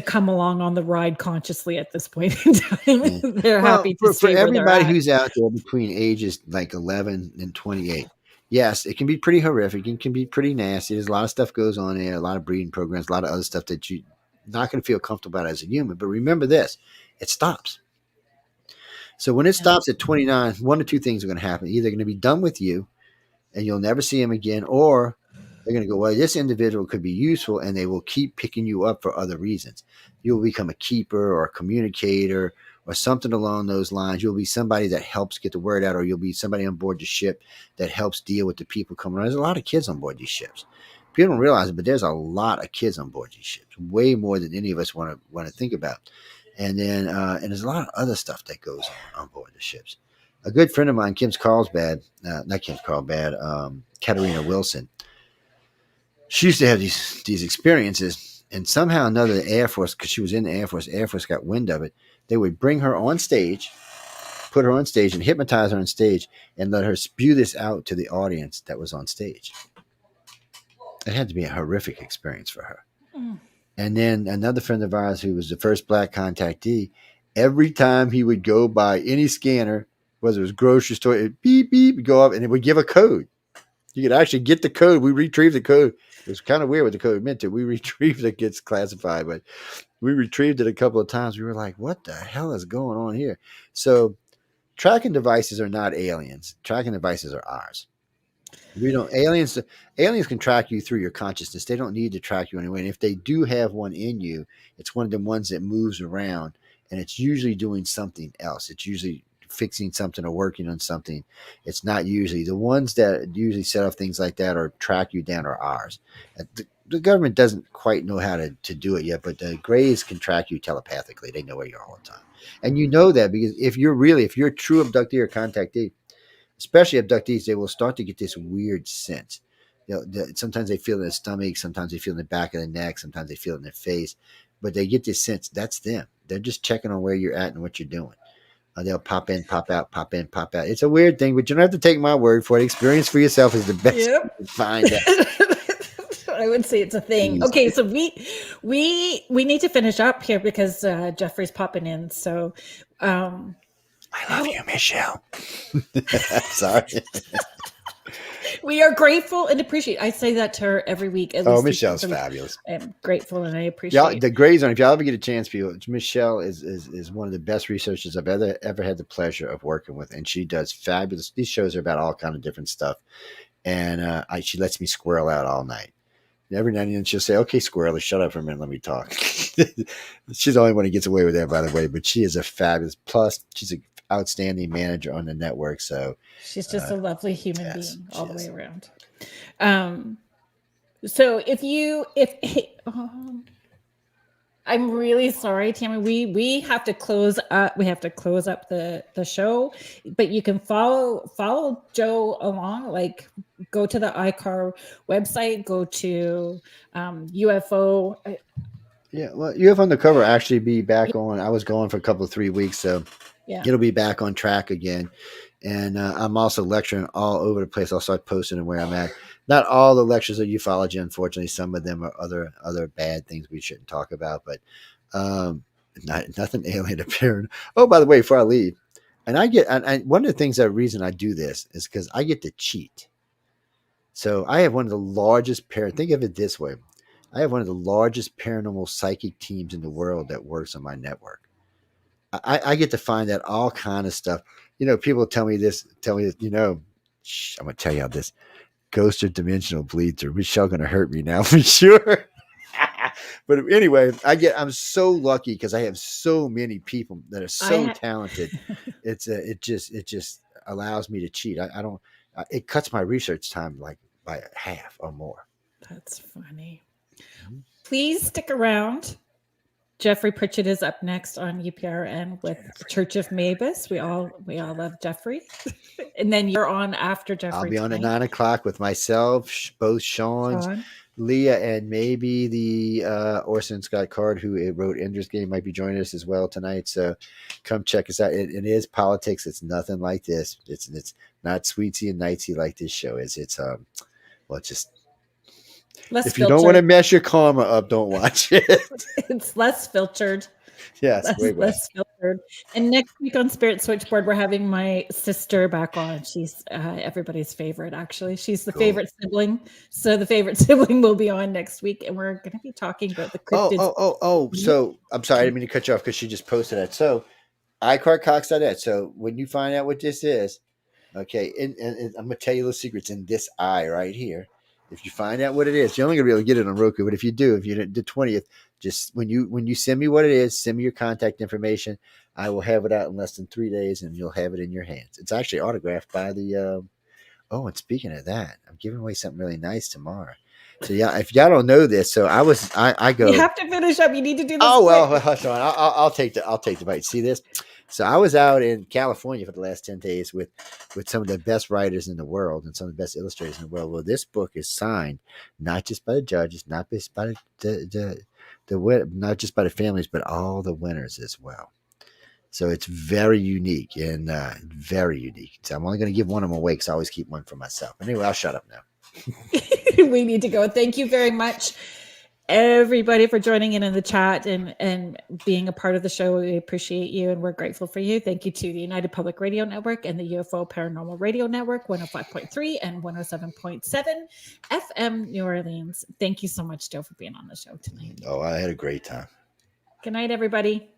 come along on the ride consciously at this point in time. Yeah. They're happy to For stay where they're everybody at. who's out there between ages like 11 and 28, yes, it can be pretty horrific. It can be pretty nasty. There's a lot of stuff goes on there, a lot of breeding programs, a lot of other stuff that you're not going to feel comfortable about as a human. But remember this, it stops. So when it stops at 29, one or two things are going to happen. Either they're going to be done with you and you'll never see them again, or they're going to go, well, this individual could be useful, and they will keep picking you up for other reasons. You'll become a keeper or a communicator or something along those lines. You'll be somebody that helps get the word out, or you'll be somebody on board the ship that helps deal with the people coming around. There's a lot of kids on board these ships. People don't realize it, but there's a lot of kids on board these ships, way more than any of us want to think about. And then, and there's a lot of other stuff that goes on board the ships. A good friend of mine, Katarina Wilson, she used to have these experiences, and somehow or another, the Air Force, because she was in the Air Force got wind of it. They would bring her on stage, put her on stage, and hypnotize her on stage, and let her spew this out to the audience that was on stage. It had to be a horrific experience for her. Mm. And then another friend of ours, who was the first black contactee, every time he would go by any scanner, whether it was grocery store, it beep, beep, go up, and it would give a code. You could actually get the code. We retrieved the code. It was kind of weird what the code meant to. We retrieved it, gets classified, but we retrieved it a couple of times. We were like, what the hell is going on here? So tracking devices are not aliens. Tracking devices are ours. We don't aliens can track you through your consciousness. They don't need to track you anyway. And if they do have one in you, it's one of the ones that moves around, and it's usually doing something else. It's usually fixing something or working on something. It's not usually the ones that usually set off things like that or track you down are ours. The government doesn't quite know how to do it yet, but the Greys can track you telepathically. They know where you are all the time. And you know that because if you're a true abductee or contactee, especially abductees, they will start to get this weird sense. Sometimes they feel in their stomach, sometimes they feel in the back of the neck, sometimes they feel in their face, but they get this sense that's them. They're just checking on where you're at and what you're doing. They'll pop in, pop out, pop in, pop out. It's a weird thing, but you don't have to take my word for it. Experience for yourself is the best you can find out. I would say it's a thing. Jeez. Okay, so we need to finish up here because Jeffrey's popping in. So I love you, Michelle. Sorry. We are grateful and appreciate. I say that to her every week. Michelle's fabulous. I'm grateful and I appreciate. The Grey Zone. If y'all ever get a chance, people, Michelle is one of the best researchers I've ever had the pleasure of working with, and she does fabulous. These shows are about all kind of different stuff, and she lets me squirrel out all night. Every now and then she'll say, "Okay, squirrel, shut up for a minute, let me talk." She's the only one who gets away with that, by the way. But she is a fabulous. Plus, she's an outstanding manager on the network. So she's just a lovely human being all the way around. So I'm really sorry, Tammy. We have to close up. We have to close up the show, but you can follow Joe along. Like, go to the ICAR website. Go to UFO. Yeah, well, UFO Undercover actually be back on. I was gone for a couple of 3 weeks, so it'll be back on track again. And I'm also lecturing all over the place. I'll start posting where I'm at. Not all the lectures are ufology, unfortunately. Some of them are other bad things we shouldn't talk about, but nothing alien apparent. Oh, by the way, before I leave, and one of the things, that reason I do this is because I get to cheat. So I have one of the largest think of it this way. I have one of the largest paranormal psychic teams in the world that works on my network. I get to find out all kind of stuff. People tell me this, I'm going to tell you all this. ghost or dimensional bleed through. Michelle gonna hurt me now for sure. But anyway, I'm so lucky because I have so many people that are so talented. It just allows me to cheat. I don't. It cuts my research time like by half or more. That's funny. Please stick around. Jeffrey Pritchett is up next on UPRN with Church of Mavis. We all love Jeffrey. And then you're on after Jeffrey. I'll be on at 9:00 with myself, both Sean, Leah, and maybe the Orson Scott Card, who wrote Ender's Game, might be joining us as well tonight. So come check us out. It is politics. It's nothing like this. It's not sweetsy and nightsy like this show is. It's just less if you don't want to mess your karma up, don't watch it. It's less filtered. Yes, less filtered. And next week on Spirit Switchboard, we're having my sister back on. She's everybody's favorite, actually. She's the favorite sibling. So the favorite sibling will be on next week, and we're going to be talking about the cryptids. So I'm sorry, I didn't mean to cut you off because she just posted that. So iCardCox.net. So when you find out what this is, okay, and I'm going to tell you the secrets in this eye right here. If you find out what it is, you're only gonna be able to get it on Roku. But if you do, if you did the 20th, just when you send me what it is, send me your contact information. I will have it out in less than 3 days, and you'll have it in your hands. It's actually autographed by the. And speaking of that, I'm giving away something really nice tomorrow. So yeah, if y'all don't know this, so I go. You have to finish up. You need to do this. Oh well, hush on. I'll take the bite. See this? So I was out in California for the last 10 days with some of the best writers in the world and some of the best illustrators in the world. Well, this book is signed not just by the judges, not just by not just by the families, but all the winners as well. So it's very unique and very unique. So I'm only going to give one of them away because I always keep one for myself. Anyway, I'll shut up now. We need to go. Thank you very much, everybody, for joining in the chat and being a part of the show. We appreciate you and we're grateful for you. Thank you to the United Public Radio Network and the UFO Paranormal Radio Network, 105.3 and 107.7 FM New Orleans. Thank you so much, Joe, for being on the show tonight. Oh, I had a great time. Good night, everybody.